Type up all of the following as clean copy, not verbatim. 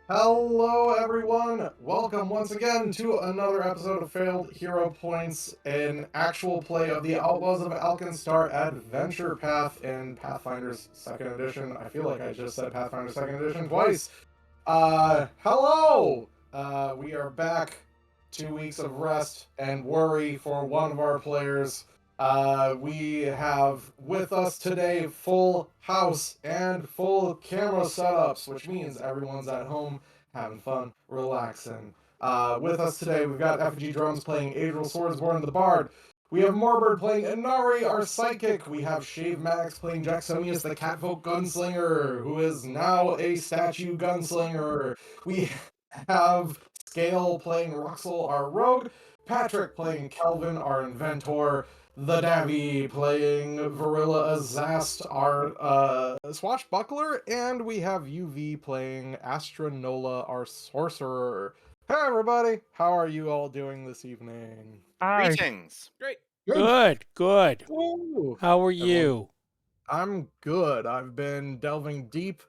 Hello, everyone! Welcome once again to another episode of Failed Hero Points, an actual play of the Outlaws of Alkenstar Adventure Path in Pathfinder's 2nd Edition. I feel like I just said Pathfinder 2nd Edition twice. Hello! We are back. 2 weeks of rest and worry for one of our players. We have with us today full house and full camera setups, which means everyone's at home having fun, relaxing. With us today, we've got Effigy Drums playing Adriel Swordsborn the Bard. We have Morbird playing Inari, our psychic. We have Shave Max playing Jacksonius, the Catfolk Gunslinger, who is now a statue gunslinger. We have Scale playing Ruxel, our rogue. Patrick playing Kelvin, our inventor. The Davy playing Varilla Azast, our swashbuckler, and we have UV playing Astronola, our sorcerer. Hey everybody, how are you all doing this evening? Hi. Greetings. Great. Good. Woo! How are Everyone, you? I'm good. I've been delving deep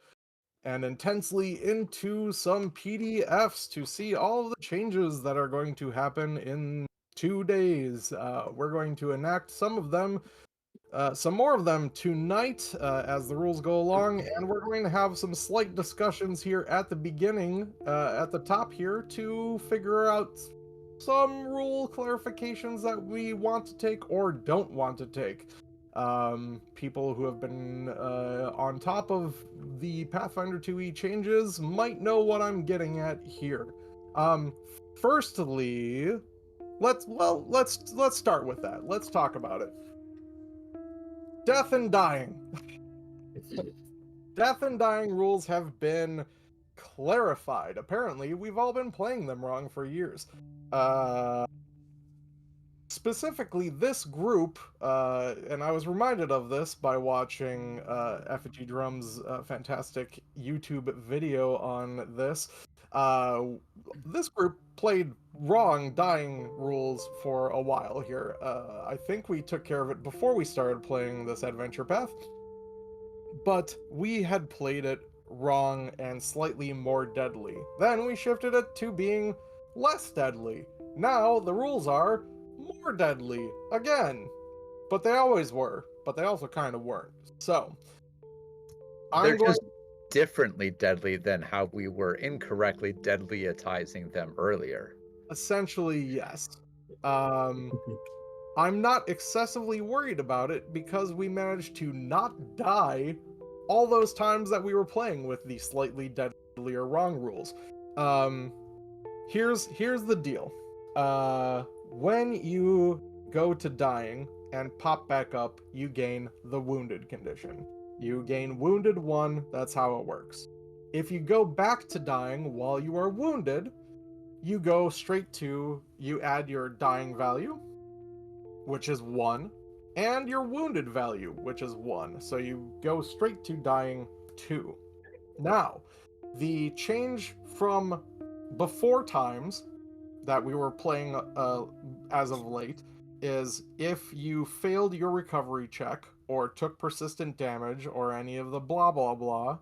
and intensely into some PDFs to see all of the changes that are going to happen in 2 days. We're going to enact some of them, some more of them tonight as the rules go along, and we're going to have some slight discussions here at the beginning, at the top here, to figure out some rule clarifications that we want to take or don't want to take. People who have been on top of the Pathfinder 2e changes might know what I'm getting at here. Um, Firstly, let's start with that. Let's talk about it. Death and dying. Death and dying rules have been clarified. Apparently, we've all been playing them wrong for years. Specifically, this group, and I was reminded of this by watching Effigy Drum's fantastic YouTube video on this. This group played wrong dying rules for a while here. I think we took care of it before we started playing this adventure path, but we had played it wrong and slightly more deadly. Then we shifted it to being less deadly. Now the rules are more deadly again. But they always were, but they also kind of weren't. So, They're I'm going just differently deadly than how we were incorrectly deadlyatizing them earlier. essentially, yes. Um, I'm not excessively worried about it because we managed to not die all those times that we were playing with the slightly deadlier wrong rules. Um, here's the deal. When you go to dying and pop back up, you gain the wounded condition. You gain wounded 1, that's how it works. If you go back to dying while you are wounded, you go straight to, you add your dying value, which is 1, and your wounded value, which is 1. So you go straight to dying 2. Now, the change from before times that we were playing as of late is if you failed your recovery check or took persistent damage or any of the blah blah blah,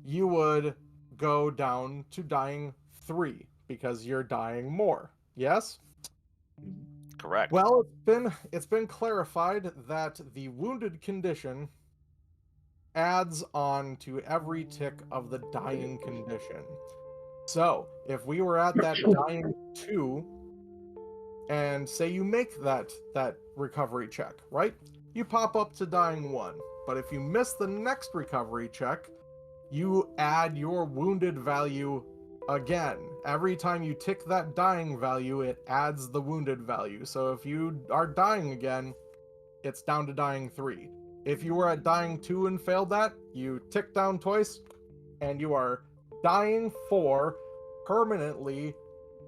you would go down to dying 3 because you're dying more. Yes? Correct. Well, it's been clarified that the wounded condition adds on to every tick of the dying condition. So, if we were at that dying 2, and say you make that recovery check, right? You pop up to dying 1. But if you miss the next recovery check, you add your wounded value again. Every time you tick that dying value, it adds the wounded value. So if you are dying again, it's down to dying 3. If you were at dying 2 and failed that, you tick down twice, and you are dying 4, permanently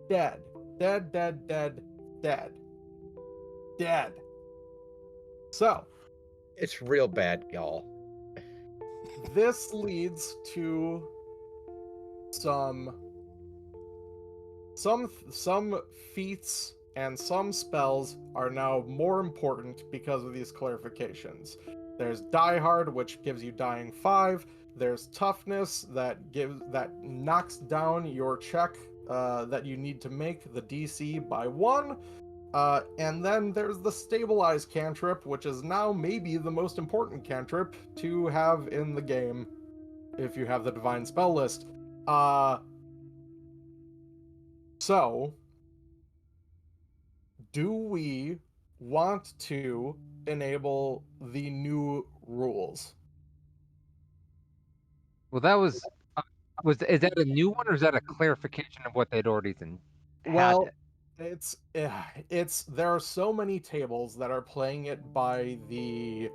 dead. Dead, dead, dead, dead. Dead. So, It's real bad, y'all. this leads to some feats and some spells are now more important because of these clarifications. There's Die Hard, which gives you dying 5. There's Toughness that knocks down your check that you need to make the DC by 1. And then there's the Stabilize cantrip, which is now maybe the most important cantrip to have in the game if you have the Divine Spell list. So, do we want to enable the new rules? Well, that was is that a new one or is that a clarification of what they'd already had? Well, it's there are so many tables that are playing it by the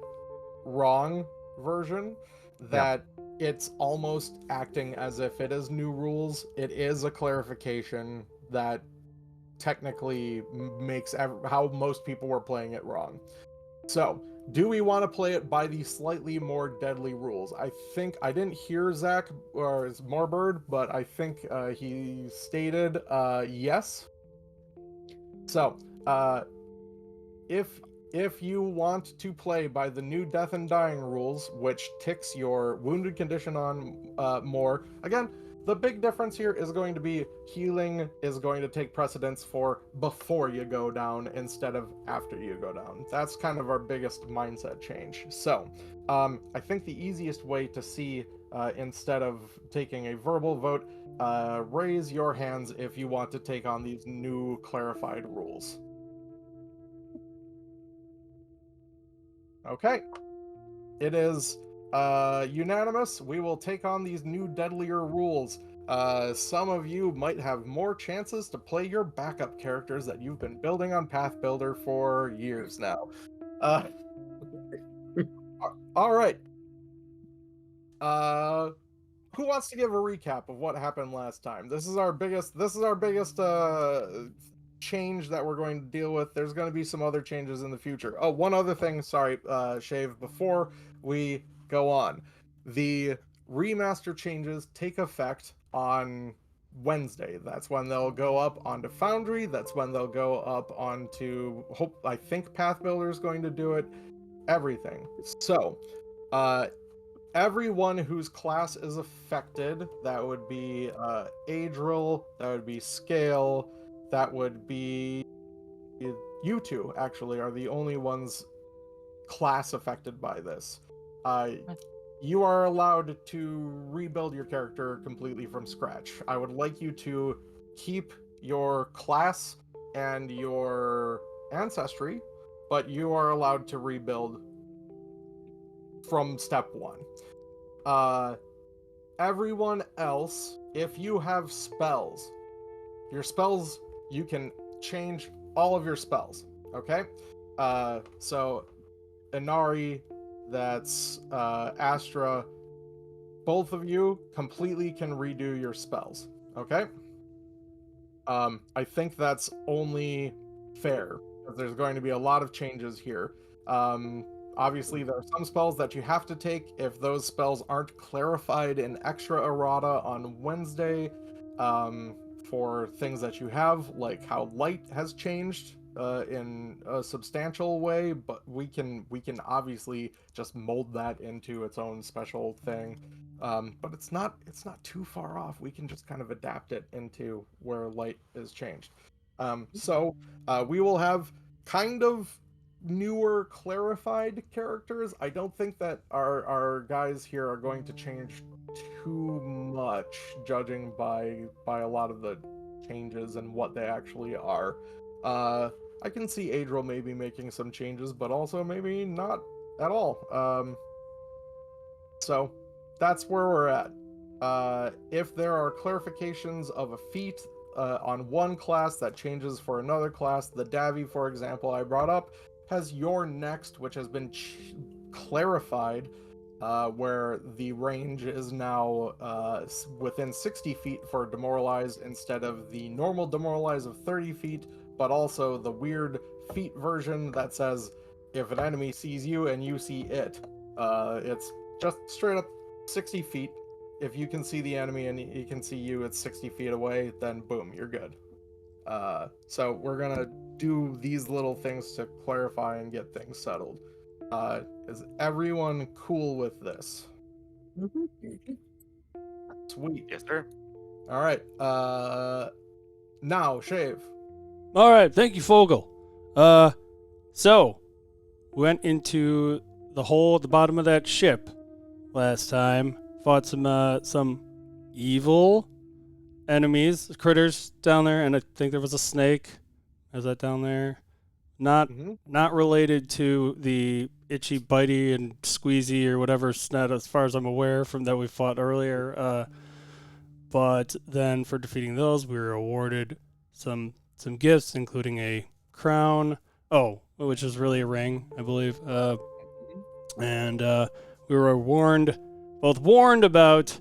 wrong version that it's almost acting as if it is new rules. It is a clarification that technically makes how most people were playing it wrong. So, do we want to play it by the slightly more deadly rules? I think I didn't hear Zach or Moorbird, but I think he stated yes. So, if you want to play by the new Death and Dying rules, which ticks your wounded condition on more, again, the big difference here is going to be healing is going to take precedence for before you go down instead of after you go down. That's kind of our biggest mindset change. So, I think the easiest way to see, instead of taking a verbal vote, raise your hands if you want to take on these new clarified rules. Okay. It is unanimous. We will take on these new deadlier rules. Some of you might have more chances to play your backup characters that you've been building on Path Builder for years now. All right. Who wants to give a recap of what happened last time? This is our biggest change that we're going to deal with. There's going to be some other changes in the future. Oh, one other thing, sorry, Shave, before we go on. The remaster changes take effect on Wednesday. That's when they'll go up onto Foundry. That's when they'll go up onto I think Path Builder is going to do it. Everything. So, everyone whose class is affected, that would be Adril, that would be Scale, that would be you two, actually, are the only ones class affected by this. You are allowed to rebuild your character completely from scratch. I would like you to keep your class and your ancestry, but you are allowed to rebuild from step 1. Everyone else, if you have spells, your spells, you can change all of your spells, okay? So Inari, that's Astra, both of you completely can redo your spells, okay? I think that's only fair, because there's going to be a lot of changes here. Obviously, there are some spells that you have to take if those spells aren't clarified in extra errata on Wednesday, for things that you have, like how light has changed in a substantial way, but we can obviously just mold that into its own special thing. But it's not too far off. We can just kind of adapt it into where light is changed. So we will have kind of newer clarified characters. I don't think that our guys here are going to change too much, judging by a lot of the changes and what they actually are. I can see Adril maybe making some changes, but also maybe not at all. So that's where we're at. If there are clarifications of a feat on one class that changes for another class, the Davi, for example, I brought up, has Your Next, which has been clarified, where the range is now within 60 feet for Demoralize instead of the normal Demoralize of 30 feet, but also the weird feat version that says if an enemy sees you and you see it, it's just straight up 60 feet. If you can see the enemy and he can see you, it's 60 feet away, then boom, you're good. So we're gonna do these little things to clarify and get things settled. Is everyone cool with this? Sweet. Yes, sir. All right. Now, Shave. All right, thank you, Fogel. So went into the hole at the bottom of that ship last time. Fought some evil enemies, critters down there, and I think there was a snake. Is that down there? Not Mhm. not related to the itchy, bitey, and squeezy or whatever snot, as far as I'm aware, from that we fought earlier. But then for defeating those, we were awarded some gifts, including a crown. Oh, which is really a ring, I believe. And we were both warned about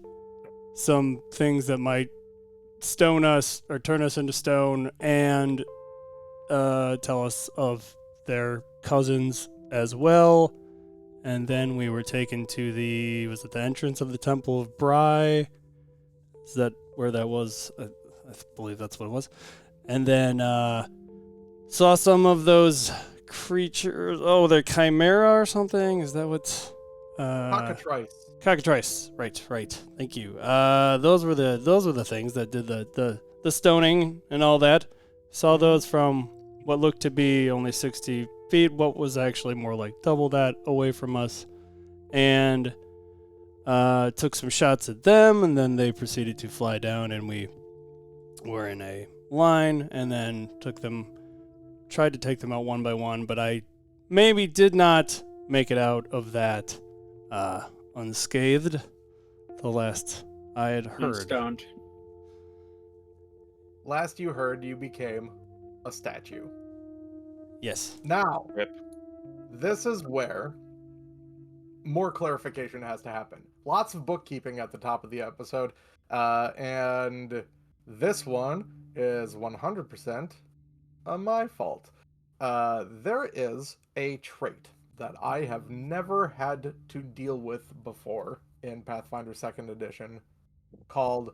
some things that might stone us or turn us into stone, and tell us of their cousins as well. And then we were taken to the entrance of the Temple of Bry? Is that where that was? I believe that's what it was. And then saw some of those creatures. Oh, they're chimera or something. Is that what? Cockatrice. Cockatrice. Right. Thank you. Those were the things that did the stoning and all that. Saw those from what looked to be only 60 feet, what was actually more like double that away from us, and took some shots at them, and then they proceeded to fly down, and we were in a line, and then tried to take them out one by one, but I maybe did not make it out of that unscathed, the last I had heard. Stoned. Last you heard, you became a statue. Yes. Now, Rip. this is where more clarification has to happen. Lots of bookkeeping at the top of the episode, and this one is 100% my fault. There is a trait that I have never had to deal with before in Pathfinder 2nd Edition called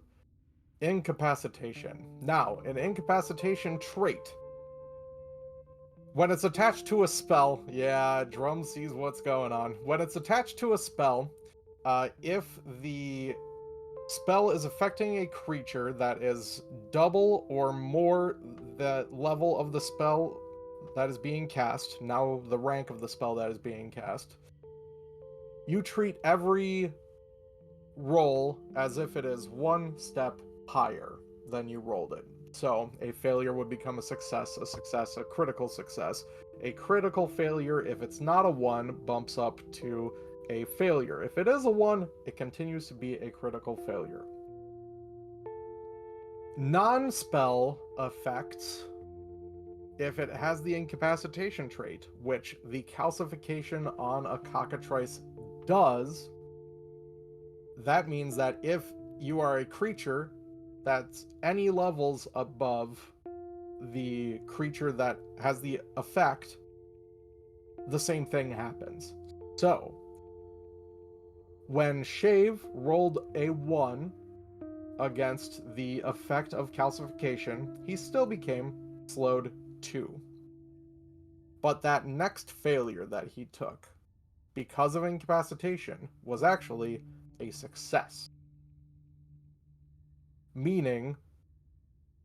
incapacitation. Now, an incapacitation trait, when it's attached to a spell, yeah, Drum sees what's going on. When it's attached to a spell, if the spell is affecting a creature that is double or more the level of the spell that is being cast, now the rank of the spell that is being cast, you treat every roll as if it is one step higher than you rolled it. So a failure would become a success, a critical success. A critical failure, if it's not a 1, bumps up to a failure. If it is a 1, it continues to be a critical failure. Non-spell effects, if it has the incapacitation trait, which the calcification on a cockatrice does, that means that if you are a creature that's any levels above the creature that has the effect, the same thing happens. So, when Shave rolled a 1 against the effect of calcification, he still became slowed 2. But that next failure that he took, because of incapacitation, was actually a success. Meaning,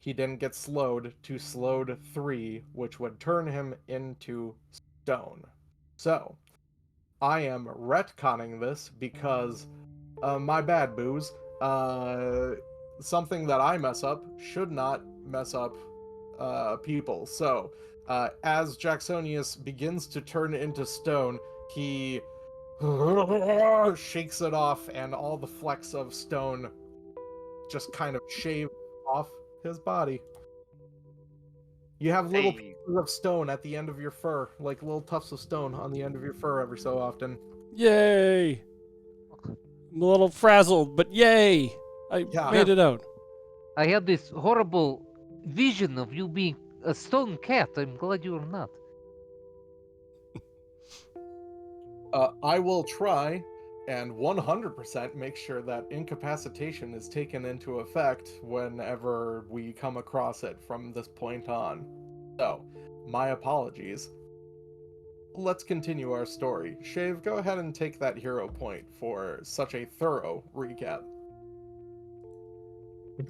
he didn't get slowed to slowed 3, which would turn him into stone. So, I am retconning this because, my bad, Booze. Something that I mess up should not mess up people. So, as Jacksonius begins to turn into stone, he shakes it off, and all the flecks of stone just kind of shave off his body. You have little Hey. pieces of stone at the end of your fur, like little tufts of stone on the end of your fur every so often. Yay! I'm a little frazzled, but yay! I Yeah. made it out. I had this horrible vision of you being a stone cat. I'm glad you're not. I will try and 100% make sure that incapacitation is taken into effect whenever we come across it from this point on. So, my apologies. let's continue our story. Shave, go ahead and take that hero point for such a thorough recap.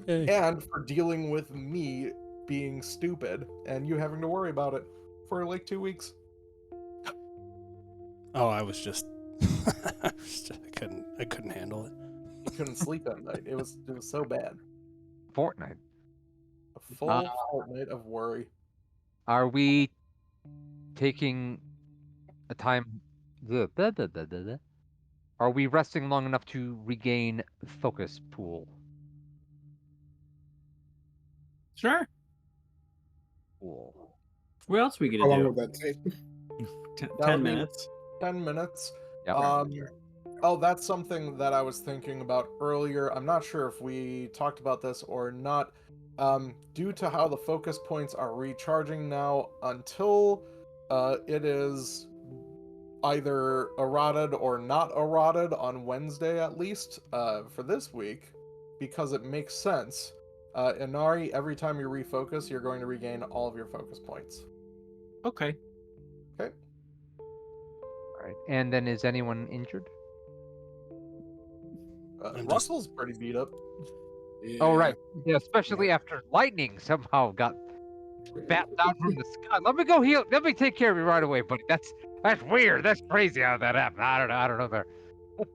Yay. And for dealing with me being stupid and you having to worry about it for like 2 weeks. Oh, I was just, I couldn't handle it. You couldn't sleep at night. It was so bad. Fortnite. A full fortnight of worry. Are we taking a time? Are we resting long enough to regain focus pool? Sure. Pool. What else we How gonna long do? would that take? That 10 would be minutes. 10 minutes. Yep. Oh, that's something that I was thinking about earlier. I'm not sure if we talked about this or not. Due to how the focus points are recharging now, until it is either eroded or not eroded on Wednesday at least, for this week, because it makes sense. Inari, every time you refocus, you're going to regain all of your focus points. Okay. Okay? All right. And then is anyone injured? I'm just- Russell's pretty beat up. Oh, right. Yeah, especially after lightning somehow got bat down from the sky. Let me go heal. Let me take care of you right away, buddy. That's weird. That's crazy how that happened. I don't know there.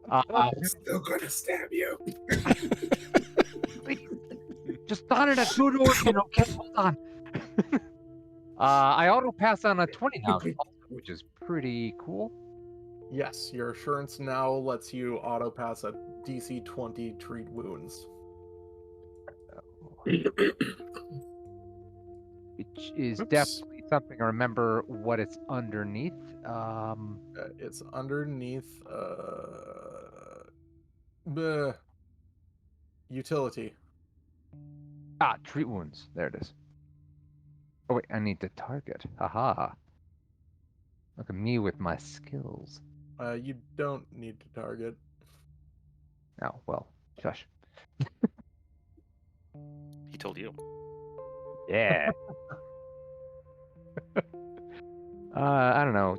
I'm still gonna stab you. Just done it at 2 doors, okay? Hold on. I auto pass on a 20 now, which is pretty cool. Yes, your assurance now lets you auto pass a DC 20 treat wounds. Which is Oops. definitely something I remember what it's underneath. It's underneath bleh, utility. Treat wounds. There it is. Oh wait, I need to target. Haha. Look at me with my skills. You don't need to target. Oh well, shush. He told you. Yeah. I don't know.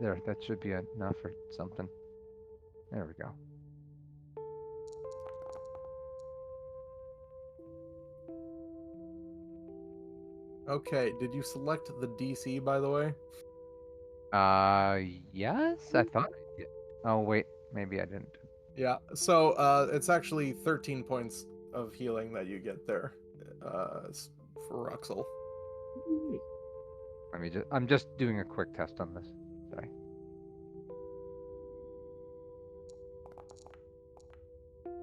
There, that should be enough or something. There we go. Okay, did you select the DC, by the way? Yes, I thought I did. Oh wait, maybe I didn't. Yeah, so it's actually 13 points of healing that you get there for Ruxel. I'm just doing a quick test on this. Sorry.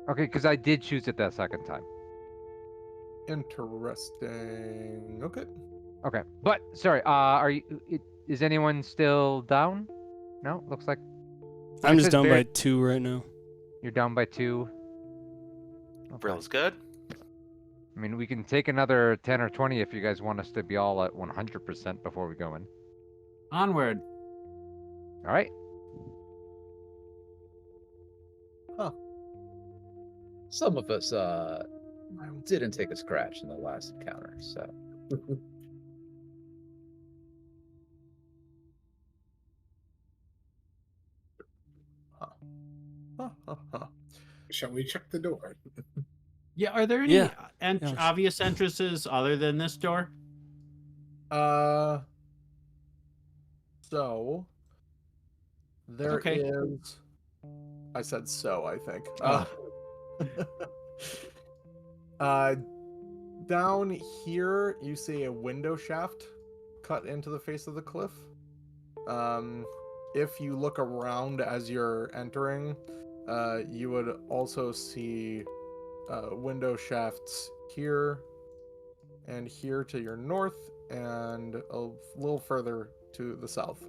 Okay, because I did choose it that second time. Interesting. Okay. Okay, but sorry. Is anyone still down? No, looks like I'm it just says down Bear- by 2 right now. you're down by 2. Okay. Brill's good. I mean, we can take another 10 or 20 if you guys want us to be all at 100% before we go in. Onward. All right. Some of us didn't take a scratch in the last encounter, so Shall we check the door? Yeah, are there any Yeah. Yeah. obvious entrances other than this door? So there Okay. is. I said so, I think. Down here, you see a window shaft cut into the face of the cliff. If you look around as you're entering, you would also see window shafts here and here to your north, and a little further to the south.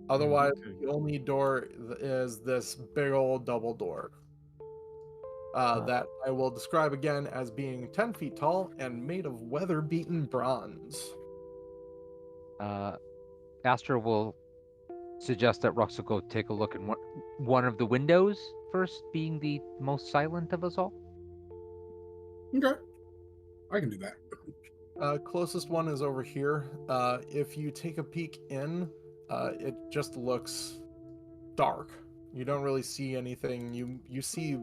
Otherwise, Okay. the only door is this big old double door that I will describe again as being 10 feet tall and made of weather-beaten bronze. Astra will suggest that Rux will go take a look in one of the windows first, being the most silent of us all. Okay. I can do that. Closest one is over here. If you take a peek in, it just looks dark. You don't really see anything. You see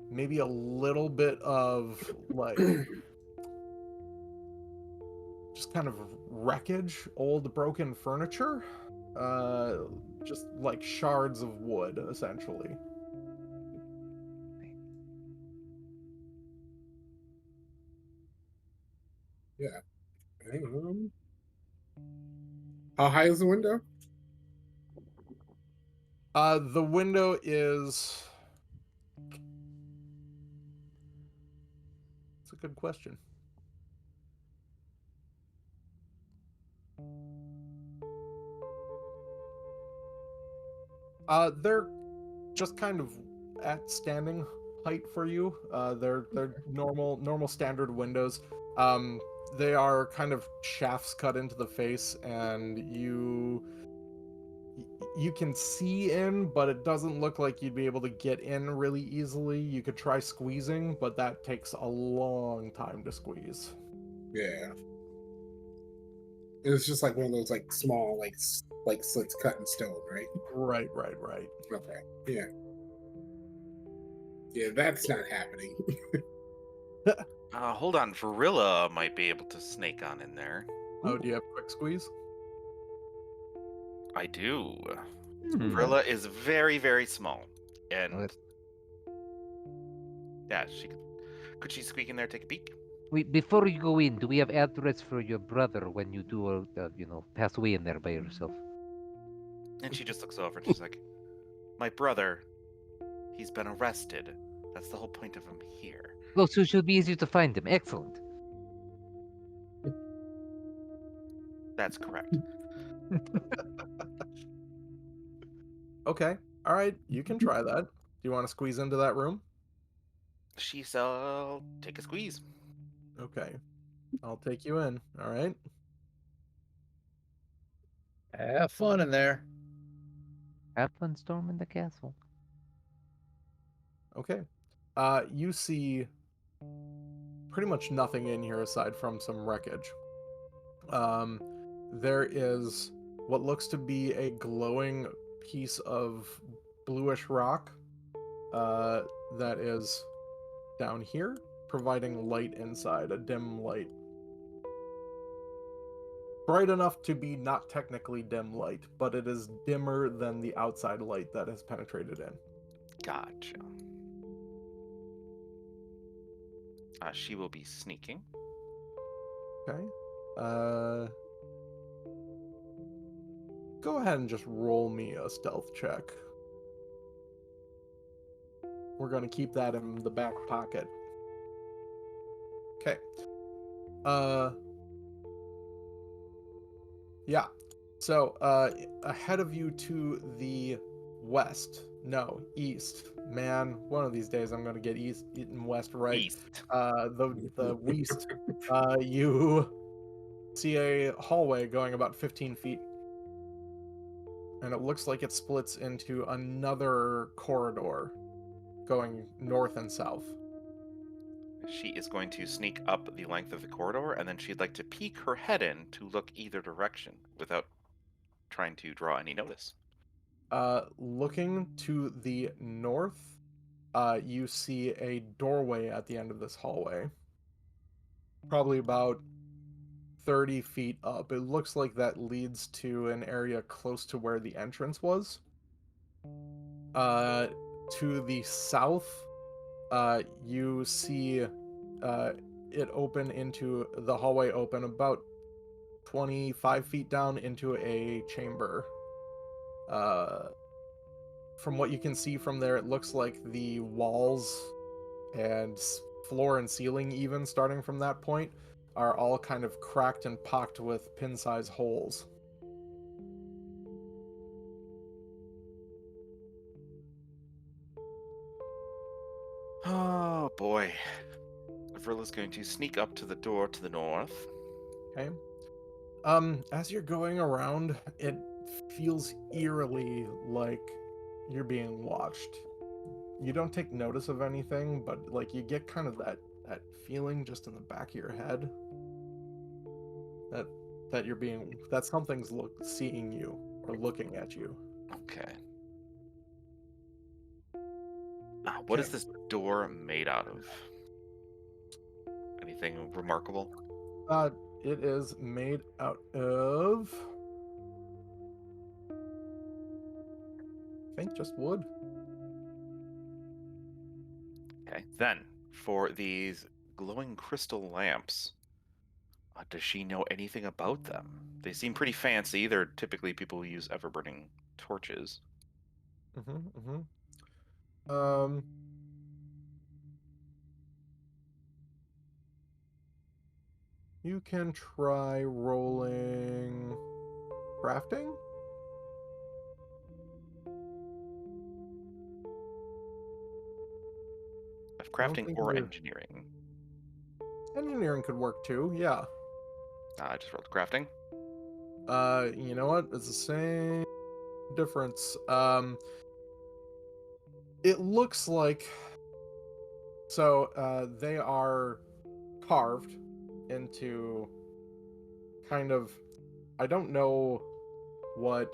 maybe a little bit of like just kind of wreckage, old broken furniture, just like shards of wood, essentially. How high is the window? The window is. It's a good question. They're just kind of at standing height for you. They're normal standard windows. They are kind of shafts cut into the face, and you can see in, but it doesn't look like you'd be able to get in really easily. You could try squeezing, but that takes a long time to squeeze. Yeah. It's just like one of those like small like slits cut in stone, right? Right. Okay. Yeah. Yeah, that's not happening. Hold on, Varilla might be able to snake on in there. Oh, do you have quick squeeze? I do. Hmm. Varilla is very, very small, and Well, yeah, she could she squeak in there, take a peek? Before you go in, do we have address for your brother when you do, pass away in there by yourself? And she just looks over and she's like, "My brother, he's been arrested. That's the whole point of him here." Well, so it should be easier to find him. Excellent. That's correct. Okay. All right. You can try that. Do you want to squeeze into that room? She take a squeeze. Okay. I'll take you in. All right. Have fun in there. Have fun storming the castle. Okay. You see pretty much nothing in here aside from some wreckage. There is what looks to be a glowing piece of bluish rock that is down here, providing light inside, a dim light. Bright enough to be not technically dim light, but it is dimmer than the outside light that has penetrated in. Gotcha. She will be sneaking. Okay. Go ahead and just roll me a stealth check. We're going to keep that in the back pocket. Okay. Yeah. So, ahead of you to the east. Man, one of these days I'm going to get east and west right. East. The west. You see a hallway going about 15 feet. And it looks like it splits into another corridor going north and south. She is going to sneak up the length of the corridor, and then she'd like to peek her head in to look either direction without trying to draw any notice. Looking to the north, you see a doorway at the end of this hallway. Probably about 30 feet up. It looks like that leads to an area close to where the entrance was. To the south, you see it open into the hallway open about 25 feet down into a chamber. From what you can see from there, it looks like the walls and floor and ceiling, even starting from that point, are all kind of cracked and pocked with pin-sized holes. Oh boy. Vrilla's going to sneak up to the door to the north. Okay. As you're going around, it feels eerily like you're being watched. You don't take notice of anything, but like you get kind of that feeling just in the back of your head that something's seeing you. are looking at you. Okay. What is Okay. this door made out of? Anything remarkable? It is made out of, I think, just wood. Okay. Then, for these glowing crystal lamps, does she know anything about them? They seem pretty fancy. They're typically people who use ever-burning torches. Um, you can try rolling crafting. Of I don't crafting think or you're- engineering. Engineering could work too. Yeah. I just rolled crafting. You know what? It's the same difference. It looks like, so they are carved into kind of, I don't know what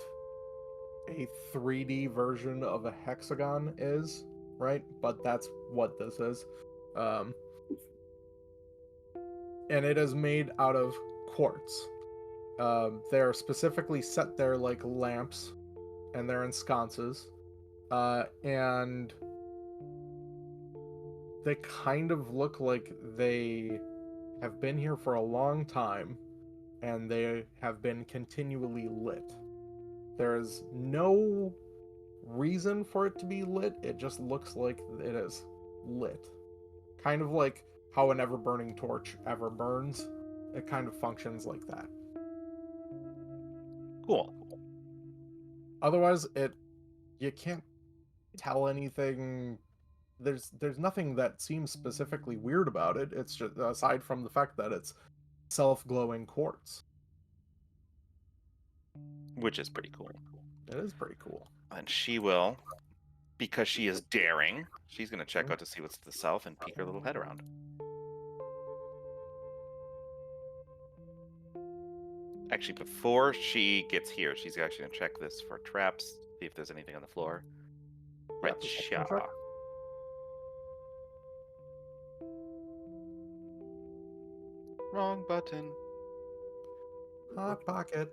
a 3D version of a hexagon is, right? But that's what this is. And it is made out of quartz. They're specifically set there like lamps, and they're in sconces. And they kind of look like they have been here for a long time, and they have been continually lit. There is no reason for it to be lit, it just looks like it is lit. Kind of like how an ever-burning torch ever burns. It kind of functions like that. Cool. Otherwise, you can't tell anything. There's nothing that seems specifically weird about it. It's just, aside from the fact that it's self-glowing quartz. Which is pretty cool. It is pretty cool. And she will, because she is daring, she's going to check out to see what's to the south and peek her little head around. Actually, before she gets here, she's actually going to check this for traps, see if there's anything on the floor. Right, perception yeah. check. Wrong button. Hot pocket.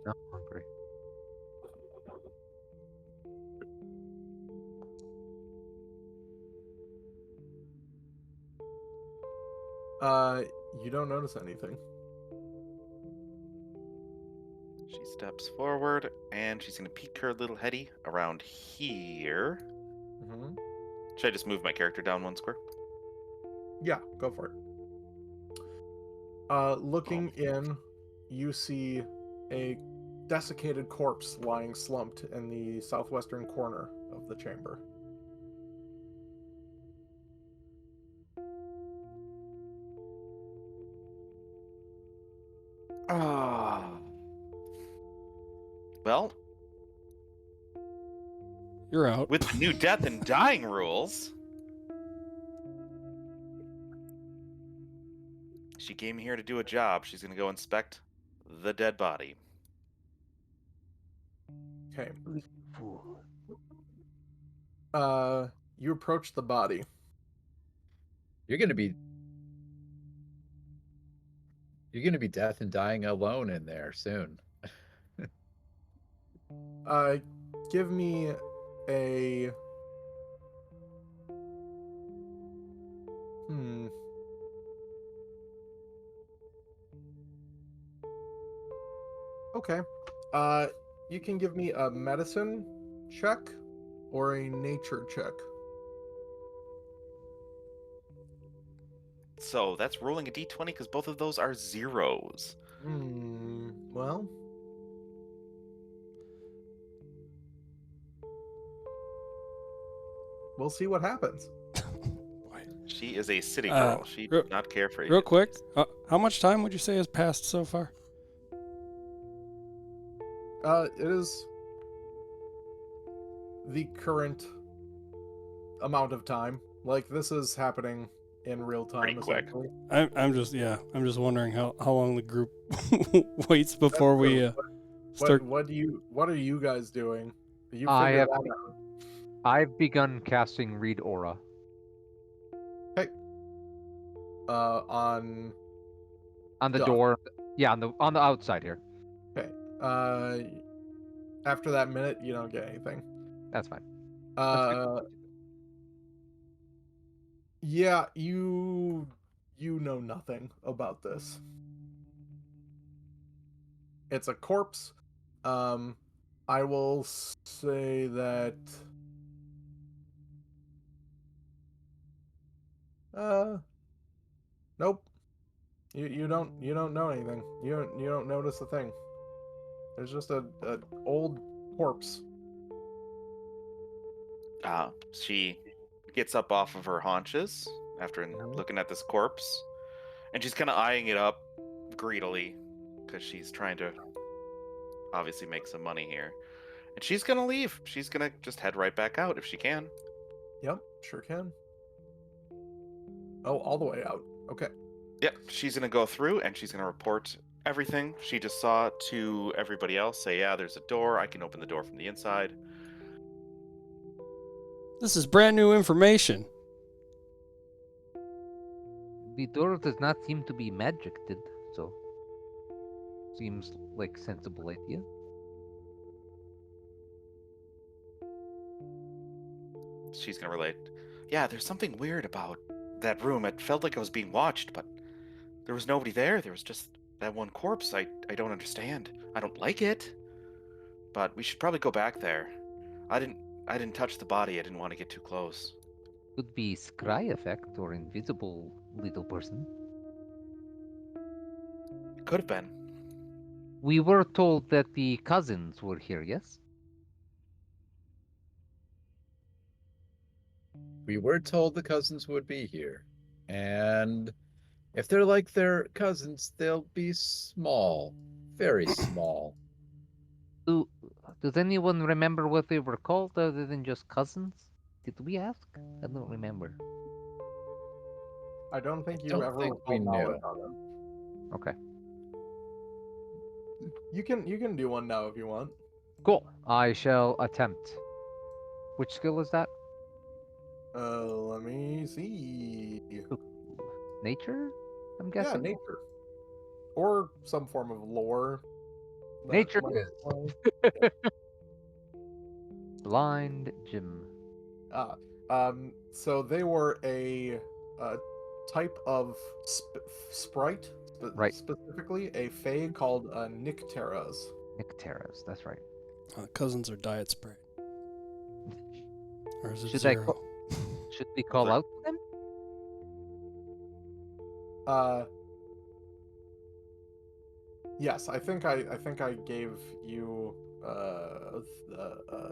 No, hungry. You don't notice anything. She steps forward, and she's going to peek her little heady around here. Mm-hmm. Should I just move my character down one square? Yeah, go for it. Looking in, you see a desiccated corpse lying slumped in the southwestern corner of the chamber. Ah. Well, You're out. with the new death and dying rules, she came here to do a job. She's going to go inspect the dead body. Okay. You approach the body. You're gonna be death and dying alone in there soon. Give me a... Okay. You can give me a medicine check or a nature check. So that's rolling a d20 because both of those are zeros. Well... We'll see what happens. She is a city Uh, girl. She real- does not care for Real it. quick, how much time would you say has passed so far? It is the current amount of time. Like, this is happening in real time. Pretty quick. essentially. I'm just wondering how long the group waits before we. Really quick. Start. What are you guys doing? You I figured have- that out. I've begun casting Read Aura. On On the Duh. door. Yeah, on the outside here. uh after that minute you don't get anything. That's fine. Uh yeah, you know nothing about this. It's a corpse. I will say that nope. You don't know anything. You don't notice a thing. There's just a old corpse. She gets up off of her haunches after looking at this corpse, and she's kind of eyeing it up greedily because she's trying to obviously make some money here. And she's gonna leave. She's gonna just head right back out if she can. Yep, sure can. Oh, all the way out. Okay. Yep, she's gonna go through and she's gonna report everything she just saw to everybody else. Say, yeah, there's a door. I can open the door from the inside. This is brand new information. The door does not seem to be magicked, so seems like sensible idea. She's gonna relate. Yeah, there's something weird about that room. It felt like I was being watched, but there was nobody there. There was just that one corpse. I don't understand. I don't like it. But we should probably go back there. I didn't touch the body. I didn't want to get too close. Could be scry effect or invisible little person. Could have been. We were told that the cousins were here, yes? We were told the cousins would be here. And if they're like their cousins, they'll be small. Very small. Does anyone remember what they were called other than just cousins? Did we ask? I don't remember. I don't think you Don't ever think we recall knew. knowledge on them. Okay. You can do one now if you want. Cool. I shall attempt. Which skill is that? Let me see. Nature? I'm Yeah, guessing. nature. Or some form of lore. that Nature might is. apply. Blind Jim. So they were a type of sprite, Right. specifically a fae called Nycteras. Nycteras, that's right. Cousins are diet Sprite. Or is it Should I zero? Should we call out to them? Yes, I think I gave you a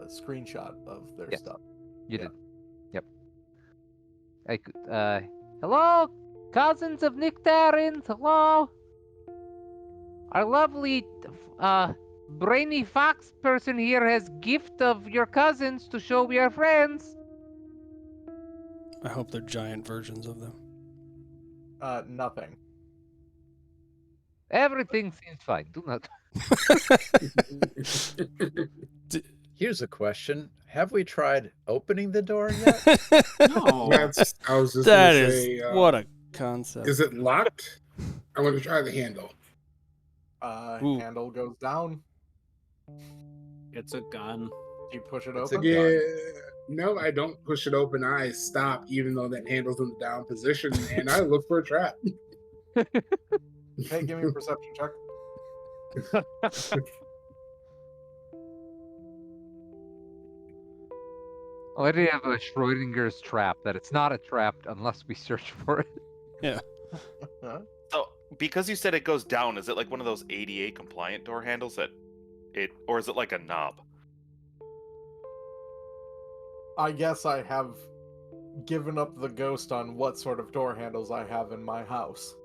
screenshot of their Yes. stuff. You Yeah. did. Yep. I could, hello, cousins of Nycterans, hello. Our lovely, brainy fox person here has gift of your cousins to show we are friends. I hope they're giant versions of them. Nothing. Everything seems fine. Do not. Here's a question. Have we tried opening the door yet? No. That's, I was just That gonna is say, what a concept. is it locked? I'm gonna try the handle. Ooh. Handle goes down. It's a gun. Do you push it It's a open? Yeah, no, I don't push it open. I stop, even though that handle's in the down position, and I look for a trap. Hey, give me a perception check. I already have a Schrodinger's trap that it's not a trap unless we search for it. Huh? So, because you said it goes down, is it like one of those ADA compliant door handles or is it like a knob? I guess I have given up the ghost on what sort of door handles I have in my house.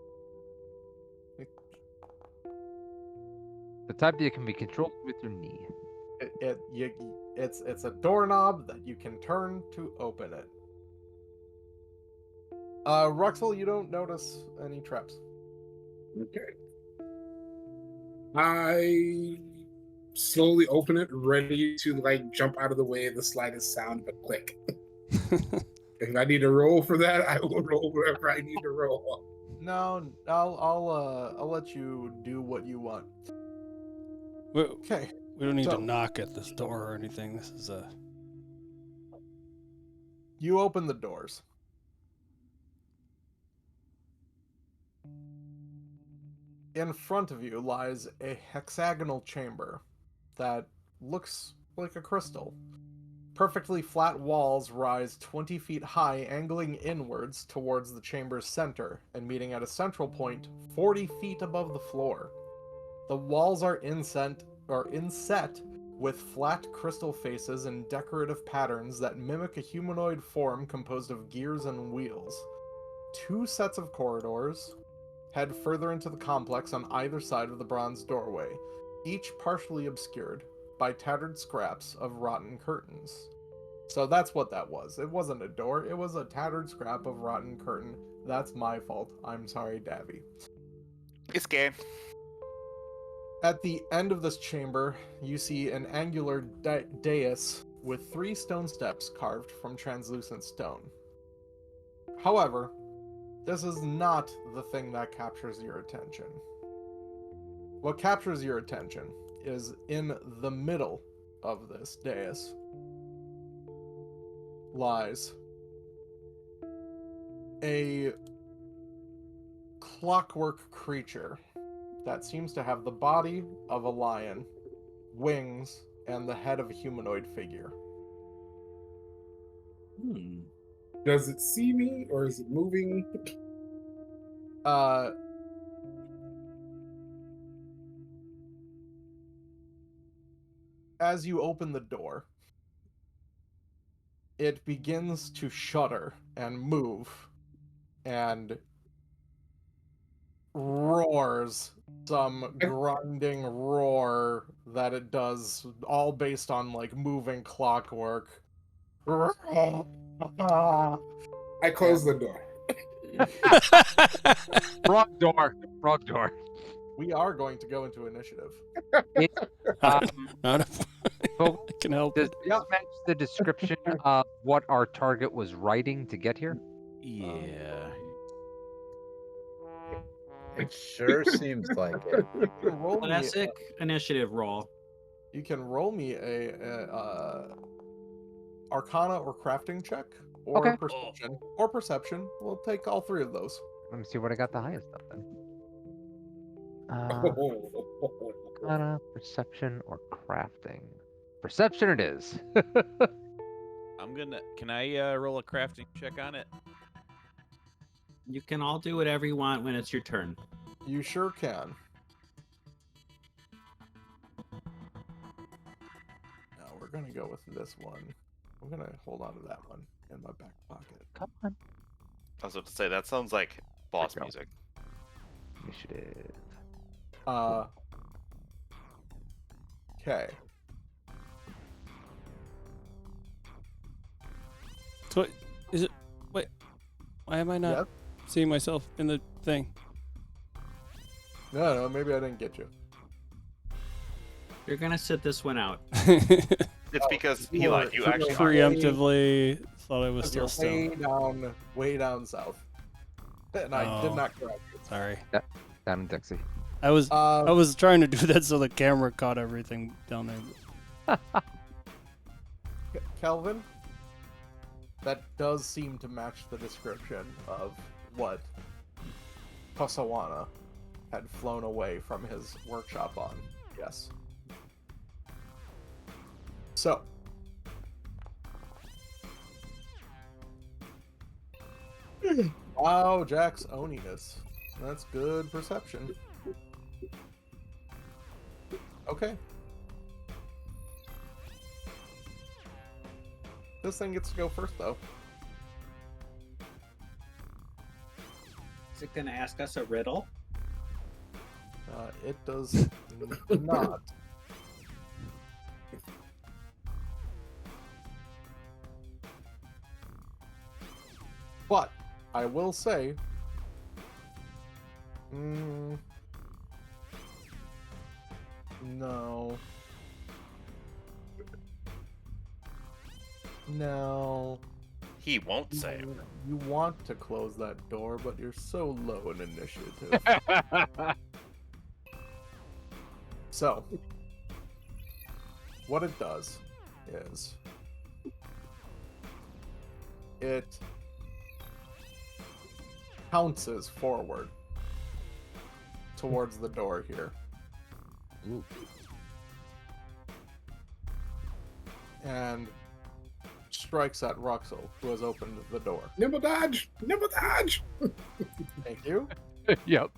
The type that can be controlled with your knee. It's a doorknob that you can turn to open it. Ruxel, you don't notice any traps. Okay. I slowly open it, ready to like jump out of the way of the slightest sound of a click. If I need to roll for that, I will roll wherever I need to roll. No, I'll let you do what you want. we, Okay. we don't need So- to knock at this door or anything. This is a. You open the doors. In front of you lies a hexagonal chamber that looks like a crystal. Perfectly flat walls rise 20 feet high, angling inwards towards the chamber's center and meeting at a central point 40 feet above the floor. The walls are inset with flat crystal faces and decorative patterns that mimic a humanoid form composed of gears and wheels. 2 sets of corridors head further into the complex on either side of the bronze doorway, each partially obscured by tattered scraps of rotten curtains. So that's what that was. It wasn't a door, it was a tattered scrap of rotten curtain. That's my fault. I'm sorry, Davy. It's game. At the end of this chamber, you see an angular dais with 3 stone steps carved from translucent stone. However, this is not the thing that captures your attention. What captures your attention is in the middle of this dais lies a clockwork creature that seems to have the body of a lion, wings, and the head of a humanoid figure. Does it see me or is it moving? As you open the door, it begins to shudder and move and roars some grinding roar that it does, all based on like moving clockwork. I close the door. Wrong door. Wrong door. We are going to go into initiative. Not a, So, I can help. does it. this match the description of what our target was writing to get here? Yeah. It sure seems like it. You can roll me, Classic initiative roll. you can roll me a Arcana or crafting check, or Okay. perception, or perception. We'll take all 3 of those. Let me see what I got the highest of then. Arcana, perception, or crafting. Perception it is. I'm gonna. Can I roll a crafting check on it? You can all do whatever you want when it's your turn. You sure can. Now we're gonna go with this one. I'm gonna hold on to that one in my back pocket. Come on. I was about to say that sounds like boss There you go. music. Initiative. Okay. So, is it? Wait, why am I not Yep. seeing myself in the thing? No, maybe I didn't get you. You're gonna sit this one out. It's because you Eli, were- you you were actually pre- Preemptively thought I was You're still still. way down south. And I did Oh. not correct you. Sorry, Down in Dixie. I was Uh, trying to do that so the camera caught everything down there. Kelvin, that does seem to match the description of what Kosawana had flown away from his workshop on. Yes. So. Wow, Jack's owning this. That's good perception. Okay. This thing gets to go first, though. Is it gonna ask us a riddle? It does not. But I will say, no. No. He won't save. You want to close that door, but you're so low in initiative. So, what it does is it pounces forward towards the door here. Ooh. And strikes at Ruxel, who has opened the door. Nimble dodge! Nimble dodge! Thank you. Yep.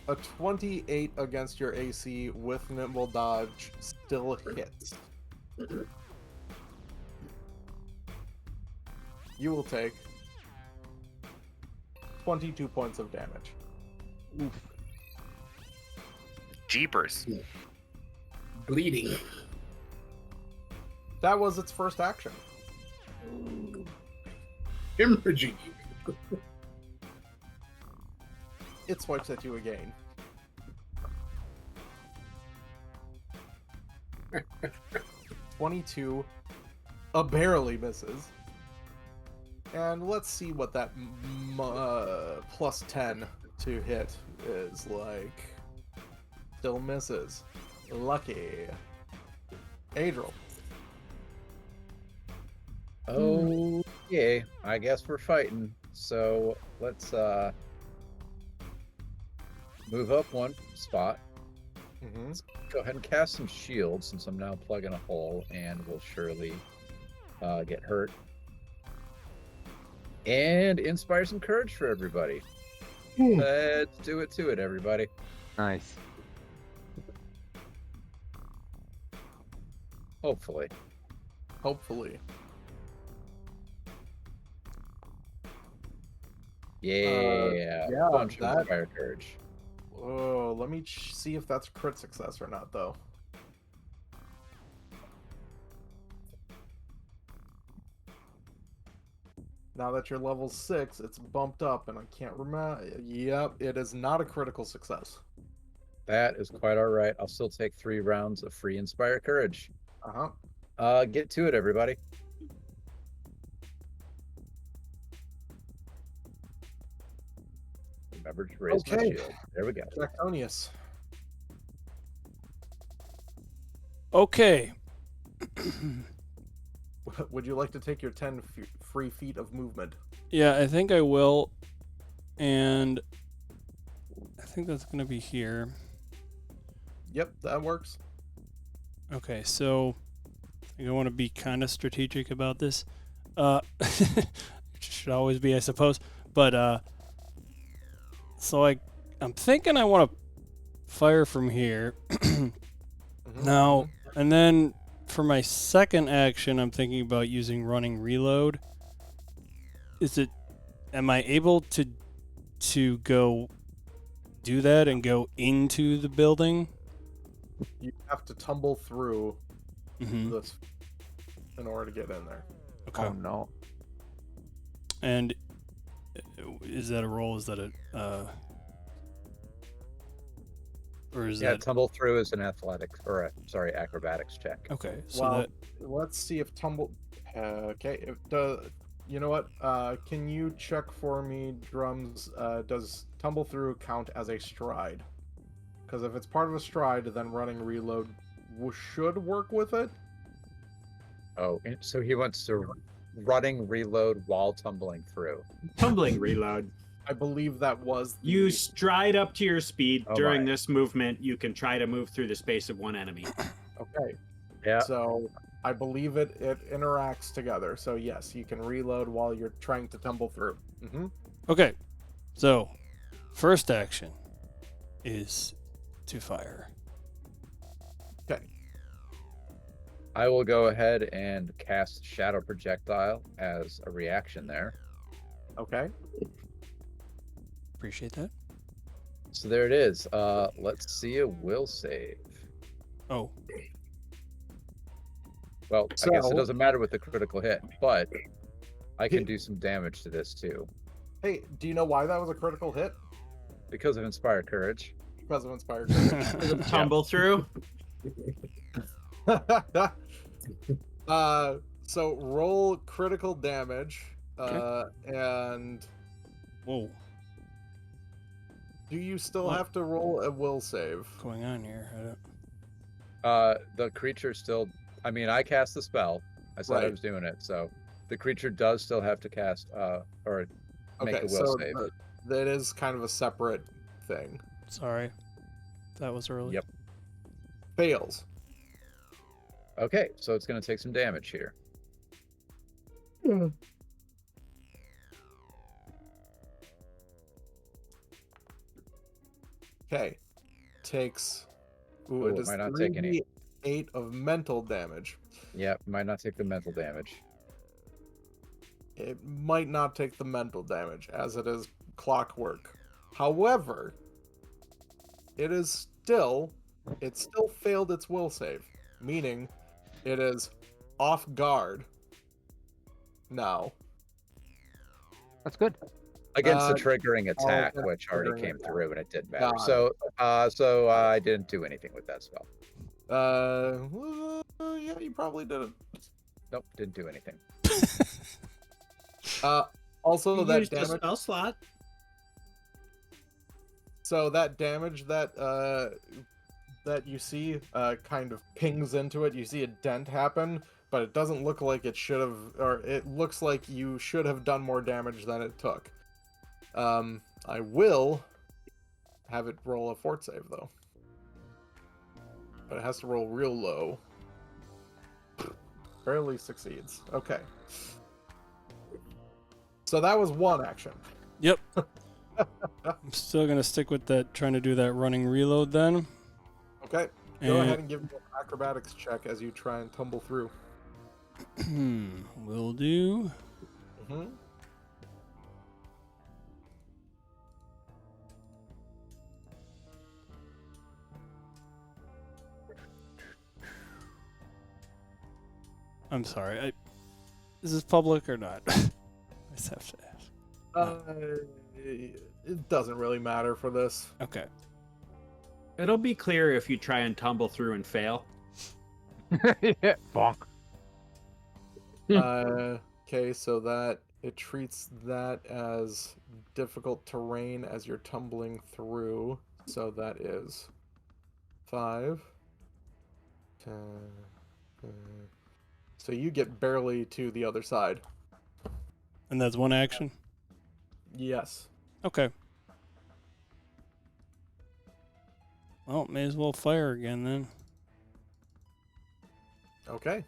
A 28 against your AC with nimble dodge still hits. You will take 22 points of damage. Jeepers. Bleeding. That was its first action. Hemorrhaging. It swipes at you again. (22) barely misses. And let's see what that plus 10 to hit is like. Still misses. Lucky. Adriel. Okay, I guess we're fighting. So let's move up one spot. Mm-hmm. Let's go ahead and cast some shields since I'm now plugging a hole and will surely get hurt. And inspire some courage for everybody. Let's do it to it, everybody. Nice. Hopefully. Hopefully. Yeah. yeah, Bunch that- of inspire courage. Oh, let me see if that's a crit success or not, though. Now that you're level 6, it's bumped up, and I can't remember. Yep, it is not a critical success. That is quite all right. I'll still take 3 rounds of free inspire courage. Uh-huh. Get to it, everybody. Remember to raise my Okay. shield. There we go. Draconius. Okay. Would you like to take your 10 free feet of movement? Yeah, I think I will. And I think that's going to be here. Yep, that works. Okay, so I think I want to be kind of strategic about this. Should always be, I suppose. But so I'm thinking I want to fire from here. Mhm. Now, and then for my second action, I'm thinking about using running reload. Am I able to go do that and go into the building? You have to tumble through Mm-hmm. this in order to get in there. Okay. Oh no. And is that a roll? Is that a or is Yeah, that tumble through is an athletics or acrobatics check. okay? So Well, that let's see if tumble. Okay, if you know what? Can you check for me, Drums? Does tumble through count as a stride? Because if it's part of a stride, then running reload should work with it. Oh, so he wants to running reload while tumbling through. Tumbling reload. I believe that was the... You stride up to your speed. Oh During my. this movement, you can try to move through the space of one enemy. Okay, Yeah. so I believe it interacts together. So yes, you can reload while you're trying to tumble through. Mm-hmm. okay. So first action is to fire. Okay. I will go ahead and cast Shadow Projectile as a reaction there. Okay. Appreciate that. So there it is. Let's see a will save. Oh, Well, I guess it So- doesn't matter with the critical hit, but I can do some damage to this too. Hey, do you know why that was a critical hit? Because of Inspired Courage. Because of Inspired Courage. For the tumble through. So roll critical damage, Okay. and Whoa, do you still What? have to roll a will save? what's going on here? I don't... The creature still. I mean, I cast the spell. I said I Right. was doing it, so the creature does still have to cast or make Okay, a will so save. that is kind of a separate thing. Sorry, that was early. Yep. Fails. Okay, so it's going to take some damage here. Okay. Takes. Ooh, Ooh, it it is might not take any. 8 of mental damage. Yeah, might not take the mental damage. It might not take the mental damage, as it is clockwork. However, it still failed its will save, meaning it is off guard now. That's good. Against the Uh, triggering attack, against which already triggering came attack. through, and it didn't matter. Got it. So I didn't do anything with that spell. Yeah, you probably didn't. Nope, didn't do anything. Also You that used the damage. spell slot. So that damage that you see kind of pings into it. You see a dent happen, but it doesn't look like it should have, or it looks like you should have done more damage than it took. I will have it roll a fort save though, but it has to roll real low. Barely succeeds. Okay. So that was one action. Yep. I'm still gonna stick with that, trying to do that running reload then. Okay. Go ahead and give me an acrobatics check as you try and tumble through. Will do. Mm-hmm. I'm sorry. Is this public or not? I just have to ask. It doesn't really matter for this. Okay. It'll be clear if you try and tumble through and fail. Yeah, bonk. Okay, so that it treats that as difficult terrain as you're tumbling through. So that is 5, 10. So you get barely to the other side. And that's one action? Yes. Okay. Well, may as well fire again then. Okay.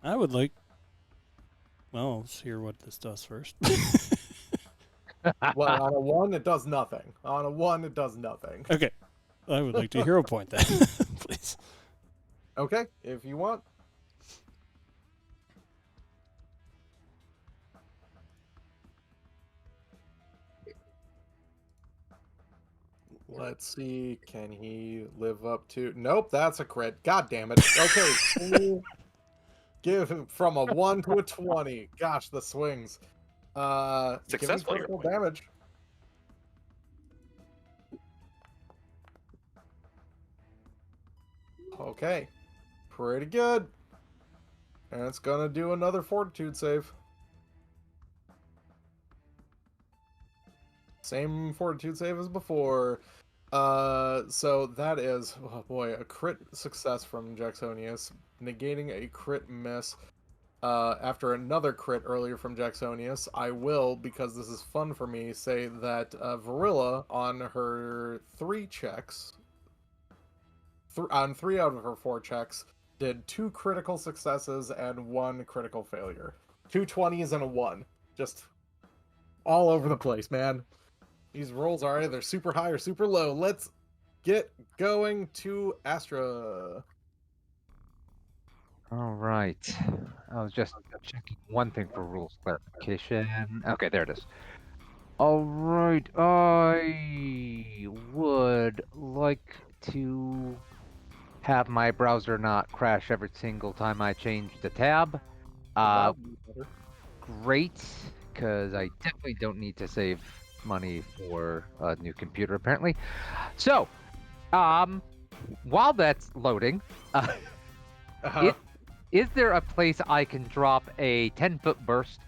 I would like... Well, let's hear what this does first. Well, on a 1, it does nothing. On a 1, it does nothing. Okay. I would like to hero point that, please. Okay, if you want. Let's see, can he live up to... Nope, that's a crit. God damn it. Okay, give him from a 1 to a 20. Gosh, the swings. Give me Successful hero critical point. damage. Okay, pretty good. And it's gonna do another fortitude save. Same fortitude save as before. So that is, oh boy, a crit success from Jacksonius, negating a crit miss. After another crit earlier from Jacksonius, I will, because this is fun for me, say that Varilla on her 3 checks, on 3 out of her 4 checks, did 2 critical successes and 1 critical failure. 2 20s and a 1. Just all over the place, man. These rolls are either super high or super low. Let's get going to Astra. All right. I was just checking one thing for rules clarification. Okay, there it is. All right. I would like to have my browser not crash every single time I change the tab. That would be better. Great, because I definitely don't need to save money for a new computer apparently. So, while that's loading, Uh-huh. is there a place I can drop a 10-foot burst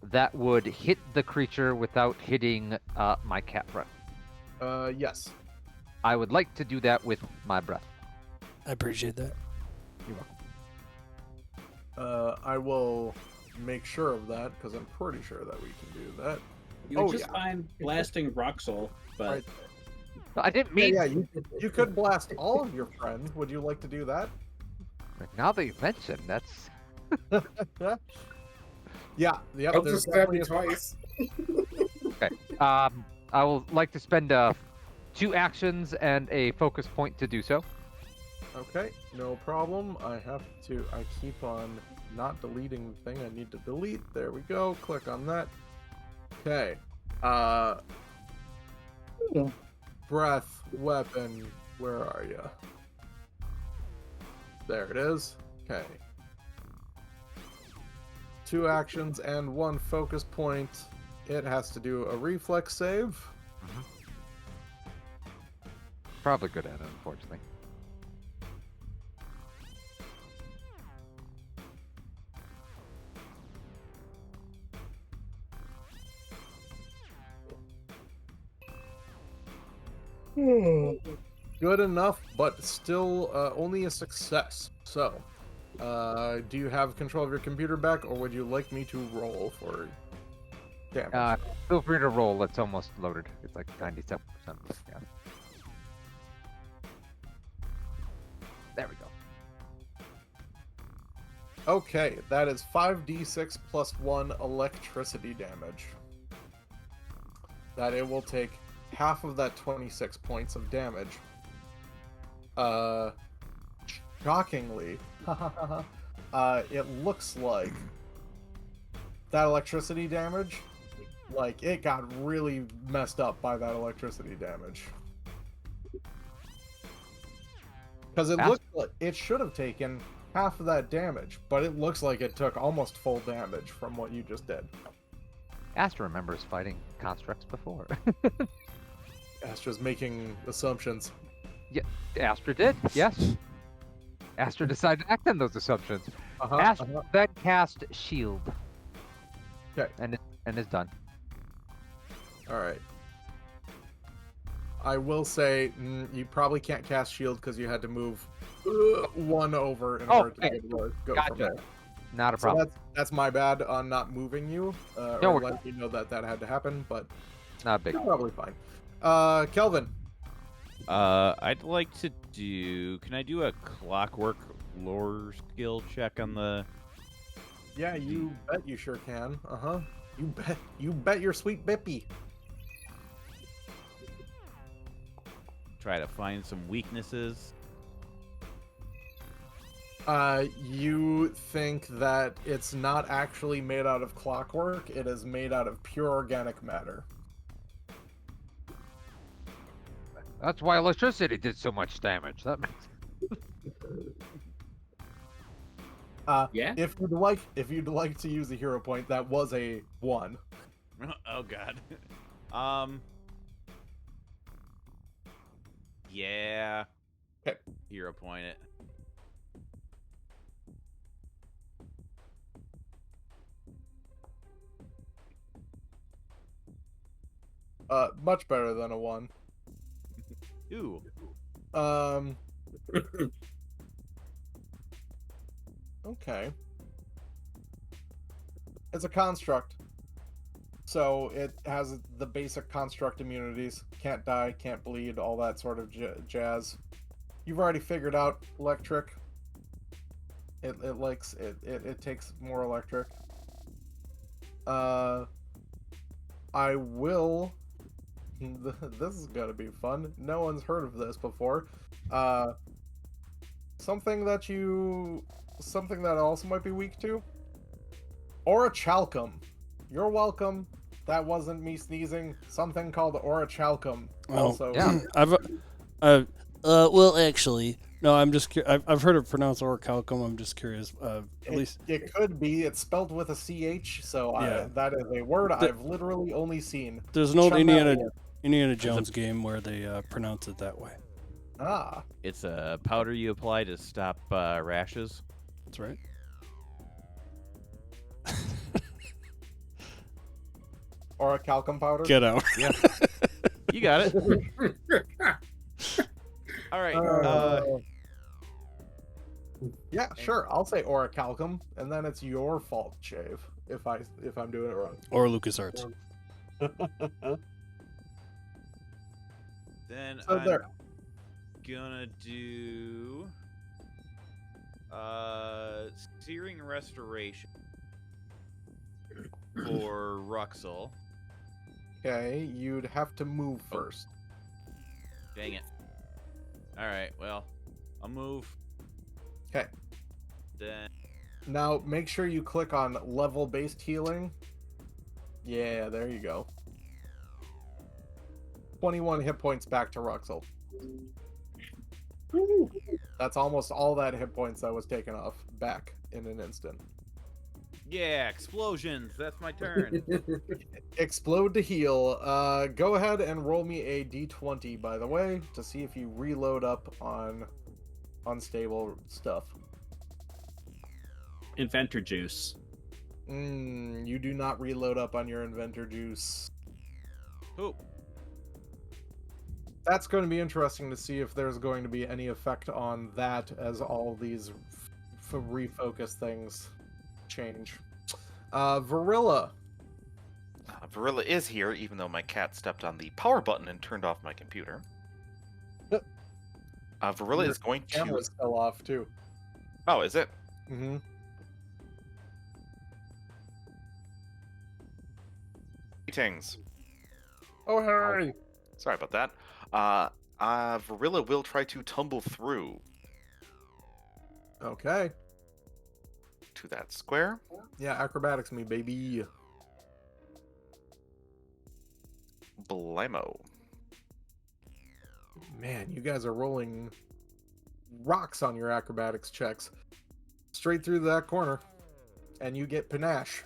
that would hit the creature without hitting my cat friend? Yes. I would like to do that with my breath. I appreciate that. I will make sure of that because I'm pretty sure that we can do that. You would Oh, just yeah. find blasting Roxel, but Right. I didn't Yeah, mean. yeah, you could blast all of your friends. Would you like to do that? Now that you mention, that's Yeah. Yep. I'll there's just stab me definitely a- twice. I will like to spend 2 actions and a focus point to do so. Okay, no problem. I keep on not deleting the thing I need to delete. There we go. Click on that. Okay. Breath, weapon, where are you? There it is. Okay. 2 actions and 1 focus point. It has to do a reflex save. Probably good at it, unfortunately. Good enough, but still only a success. So, do you have control of your computer back, or would you like me to roll for damage? Feel free to roll. It's almost loaded. It's like 97%. Yeah. There we go. Okay, that is 5d6 plus 1 electricity damage. That it will take half of that 26 points of damage. Shockingly, it looks like that electricity damage, like, it got really messed up by that electricity damage. Because it looks like it should have taken half of that damage, but it looks like it took almost full damage from what you just did. Astra remembers fighting constructs before. Astra's making assumptions. Astra did, yes. Astra decided to act on those assumptions. Astra then cast Shield. Okay. And is done. Alright. I will say, you probably can't cast shield because you had to move 1 over in order to okay. be able to go Gotcha. from there. Not a So problem. that's my bad on not moving you, No, or we're- letting you know that that had to happen, but Not big. you're probably fine. Kelvin. I'd like to do. Can I do a clockwork lore skill check on the? Yeah, you bet you sure can. You bet your sweet bippy. Try to find some weaknesses. You think that it's not actually made out of clockwork, it is made out of pure organic matter. That's why electricity did so much damage. That makes yeah. If you'd like to use a hero point, that was a 1. Oh God. Yeah. Okay. Hero point it. Much better than a 1. Ooh. Okay. It's a construct. So it has the basic construct immunities. Can't die, can't bleed, all that sort of jazz. You've already figured out electric. It likes it takes more electric. I will this is gonna be fun. No one's heard of this before. Something that also might be weak to. Orichalcum. You're welcome. That wasn't me sneezing. Something called orichalcum. Oh, Also, yeah. I've well, actually, No, I'm just. I've heard it pronounced orichalcum. I'm just curious. At least It could be. It's spelled with a CH, so Yeah. that is a word I've literally only seen. there's an old Chum that Indiana word. Jones game where they pronounce it that way. Ah, It's a powder you apply to stop rashes. That's right. or a talcum powder. Get out. You got it. All right. Yeah, sure. I'll say orichalcum, and then it's your fault, Shave, if I'm doing it wrong. Or LucasArts. Then So I'm there. gonna do Searing Restoration for Ruxel. Okay, you'd have to move first. Dang it. Alright, well, I'll move. Okay. Then Now make sure you click on level-based healing. Yeah, there you go. 21 hit points back to Ruxel. That's almost all that hit points that was taken off back in an instant. yeah, explosions. That's my turn. Explode to heal. Go ahead and roll me a d20, by the way, to see if you reload up on unstable stuff. Inventor juice. You do not reload up on your inventor juice. Who? That's going to be interesting to see if there's going to be any effect on that as all these refocus things change. Varilla. Varilla is here, even though my cat stepped on the power button and turned off my computer. Varilla Your is going to. Camera's still off too. Oh, is it? Mm-hmm. Greetings. Oh, hey! Sorry about that. Varilla will try to tumble through Okay. to that square. Yeah, acrobatics me, baby. Blammo. Man, you guys are rolling rocks on your acrobatics checks. Straight through that corner. And you get panache.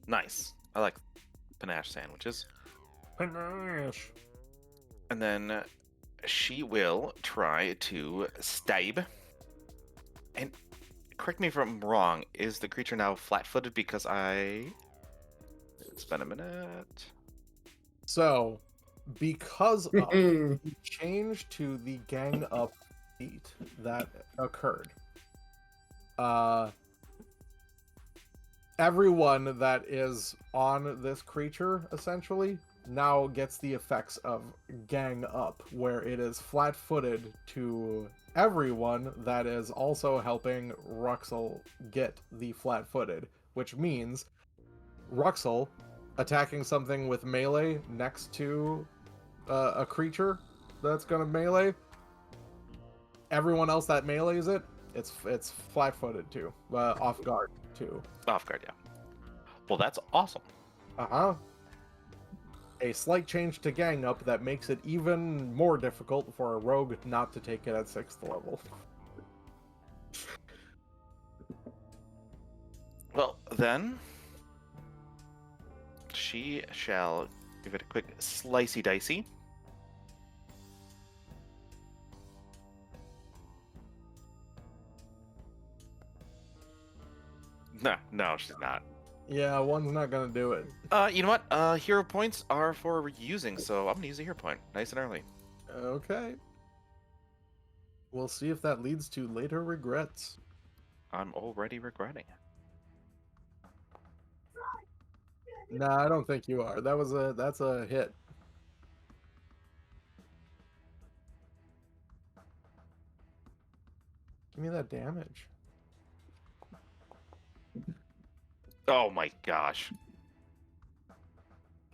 Nice. I like panache sandwiches. Panache. And then she will try to stab. And correct me if I'm wrong, is the creature now flat-footed because It's been a minute. So, because of the change to the gang up feat that occurred, everyone that is on this creature essentially now gets the effects of gang up, where it is flat-footed to everyone that is also helping Ruxel get the flat-footed, which means Ruxel attacking something with melee next to a creature that's gonna melee, everyone else that melees it's flat-footed too, off guard too. Off guard, yeah. Well, that's awesome. A slight change to gang up that makes it even more difficult for a rogue not to take it at 6th level. Well, then she shall give it a quick slicey dicey. No, she's not. Yeah, one's not gonna do it. You know what? Hero points are for using, so I'm gonna use a hero point nice and early. Okay. We'll see if that leads to later regrets. I'm already regretting it. Nah, I don't think you are. That's a hit. Give me that damage. Oh my gosh.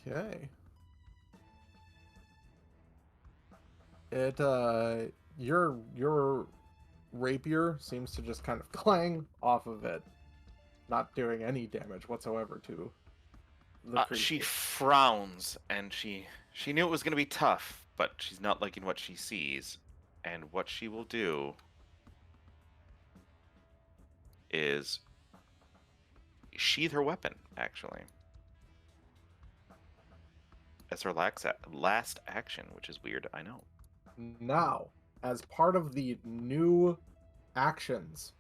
Okay. Your rapier seems to just kind of clang off of it, not doing any damage whatsoever to the creature. She frowns, and she knew it was gonna be tough, but she's not liking what she sees. And what she will do is sheath her weapon, actually. As her last action, which is weird, I know. Now, as part of the new actions,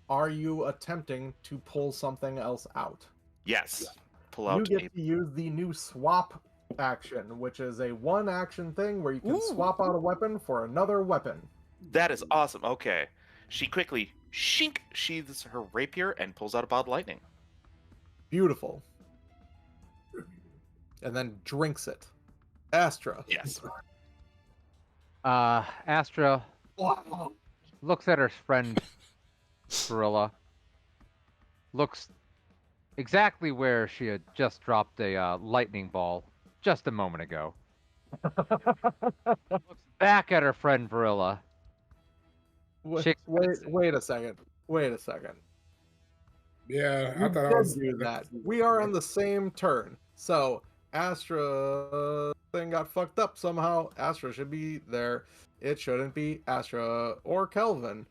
are you attempting to pull something else out? Yes. Pull You out get to use the new swap action, which is a one action thing where you can swap out a weapon for another weapon. That is awesome. Okay. She quickly sheathes her rapier and pulls out a bottle of lightning. Beautiful. And then drinks it. Astra. Yes. Astra Wow. looks at her friend Gorilla. Looks exactly where she had just dropped a lightning ball just a moment ago. Looks back at her friend Varilla. Wait a second. Wait a second. Yeah, I You thought I did was. do that. We are on the same turn. So Astra thing got fucked up somehow. Astra should be there. It shouldn't be Astra or Kelvin.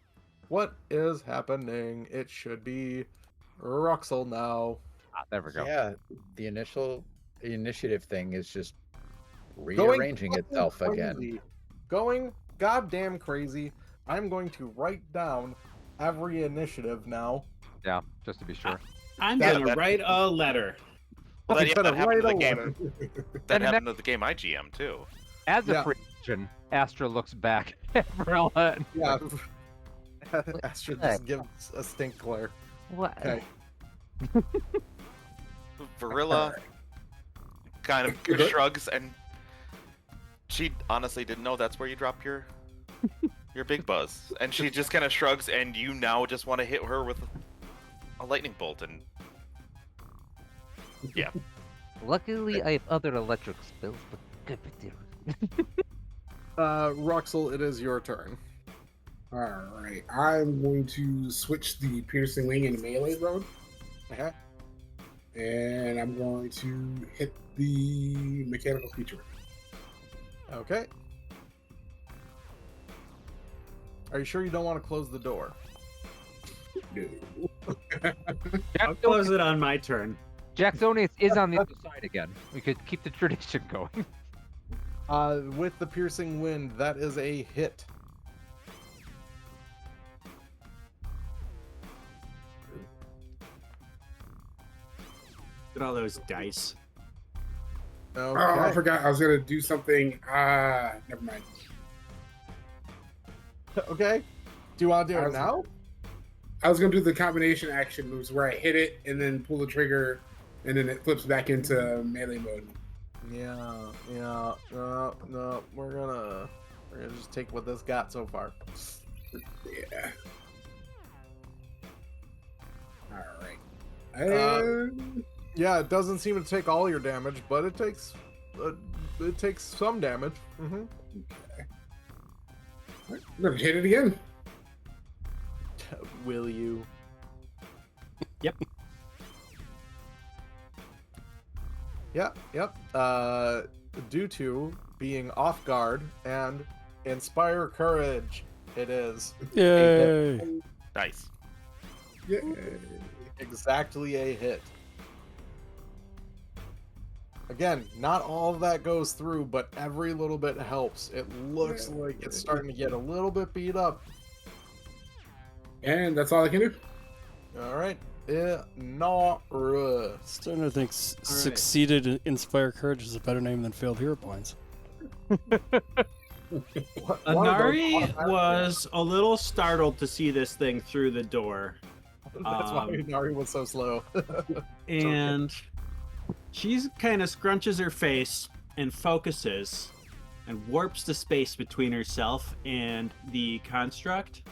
What is happening? It should be Ruxel now. There we go. Yeah, the initiative thing is just rearranging fucking itself again. crazy. Going goddamn crazy. I'm going to write down every initiative now. Yeah, just to be sure. I'm That- gonna write a letter. Well, I'm that gonna happened to write the a game. letter. That And happened to the game I GM too. As a Yeah. free action, Astra looks back at Varilla. And Yeah. Astra just gives a stink glare. What? Okay. Varilla kind of Okay. shrugs, and she honestly didn't know that's where you drop your big buzz. And she just kind of shrugs, and you now just want to hit her with a lightning bolt. And yeah, Luckily, I have other electric spells, but good with you. Ruxel, it is your turn. All right, I'm going to switch the piercing wing into melee mode, Okay. and I'm going to hit the mechanical creature. Okay. Are you sure you don't want to close the door? No. I'll close it on my turn. Jacksonius is on the other side again. We could keep the tradition going. With the piercing wind, that is a hit. Look at all those dice. Okay. Oh, I forgot. I was gonna do something. Never mind. Okay. Do you want to do I it was- now? I was gonna do the combination action moves where I hit it and then pull the trigger, and then it flips back into melee mode. Yeah. No, we're gonna just take what this got so far. Yeah. All right. Uh, And Yeah, it doesn't seem to take all your damage, but it takes some damage. I'm gonna hit it again. Will you? Yep. Yep. Due to being off guard and inspire courage, it is Yay! nice. Yeah. exactly a hit. Again, not all of that goes through, but every little bit helps. It looks like it's starting to get a little bit beat up. And that's all I can do. All right. Nara. Starting to think succeeded in Inspire Courage is a better name than failed hero points. Anari was a little startled to see this thing through the door, That's why Nari was so slow. and she's kind of scrunches her face and focuses and warps the space between herself and the construct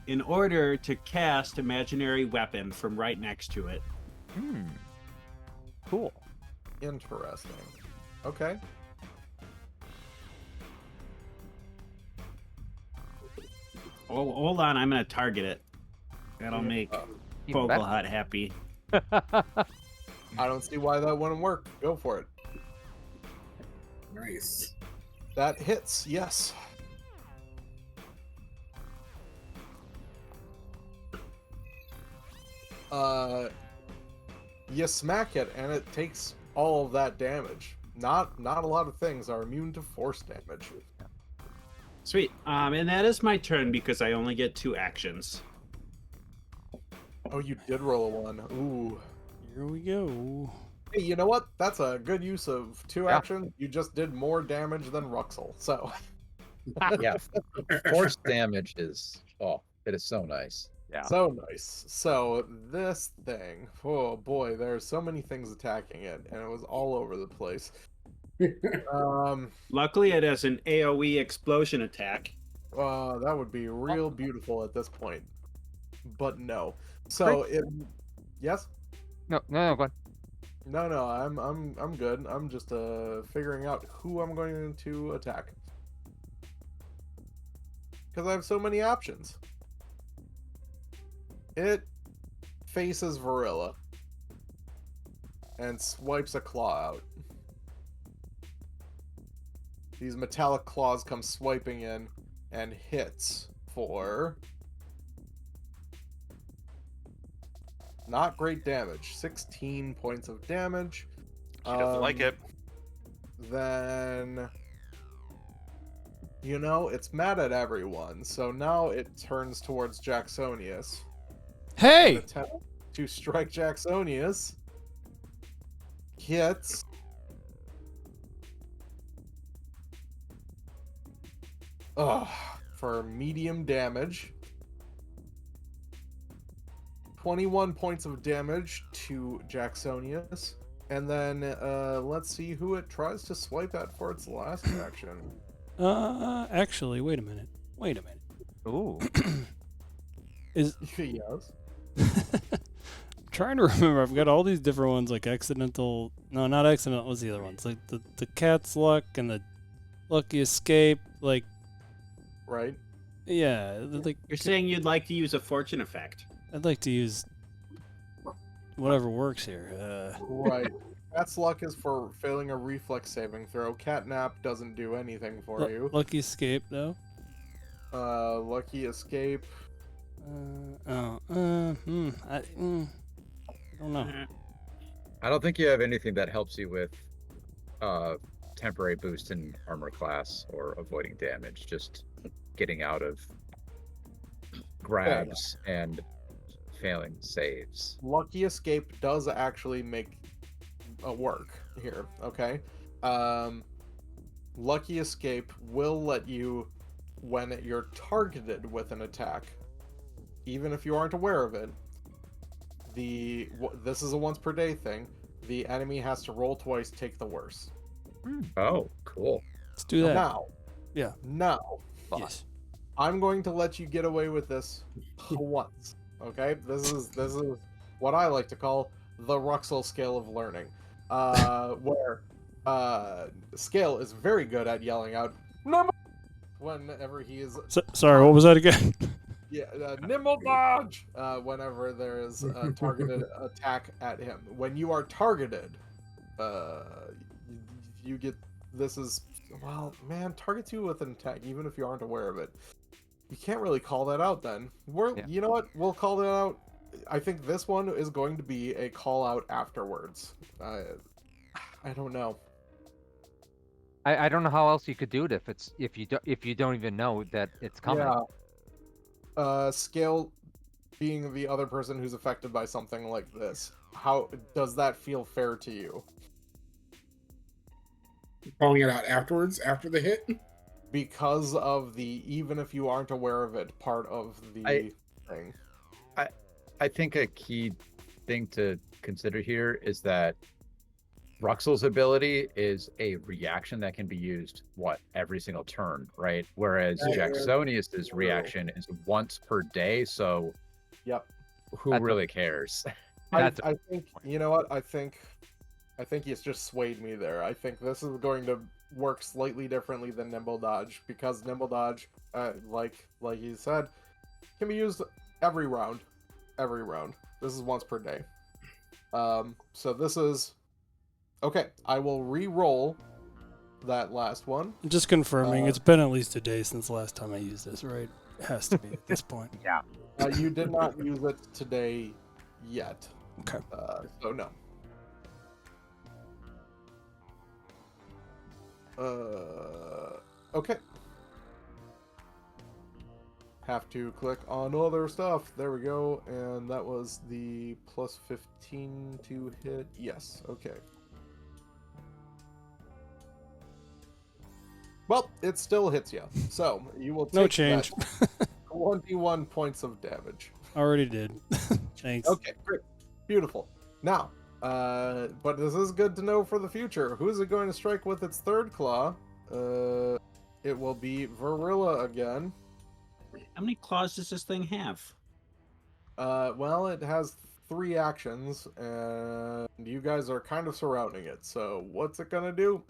in order to cast imaginary weapon from right next to it. Cool. Interesting. Okay. Oh, hold on, I'm gonna target it. That'll make Even better. Fogelhut happy. I don't see why that wouldn't work. Go for it. Nice. That hits, yes. you smack it and it takes all of that damage. Not a lot of things are immune to force damage. Sweet. And that is my turn because I only get 2 actions. Oh, you did roll a 1. Ooh. Here we go. Hey, you know what? That's a good use of 2 Yeah. actions. You just did more damage than Ruxel, so. Yeah, force damage is it is so nice. Yeah. So nice. So this thing, oh boy, there's so many things attacking it, and it was all over the place. Luckily, it has an AoE explosion attack. That would be real beautiful at this point, but no. So it, yes, No, go ahead. no, I'm good. I'm just figuring out who I'm going to attack because I have so many options. It faces Varilla and swipes a claw out. These metallic claws come swiping in and hits for not great damage. 16 points of damage. She doesn't like it. Then, you know, it's mad at everyone. So now it turns towards Jacksonius. Hey! Attempt to strike Jacksonius. Hits. For medium damage. 21 points of damage to Jacksonius. And then let's see who it tries to swipe at for its last action. Actually, wait a minute. Ooh. Is Yes. I'm trying to remember. I've got all these different ones, like accidental. No, not accidental. What's the other ones? Like the cat's luck and the lucky escape. Like, Right? yeah. Like, You're saying you'd like to use a fortune effect. I'd like to use whatever works here. Right. Cat's luck is for failing a reflex saving throw. Catnap doesn't do anything for you. Lucky escape, though. Lucky escape. I don't know. I don't think you have anything that helps you with temporary boost in armor class or avoiding damage. Just getting out of grabs and failing saves. Lucky escape does actually make a work here, okay? Lucky escape will let you, when you're targeted with an attack, even if you aren't aware of it, this is a once per day thing. The enemy has to roll twice, take the worst. Oh, cool. Let's do that. Now, Yeah. now, Yes. I'm going to let you get away with this once. Okay, this is what I like to call the Ruxel scale of learning, where Scale is very good at yelling out "Nimble" whenever he is Sorry, what was that again? nimble dodge whenever there is a targeted attack at him. When you are targeted, you get targets you with an attack even if you aren't aware of it. You can't really call that out then. You know what? We'll call that out. I think this one is going to be a call out afterwards. I don't know. I don't know how else you could do it if you don't even know that it's coming. Yeah. Scale being the other person who's affected by something like this. How does that feel fair to you? Calling it out afterwards, after the hit? Because of the even if you aren't aware of it part of the thing. I think a key thing to consider here is that Ruxel's ability is a reaction that can be used every single turn, right? Whereas Jacksonius's reaction is once per day, so Yep. who really cares? I think you know what? I think he's just swayed me there. I think this is going to work slightly differently than Nimble Dodge because Nimble Dodge, like you said, can be used every round. This is once per day. So this is okay. I will re-roll that last one. Just confirming, it's been at least a day since the last time I used this, right? It has to be at this point. Yeah. You did not use it today yet. Okay. So no. Okay. Have to click on other stuff. There we go. And that was the plus 15 to hit. Yes. Okay. Well, it still hits you. So you will take No change. that 21 points of damage. Already did. Thanks. Okay, great. Beautiful. Now, but this is good to know for the future. Who's it going to strike with its third claw? It will be Varilla again. How many claws does this thing have? Well, it has 3 actions, and you guys are kind of surrounding it. So, what's it gonna do?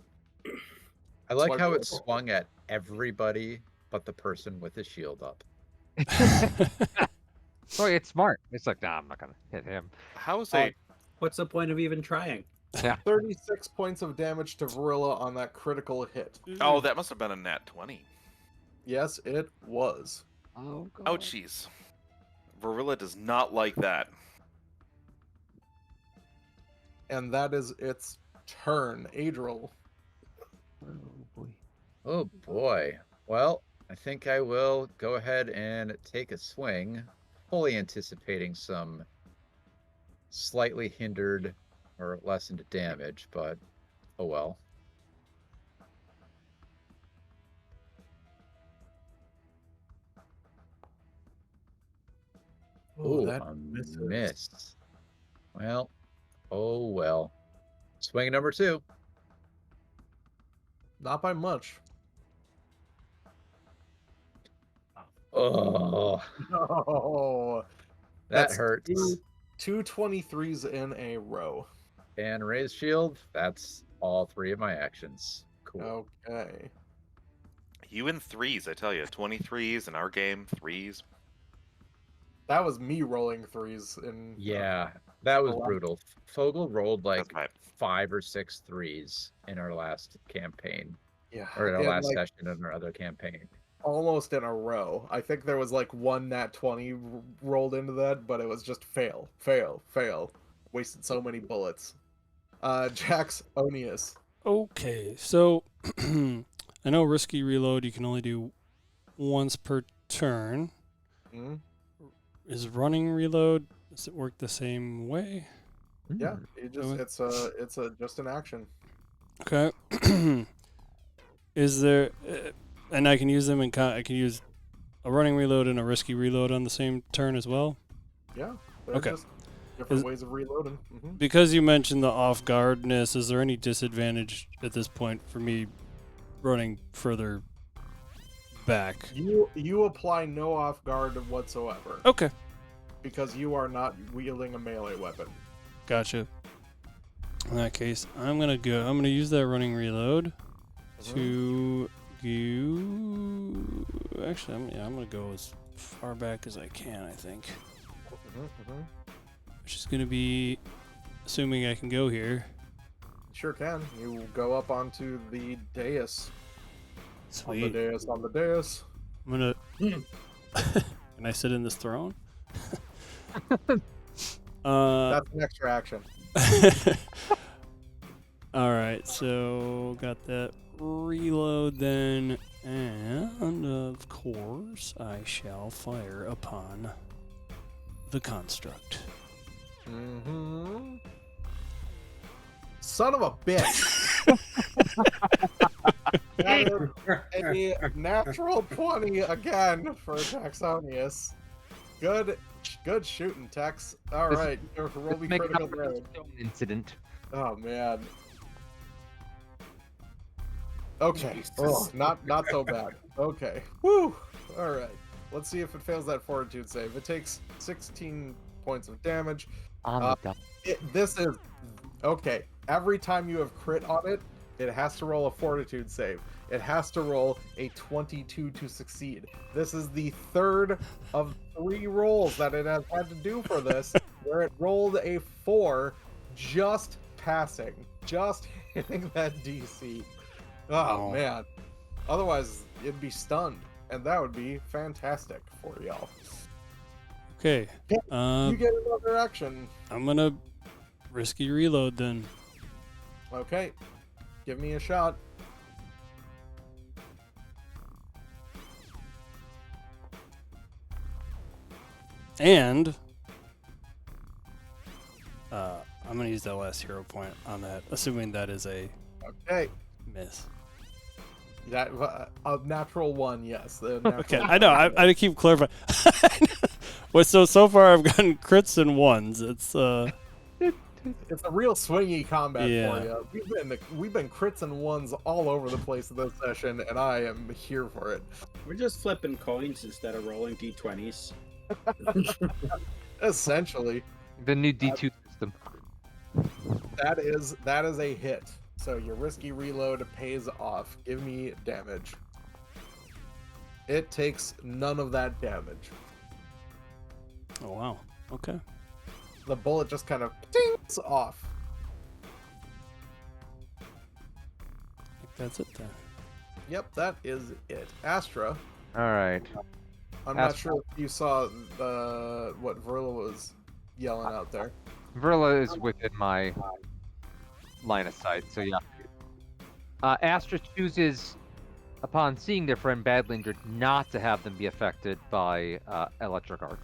I like Swipe how over. it swung at everybody but the person with his shield up. Oh, it's smart. It's like, nah, I'm not gonna hit him. How is Uh, a What's the point of even trying? 36 points of damage to Varilla on that critical hit. Oh, that must have been a nat 20. Yes, it was. Oh god. Ouchies. Varilla does not like that. And that is its turn. Adriel. Oh boy. Oh boy. Well, I think I will go ahead and take a swing, fully anticipating some slightly hindered or lessened damage, but oh well. Oh, Ooh, that a misses. miss. Well, oh well. Swing number 2. Not by much. Oh, Oh, that that's hurts. two 23s in a row. And raise shield. That's all 3 of my actions. Cool. Okay. You in 3s, I tell you. 23s in our game, 3s. That was me rolling 3s in. Yeah, that was wow. brutal. Fogel rolled like That's right. 5 or 6 3s in our last campaign, Yeah. or in our and, last like, session in our other campaign. almost in a row. I think there was like one nat 20 rolled into that, but it was just fail, fail, fail. Wasted so many bullets. Jax Onius. Okay, so I know risky reload you can only do once per turn. Hmm? Is running reload, does it work the same way? Yeah, it's just an action. Okay. Is there, and I can use them I can use a running reload and a risky reload on the same turn as well? Yeah. They're Okay. just different Is- ways of reloading. Hmm. Because you mentioned the off guardness, is there any disadvantage at this point for me running further back? You apply no off guard whatsoever Okay, because you are not wielding a melee weapon. gotcha. In that case, I'm gonna use that running reload to go. Actually, I'm gonna go as far back as I can. I think, which is gonna be, assuming I can go here. Sure can. You go up onto the dais. On the Sweet. dais. On the dais. I'm gonna. Can I sit in this throne? That's an extra action. All right, so got that reload then, and of course I shall fire upon the construct. Mm-hmm. Son of a bitch! That is a natural 20 again for Taxonius. Good shooting, Tex. All This- right, roll me Make it critical up for the damage. stone incident. Oh man. Okay. Jesus. Oh, not so bad. Okay. Woo. All right. Let's see if it fails that fortitude save. It takes 16 points of damage. On the This is okay. Every time you have crit on it, it has to roll a fortitude save. It has to roll a 22 to succeed. This is the third of 3 rolls that it has had to do for this, where it rolled a 4, just passing, just hitting that DC. Oh Oh. man. Otherwise, it'd be stunned, and that would be fantastic for y'all. Okay. You get another action. I'm gonna risky reload then. Okay. Give me a shot. And I'm gonna use that last hero point on that, assuming that is a Okay. miss. That a natural one, yes. The natural Okay, I know. I keep clarifying. Well, so far I've gotten crits and ones. It's It's a real swingy combat Yeah. for you. We've been crits and ones all over the place in this session, and I am here for it. We're just flipping coins instead of rolling d20s. Essentially, The new D2 system. that is a hit. So your risky reload pays off. Give me damage. It takes none of that damage. oh wow. Okay. The bullet just kind of tings off. I think that's it then. Yep, that is it. Astra, All right. I'm not Astra. sure if you saw what Verla was yelling out there. Verla is within my line of sight, so yeah. Astra chooses, upon seeing their friend badly injured, not to have them be affected by electric arc.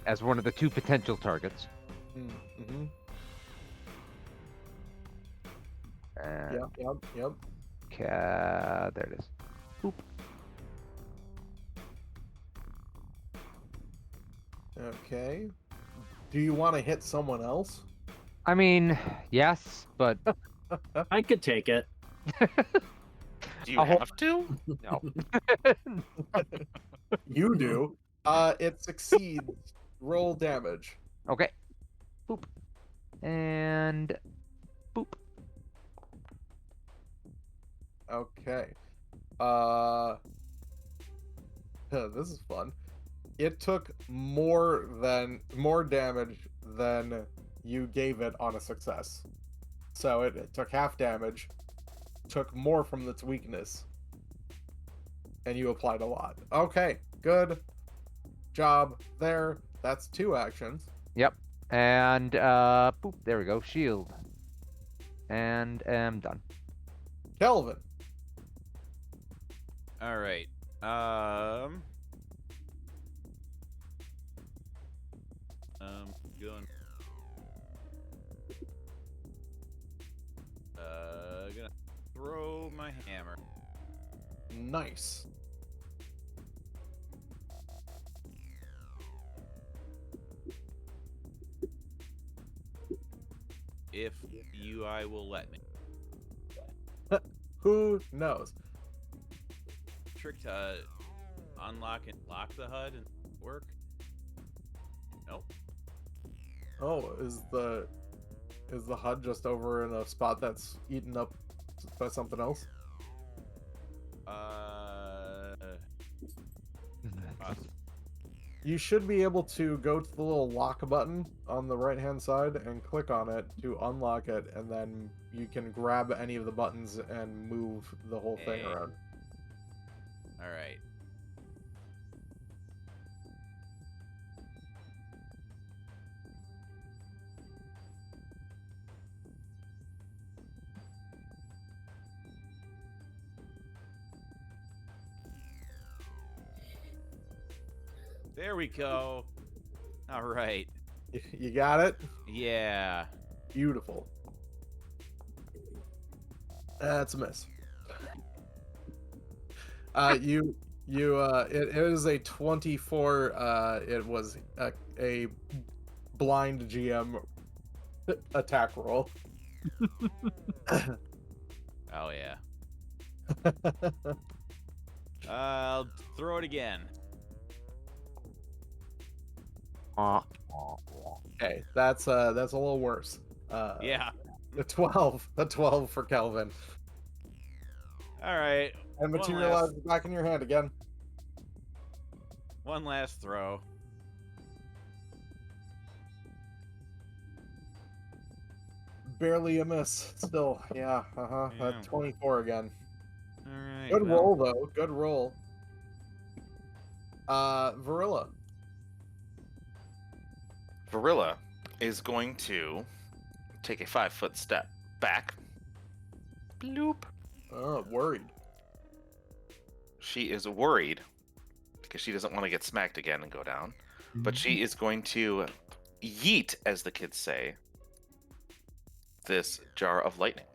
As one of the two potential targets. Mm-hmm. And Yep. there it is. Boop. Okay. Do you want to hit someone else? I mean, yes, but I could take it. Do you I'll hold- have to? no. You do. It succeeds. Roll damage. Okay. Boop. And boop. Okay. This is fun. It took more damage than you gave it on a success. So it took half damage, took more from its weakness, and you applied a lot. Okay, good job there. That's 2 actions. Yep. And boop. There we go. Shield. And am done. Kelvin. All right. Going. Gonna throw my hammer. Nice. If UI will let me. Who knows? Trick to unlock and lock the HUD and work. Nope. Oh, is the HUD just over in a spot that's eaten up by something else? Awesome. You should be able to go to the little lock button on the right hand side and click on it to unlock it, and then you can grab any of the buttons and move the whole thing Hey. around. All right. There we go. All right. You got it? Yeah. Beautiful. That's a miss. It is a 24. It was a blind GM attack roll. Oh yeah. I'll throw it again. Okay, that's a little worse. Yeah. The 12 for Kelvin, All right. and One materializes back in your hand again. One last throw. Barely a miss. Still, yeah. Yeah. That 24 again. All right. Good well, roll though. Good roll. Varilla. Varilla is going to take a 5-foot step back. Bloop. Oh, worried. She is worried because she doesn't want to get smacked again and go down. But she is going to yeet, as the kids say, this jar of lightning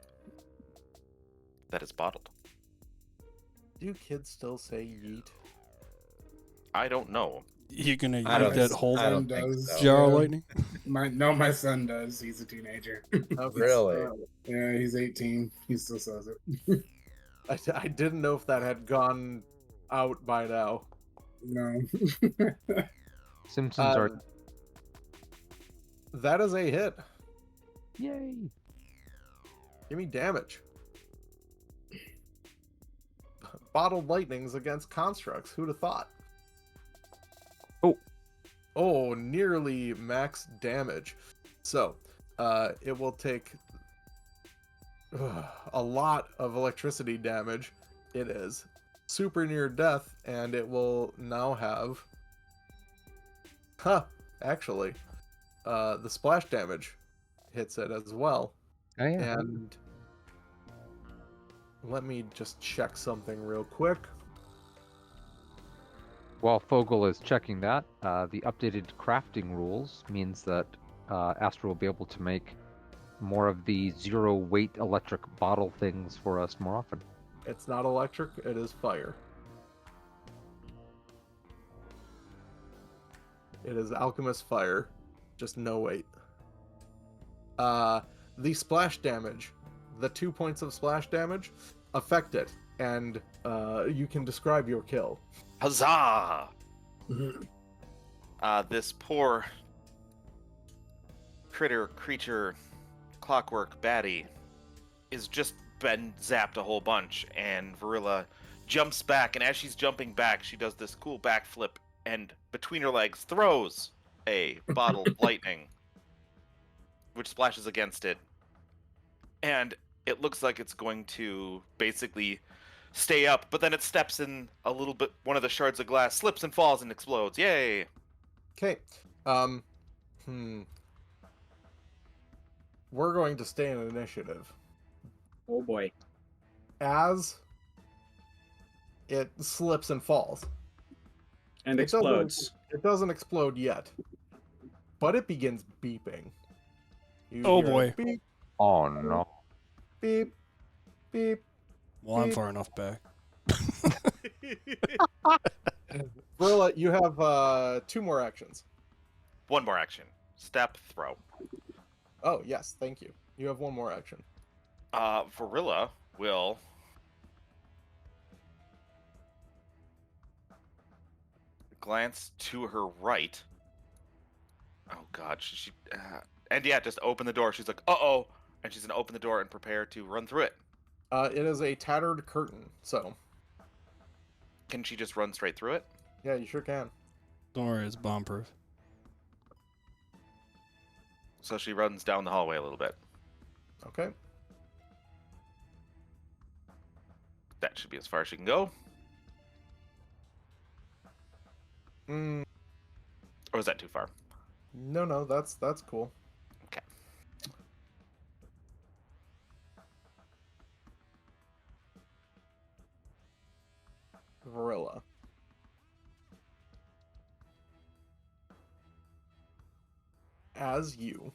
that is bottled. Do kids still say yeet? I don't know. You gonna I don't use that think- whole I don't Son think does. so. jar of Yeah. lightning? My son does. He's a teenager. Okay. Really? Yeah, he's 18. He still says it. I didn't know if that had gone out by now. No. Simpsons are That is a hit. yay. Give me damage. Bottled lightnings against constructs. Who'd have thought? Oh. Oh, nearly max damage. So, it will take a lot of electricity damage. It is super near death, and it will now have. Actually, the splash damage hits it as well. Oh, yeah. And let me just check something real quick. While Fogel is checking that, the updated crafting rules means that Astra will be able to make more of the zero-weight electric bottle things for us more often. It's not electric, it is fire. It is alchemist fire, just no weight. The splash damage, the 2 points of splash damage, affect it, and you can describe your kill. Huzzah! This poor creature, clockwork baddie, is just been zapped a whole bunch, and Varilla jumps back, and as she's jumping back, she does this cool backflip, and between her legs throws a bottle of lightning, which splashes against it, and it looks like it's going to basically stay up, but then it steps in a little bit, one of the shards of glass slips and falls and explodes. Yay! Okay. We're going to stay in initiative. Oh boy. As it slips and falls. And It doesn't- explodes. It doesn't explode yet, but it begins beeping. You Oh, hear a boy. Beep, Oh no. beep, beep. Well, I'm Beep. far enough back. Varilla, you have 2 more actions. One more action. Step, throw. Oh, yes, thank you. You have 1 more action. Varilla will glance to her right. Oh god, and yeah, just open the door. She's like, uh-oh, and she's gonna open the door and prepare to run through it. It is a tattered curtain, so Can she just run straight through it? yeah, you sure can. Don't worry, it's bomb proof. So she runs down the hallway a little bit. Okay. That should be as far as she can go. Mm, Or is that too far? no, that's cool. Okay. Varilla. As you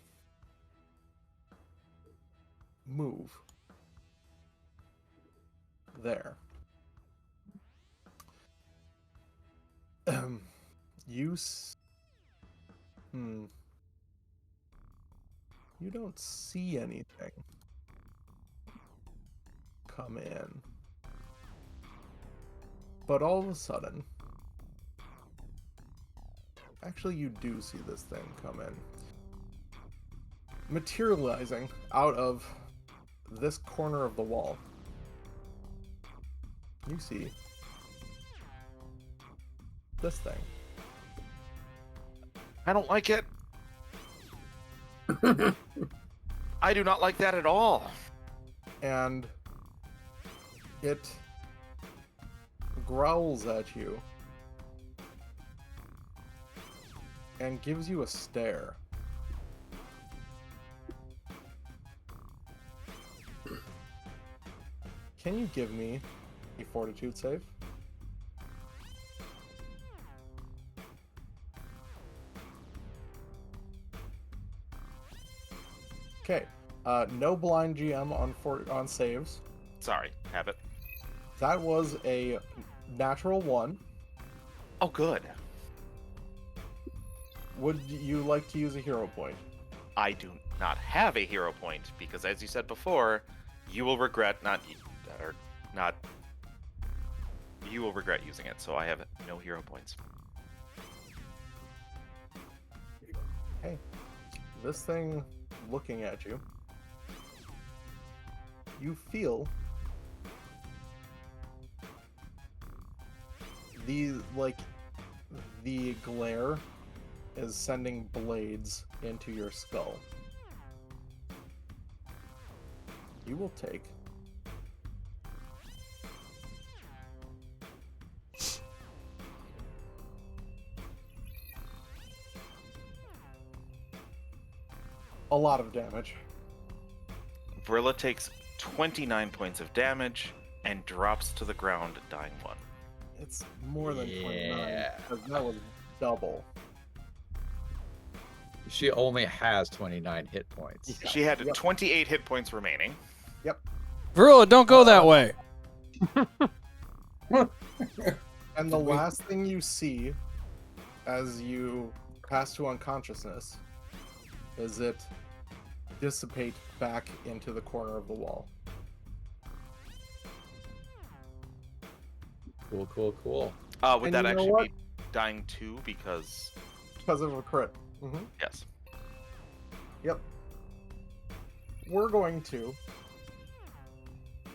move there, you you don't see anything come in, but all of a sudden, actually you do see this thing come in, materializing out of this corner of the wall. You see this thing. I don't like it. I do not like that at all. And it growls at you and gives you a stare. Can you give me a fortitude save? Okay. No blind GM on saves. Sorry, have it. That was a natural 1. Oh, good. Would you like to use a hero point? I do not have a hero point because, as you said before, you will regret you will regret using it. So I have no hero points. Hey, this thing looking at you, you feel the glare is sending blades into your skull. You will take a lot of damage. Vrilla takes 29 points of damage and drops to the ground, dying 1. It's more than 29. Yeah. Because that was double. She only has 29 hit points. She had 28 hit points remaining. Vrilla, don't go that way. And the last thing you see as you pass to unconsciousness is it dissipate back into the corner of the wall. Cool. Would And that you know actually what? be dying 2 because... Because of a crit. Yes. Yep. We're going to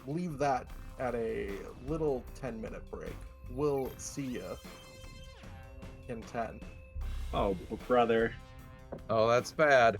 leave that at a little 10-minute break. We'll see you in 10. Oh, brother. Oh, that's bad.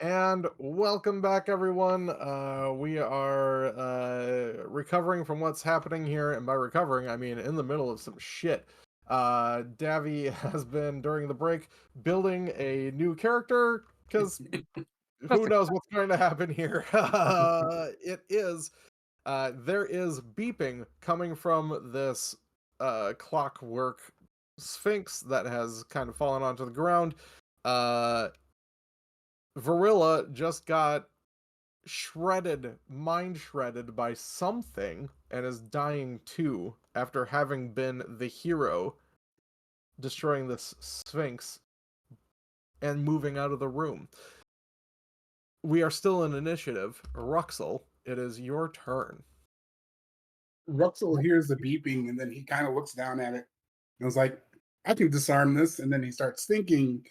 And welcome back, everyone. We are recovering from what's happening here, and by recovering, I mean in the middle of some shit. Davy has been, during the break, building a new character, because who knows what's going to happen here. There is beeping coming from this clockwork sphinx that has kind of fallen onto the ground. Varilla just got mind shredded by something, and is dying too after having been the hero, destroying this sphinx and moving out of the room. We are still in initiative. Ruxel, it is your turn. Ruxel hears the beeping and then he kind of looks down at it and was like, I can disarm this. And then he starts thinking,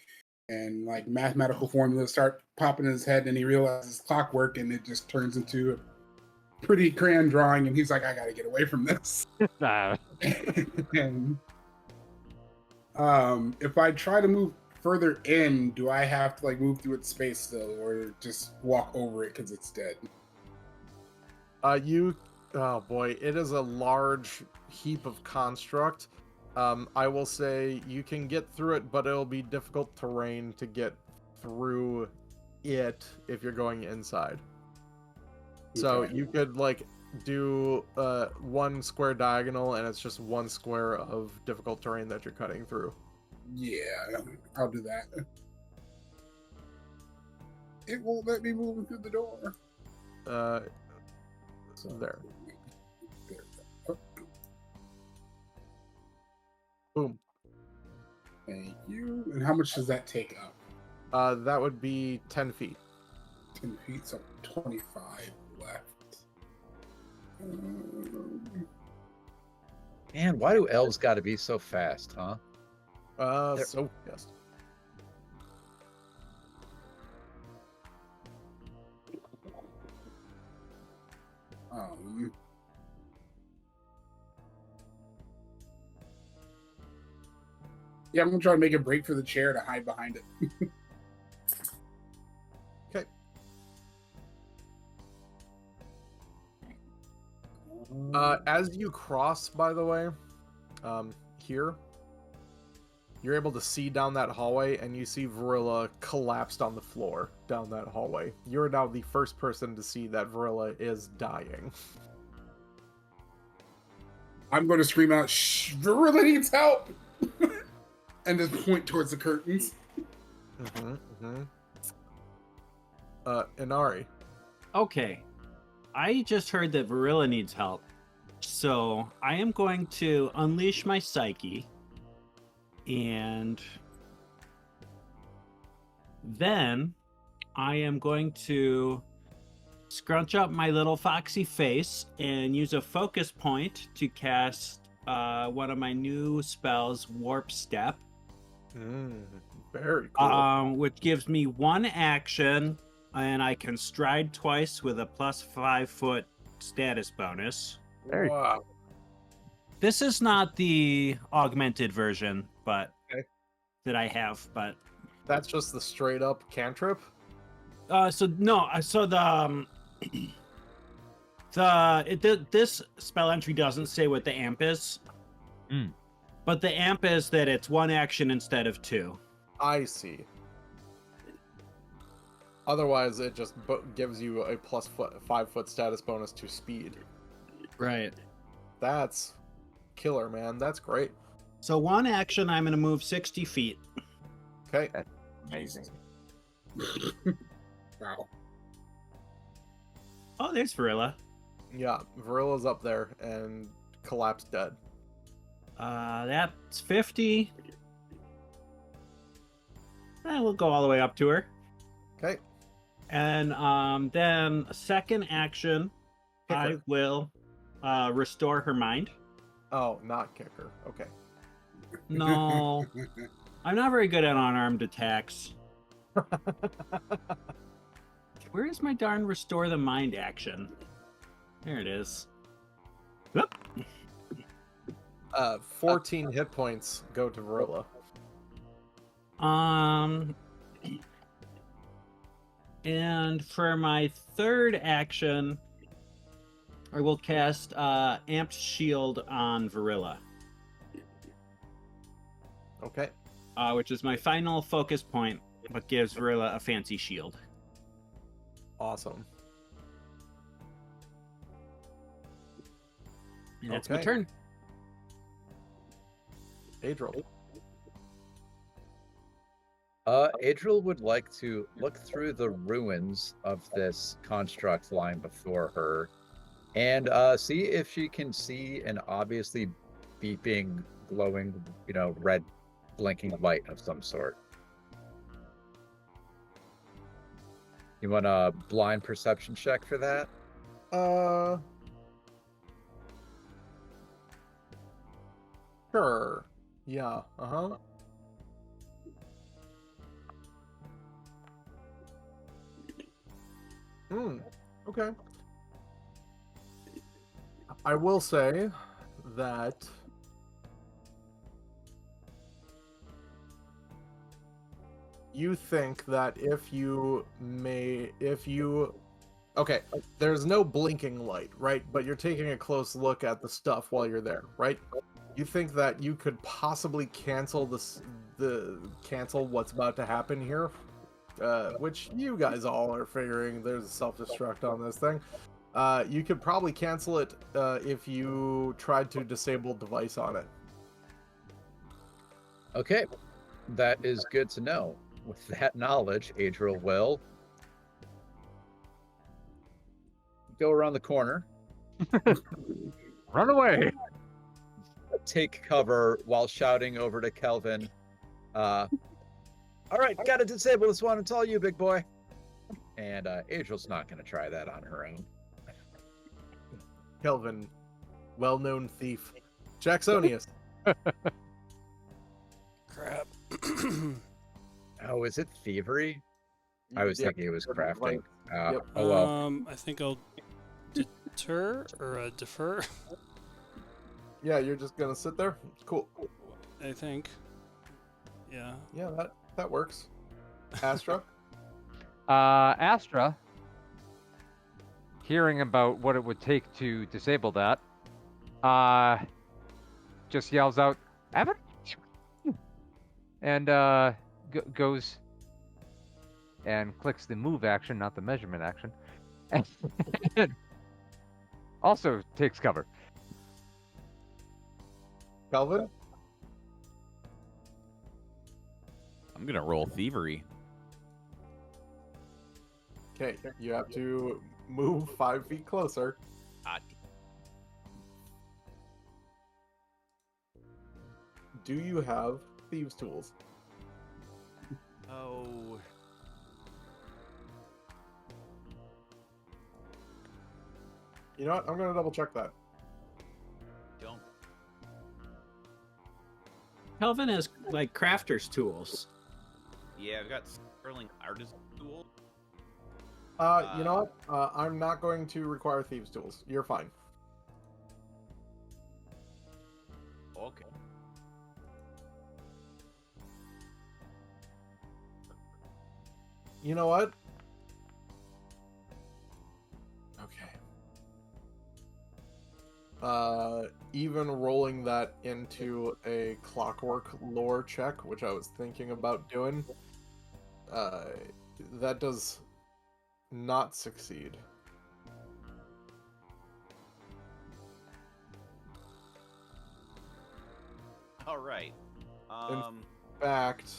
and like mathematical formulas start popping in his head, and he realizes clockwork, and it just turns into a pretty crayon drawing. And he's like, I got to get away from this. And if I try to move further in, do I have to like move through its space still, or just walk over it because it's dead? Oh boy, it is a large heap of construct. I will say you can get through it, but it'll be difficult terrain to get through it if you're going inside. So Okay. you could like do one square diagonal, and it's just one square of difficult terrain that you're cutting through. Yeah, I'll do that. It won't let me move through the door. There. There. Oh, Boom. thank you. And how much does that take up? That would be 10 feet. 10 feet, so 25 left. Man, why do elves got to be so fast, huh? They're- So yes. Yeah, I'm gonna try to make a break for the chair to hide behind it. Okay. As you cross, by the way, here, you're able to see down that hallway, and you see Varilla collapsed on the floor down that hallway. You're now the first person to see that Varilla is dying. I'm going to scream out, "Shh, Varilla needs help!" and just point towards the curtains. Inari. Okay. I just heard that Varilla needs help. So I am going to unleash my psyche. And then I am going to scrunch up my little foxy face and use a focus point to cast one of my new spells, Warp Step. Very cool. Which gives me one action, and I can stride twice with a plus 5 foot status bonus. Wow. This is not the augmented version, but Okay. that I have. But That's just the straight up cantrip? so the this spell entry doesn't say what the amp is. But the amp is that it's one action instead of two. I see. Otherwise, it just gives you a plus 5 foot status bonus to speed. Right. That's killer, man. That's great. So one action, I'm going to move 60 feet. Okay. Amazing. Wow. Oh, there's Varilla. Yeah, Varilla's up there and collapsed dead. That's 50. We'll go all the way up to her. Okay. And then second action, Kick her. I will restore her mind. Oh, not kick her. Okay. No, I'm not very good at unarmed attacks. Where is my darn restore the mind action? There it is. Whoop. 14 hit points go to Varilla. And for my third action, I will cast Amped Shield on Varilla, Okay. which is my final focus point, but gives Varilla a fancy shield. Awesome. And that's my Okay. turn. Adriel. Adriel would like to look through the ruins of this construct lying before her and see if she can see an obviously beeping, glowing, red blinking light of some sort. You want a blind perception check for that? Sure. Yeah. Uh-huh. Okay. I will say that you think that okay, there's no blinking light, right? But you're taking a close look at the stuff while you're there, right? You think that you could possibly cancel cancel what's about to happen here, which you guys all are figuring there's a self-destruct on this thing. You could probably cancel it if you tried to disable device on it. Okay, that is good to know. With that knowledge, Adriel will go around the corner, Run away! take cover while shouting over to Kelvin. All right, gotta disable this one. It's all you, big boy. And Adriel's not gonna try that on her own. Kelvin, well-known thief. Jacksonius. Crap. Oh, is it thievery? I was thinking it was crafting. Yep. Oh well. I think I'll deter or defer. Yeah, you're just gonna sit there? Cool. I think. Yeah. Yeah, that works. Astra? Astra, hearing about what it would take to disable that, just yells out, "Abbott!" and goes and clicks the move action, not the measurement action, and also takes cover. Kelvin? I'm gonna roll thievery. Okay, you have to move 5 feet closer. Do you have thieves' tools? Oh. You know what? I'm gonna double check that. Don't. Kelvin has like crafter's tools. Yeah, I've got sterling artisan tool. You know what? I'm not going to require thieves' tools. You're fine. Okay. You know what? Okay. Even rolling that into a clockwork lore check, which I was thinking about doing, that does not succeed. All right. In fact,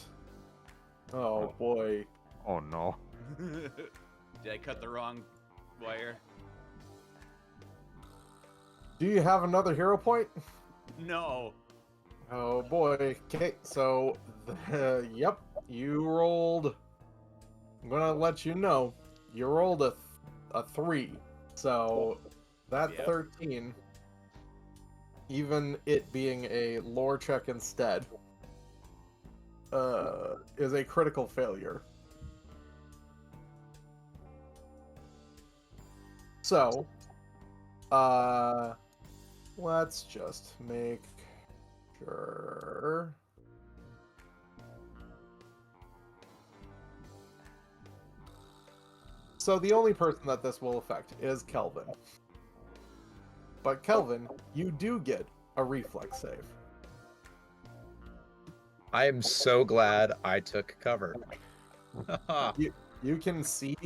oh boy. Oh no. Did I cut the wrong wire? Do you have another hero point? No. Oh boy. Okay, so yep, you rolled. I'm gonna let you know, you rolled a 3. So that Yep. 13, even it being a lore check instead, is a critical failure. So, let's just make sure. So the only person that this will affect is Kelvin. But Kelvin, you do get a reflex save. I am so glad I took cover. You can see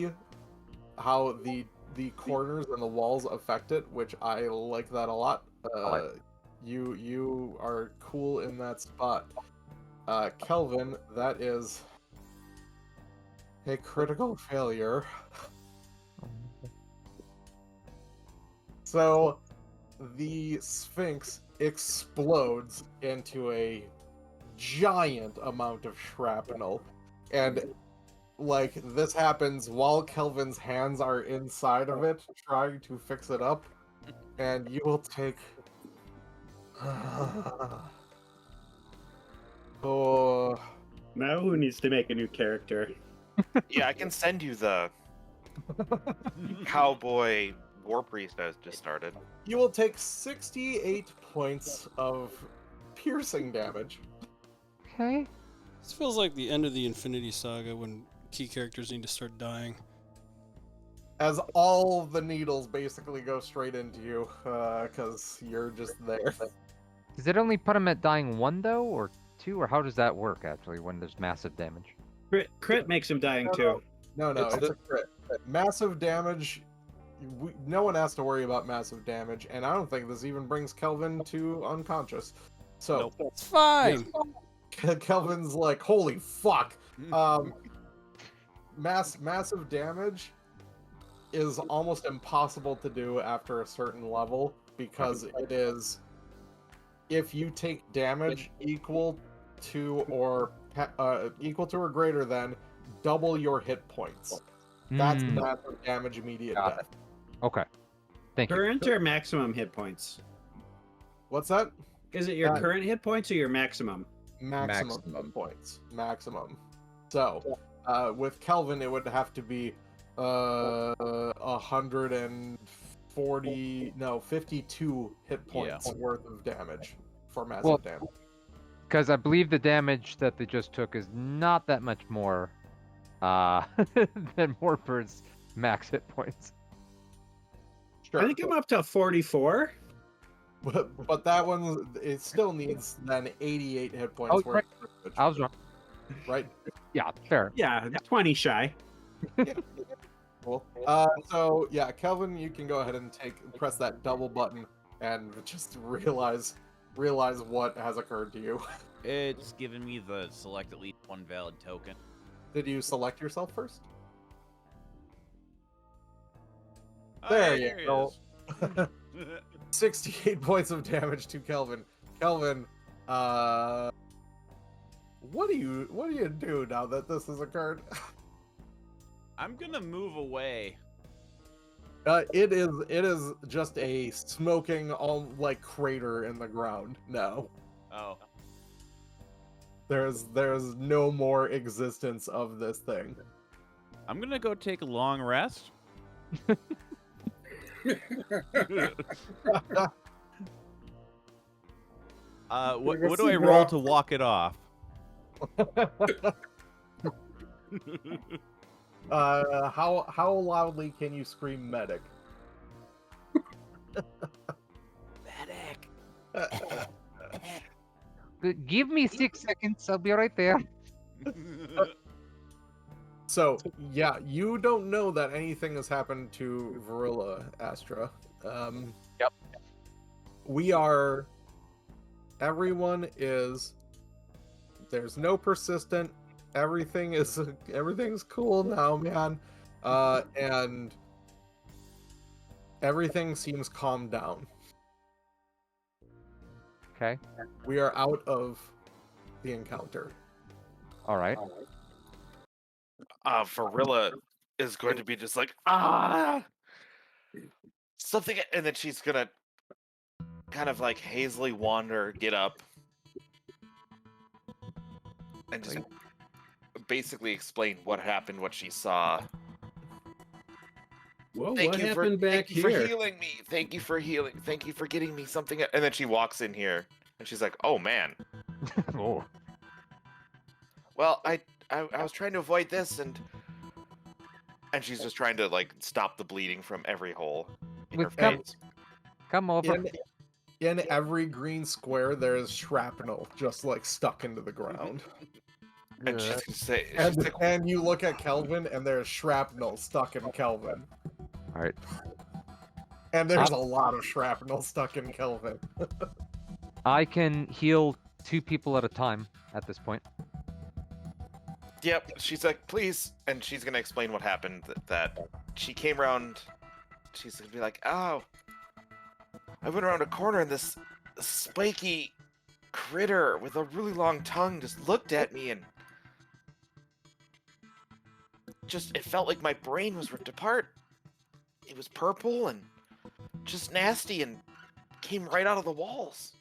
how the corners and the walls affect it, which I like that a lot. You are cool in that spot. Kelvin, that is a critical failure. So the Sphinx explodes into a giant amount of shrapnel, and like this happens while Kelvin's hands are inside of it trying to fix it up, and you will take oh, Now who needs to make a new character? Yeah, I can send you the cowboy war priest I just started. you will take 68 points of piercing damage. Okay. This feels like the end of the Infinity Saga when key characters need to start dying. As all the needles basically go straight into you, because you're just there. Does it only put him at dying 1 though, or 2, or how does that work actually when there's massive damage? Crit makes him dying too. No, it's a crit. Massive damage. No one has to worry about massive damage, and I don't think this even brings Kelvin to unconscious. So It's fine. Kelvin's like, holy fuck. Massive damage is almost impossible to do after a certain level, because it is, if you take damage equal to or greater than double your hit points. That's massive damage, immediate Got death. Okay. Thank you. Current or maximum hit points? What's that? Is it your current hit points or your maximum? Maximum hit points. Maximum. So, with Kelvin, it would have to be 52 hit points worth of damage for massive damage. Because I believe the damage that they just took is not that much more than Morpur's max hit points. Sure. I think I'm up to 44. But that one, it still needs then 88 hit points worth right. of damage. I was wrong. Right? Yeah, fair. Yeah, 20 shy. Cool. So yeah, Kelvin, you can go ahead and press that double button and just realize what has occurred to you. It's given me the select at least one valid token. Did you select yourself first? There you go. 68 points of damage to Kelvin. Kelvin, what do you do now that this has occurred? I'm gonna move away. It is just a smoking like crater in the ground now. Oh. There's no more existence of this thing. I'm gonna go take a long rest. What do I roll to walk it off? How loudly can you scream medic? Medic. Give me 6 seconds. I'll be right there. So yeah, you don't know that anything has happened to Varilla, Astra. Yep. Everyone is. There's no persistent. Everything's cool now, man. And everything seems calmed down. Okay. We are out of the encounter. All right. Varilla is going to be just like, something, and then she's gonna kind of like hazily wander, get up, and just basically explain what happened, what she saw. Whoa, what happened back thank you for here? healing me. Thank you for healing. Thank you for getting me something. And then she walks in here, and she's like, "Oh man. Oh. Well, I was trying to avoid this, and And she's just trying to like stop the bleeding from every hole in her With cup- face. Come over. In every green square, there is shrapnel just like stuck into the ground. And she's gonna say, And you look at Kelvin, and there's shrapnel stuck in Kelvin. All right. And there's a lot of shrapnel stuck in Kelvin. I can heal 2 people at a time at this point. Yep, she's like, please, and she's gonna explain what happened. That she came around. She's gonna be like, oh, I went around a corner and this spiky critter with a really long tongue just looked at me and just it felt like my brain was ripped apart. It was purple and just nasty and came right out of the walls.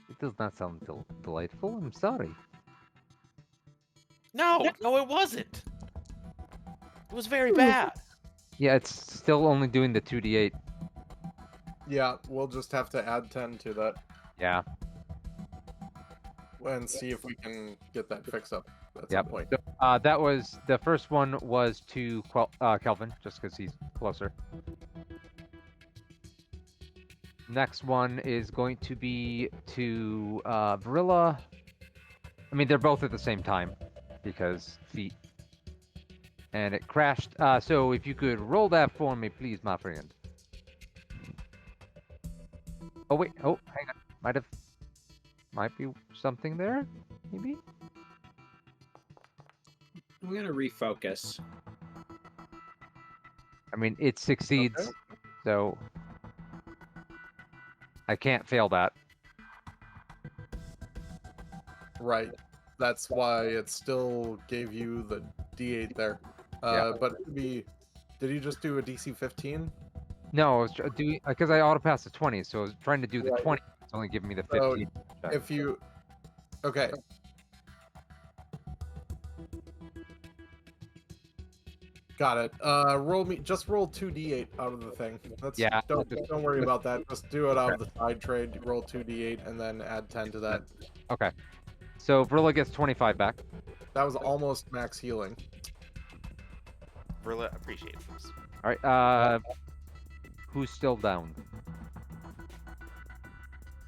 It does not sound delightful. I'm sorry. No, it wasn't. It was very bad. Yeah, it's still only doing the 2d8. Yeah, we'll just have to add 10 to that Yeah. and see if we can get that fixed up at some Yep. point. So, that was the first one was to Kelvin, just because he's closer. Next one is going to be to Varilla. I mean, they're both at the same time because feet. And it crashed. So if you could roll that for me, please, my friend. Oh wait. Oh, hang on. Might be something there, maybe. I'm gonna refocus. I mean, it succeeds, Okay. so I can't fail that. Right. That's why it still gave you the D8 there. Yeah. But it'd be, did you just do a DC 15? No, I was doing because I auto passed the 20, so I was trying to do the Right. 20. It's only giving me the So, 15. check. If you, okay. Got it. Just roll 2d8 out of the thing. That's, Yeah. Don't worry about that. Just do it out of the side trade. Roll 2d8 and then add 10 to that. Okay. So Vrilla gets 25 back. That was almost max healing. Verla appreciates this. All right. Who's still down?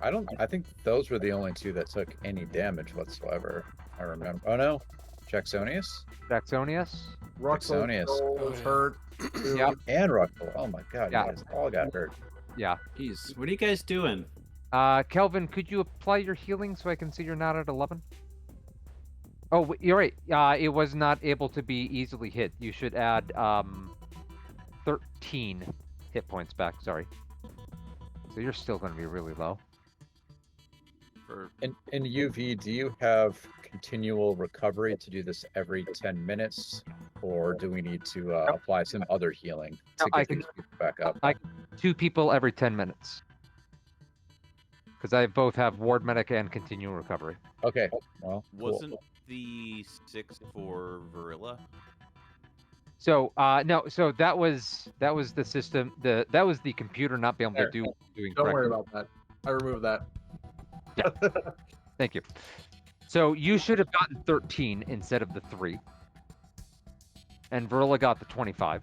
I think those were the only 2 that took any damage whatsoever. I remember. Oh no, Jacksonius Jacksonius? Ruxel Jacksonius. was hurt. Yep. and Ruckle. Oh my god, Yeah. you guys all got hurt. Yeah. Jeez, what are you guys doing? Kelvin, could you apply your healing so I can see you're not at 11? Oh, you're right. It was not able to be easily hit. You should add 13 hit points back. Sorry. So you're still going to be really low. In UV, do you have continual recovery to do this every 10 minutes, or do we need to apply some other healing No, to I get things back up? 2 people every 10 minutes. Because I both have ward medic and continual recovery. Okay, well, cool. Wasn't the 6 for Varilla? So no, so that was the system. That was the computer not being able to doing Don't worry correctly. about that. I removed that. Thank you. So you should have gotten 13 instead of the 3. And Varilla got the 25.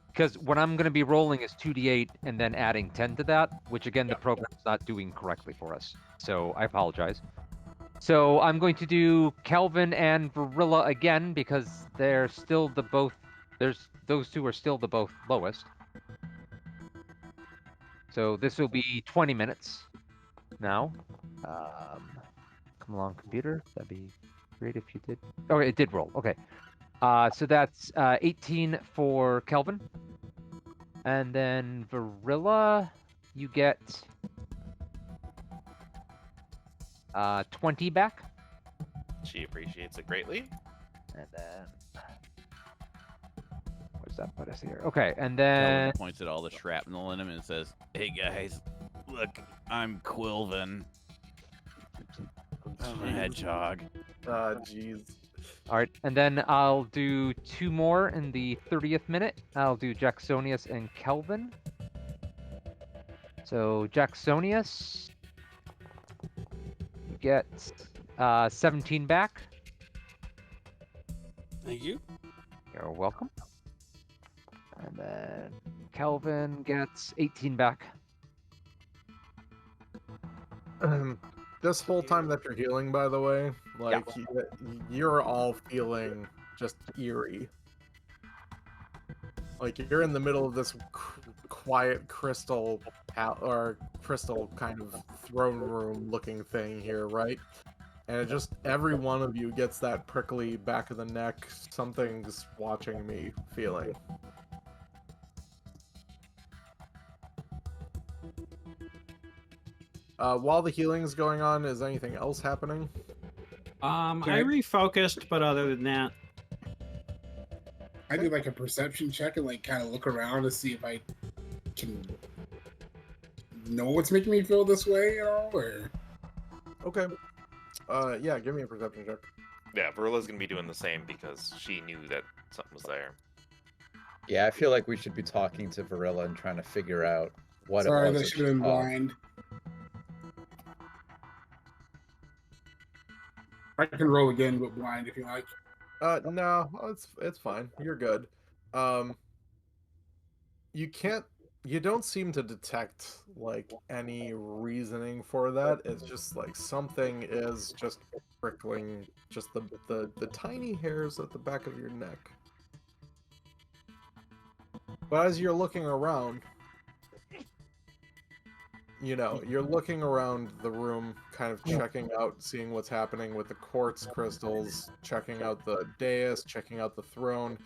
Because what I'm going to be rolling is 2d8 and then adding 10 to that, which again, the program's not doing correctly for us. So I apologize. So I'm going to do Kelvin and Varilla again because they're still the both. Those 2 are still the both lowest. So this will be 20 minutes now. Come along, computer. That'd be great if you did. Oh, it did roll. Okay. So that's 18 for Kelvin. And then Varilla, you get 20 back. She appreciates it greatly. And then where's that put us here? Okay, and Kelvin then points at all the shrapnel in him and says, "Hey guys, look, I'm Quilvin. I'm a hedgehog." Jeez. all right, and then I'll do 2 more in the 30th minute. I'll do Jacksonius and Kelvin. So Jacksonius, you get 17 back. Thank you. You're welcome. And then Kelvin gets 18 back. This whole time that you're healing, by the way, like you're all feeling just eerie. Like you're in the middle of this quiet crystal crystal kind of throne room looking thing here, right? And it just every one of you gets that prickly back of the neck, something's watching me feeling. While the healing is going on, is anything else happening? I refocused, but other than that, I do like a perception check and like kind of look around to see if I can know what's making me feel this way at all, or Okay. Yeah, give me a perception check. Yeah, Verilla's gonna be doing the same because she knew that something was there. Yeah, I feel like we should be talking to Verilla and trying to figure out what sorry, it was. that should have been blind. I can roll again, but blind if you like. No, it's fine. You're good. You don't seem to detect like any reasoning for that. It's just like something is just prickling just the tiny hairs at the back of your neck. But as you're looking around, you're looking around the room, kind of checking out, seeing what's happening with the quartz crystals, checking out the dais, checking out the throne.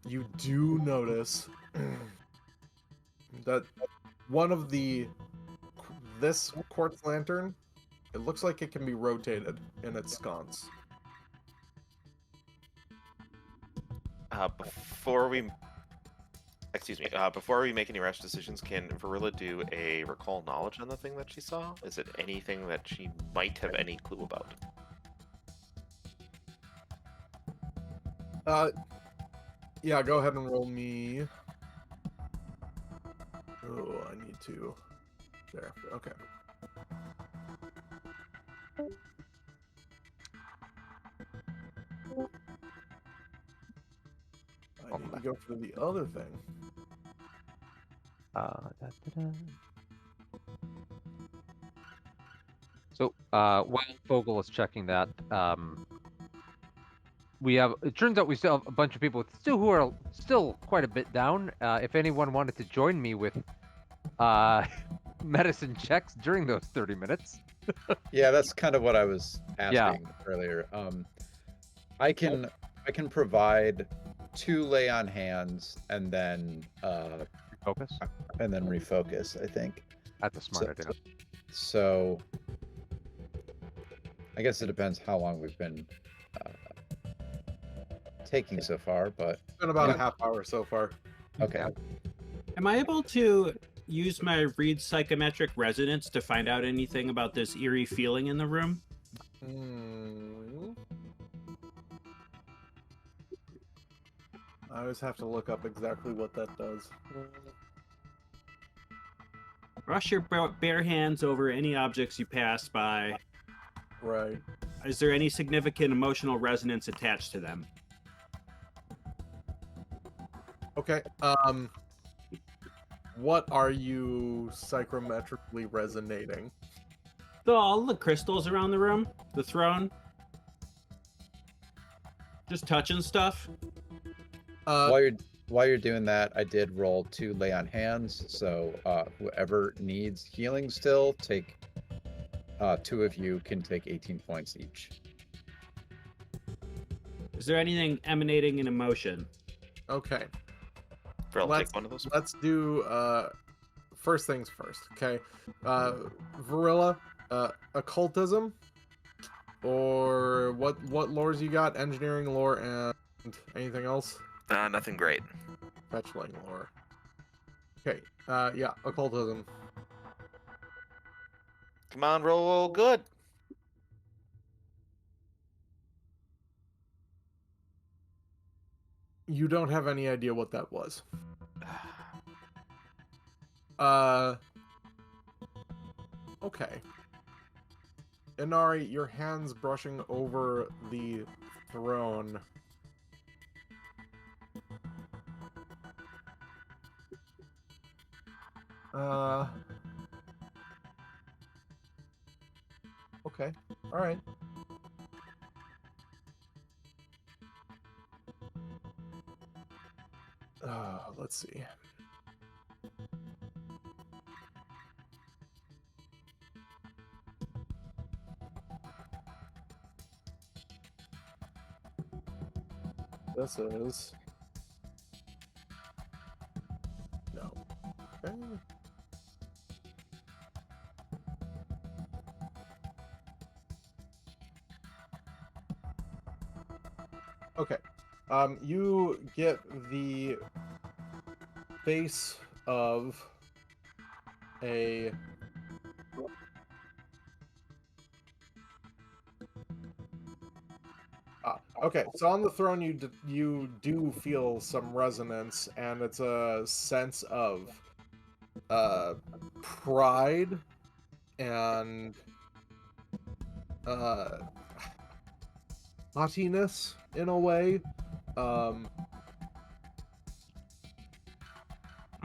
You do notice that one of this quartz lantern, it looks like it can be rotated in its sconce. Before we make any rash decisions, can Verilla do a recall knowledge on the thing that she saw? Is it anything that she might have any clue about? Yeah, go ahead and roll me. Oh, I need to. There. Okay. I need to go for the other thing. So while Fogel is checking that, it turns out we still have a bunch of people who are still quite a bit down. If anyone wanted to join me with medicine checks during those 30 minutes. Yeah, that's kind of what I was asking earlier. I can provide 2 lay on hands and then focus. And then refocus, I think. That's a smart idea. So I guess it depends how long we've been taking so far, but it's been about a half hour so far. Okay. Am I able to use my read psychometric resonance to find out anything about this eerie feeling in the room? I always have to look up exactly what that does. Brush your bare hands over any objects you pass by. Right. Is there any significant emotional resonance attached to them? Okay. What are you psychometrically resonating? All the crystals around the room, the throne. Just touching stuff. While you're doing that, I did roll 2 lay on hands. So whoever needs healing still, take 2 of you can take 18 points each. Is there anything emanating in emotion? Okay. Take one of those. Let's do first things first. Okay. Verilla, occultism, or what lores you got? Engineering lore and anything else? Nothing great. Fetchling lore. Okay. Yeah, occultism. Come on, roll good. You don't have any idea what that was. Okay. Inari, your hands brushing over the throne. Okay. All right. Let's see. This is no. Okay. Okay. You get the face of a okay, so on the throne you do feel some resonance, and it's a sense of pride and haughtiness in a way.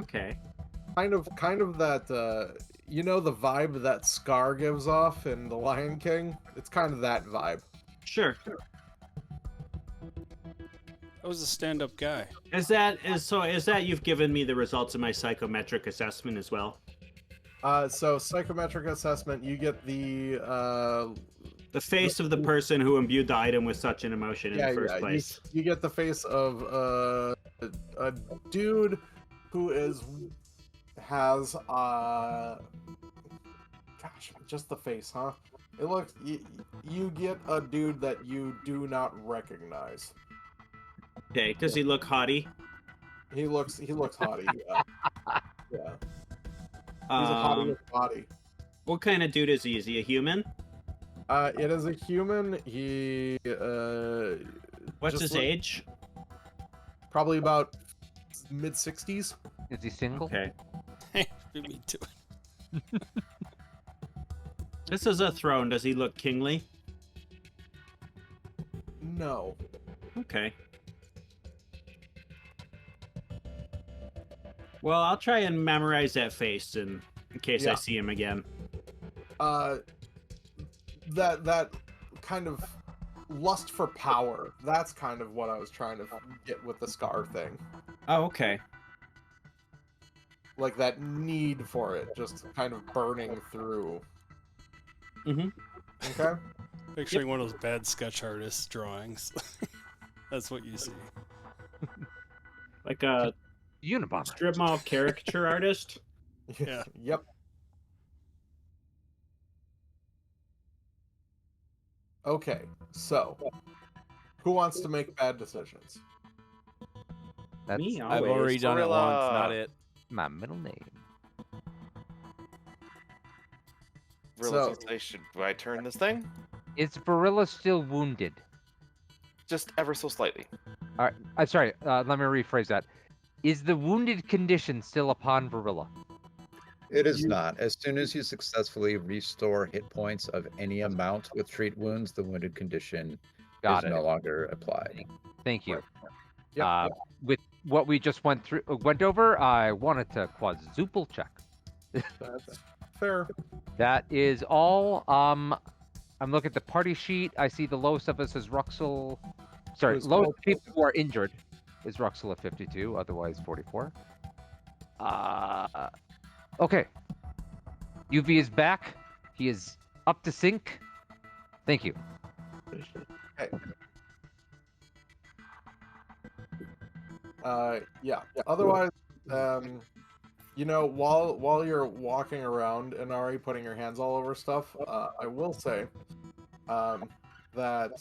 Okay. Kind of that you know, the vibe that Scar gives off in The Lion King? It's kind of that vibe. Sure. I was a stand-up guy. Is that you've given me the results of my psychometric assessment as well? So psychometric assessment, you get the face of the person who imbued the item with such an emotion in the first place. You get the face of a dude who has gosh, just the face, huh? It looks you get a dude that you do not recognize. Okay, does he look haughty? He looks haughty. Yeah. Yeah. He's a hottie with a body. What kind of dude is he? Is he a human? It is a human. He What's his age? Probably about mid-60s. Is he single? Okay. Me too. This is a throne. Does he look kingly? No. Okay. Well, I'll try and memorize that face in case I see him again. That kind of lust for power. That's kind of what I was trying to get with the Scar thing. Oh, okay. Like that need for it, just kind of burning through. Mm-hmm. Okay. Picturing one of those bad sketch artist drawings. That's what you see. Like a Unabomber. strip mall caricature artist. Yeah. Yep. Okay, so who wants to make bad decisions? That's Me, I've already done it Gorilla. once, not it. my middle name. Real sensation. Do I turn this thing? Is Varilla still wounded? Just ever so slightly. All right. I'm sorry. Let me rephrase that. Is the wounded condition still upon Varilla? It is not. As soon as you successfully restore hit points of any amount with treat wounds, the wounded condition Got is it. no longer applied. Thank you. Yep. With what we just went over, I wanted to quadruple check. That's fair. That is all. I'm looking at the party sheet. I see the lowest of us is Ruxel. Sorry, Who's lowest called- people who are injured is Ruxel at 52, otherwise 44. Okay. UV is back. He is up to sync. Thank you. Okay. Yeah. Otherwise, you know, while you're walking around and already putting your hands all over stuff, I will say, that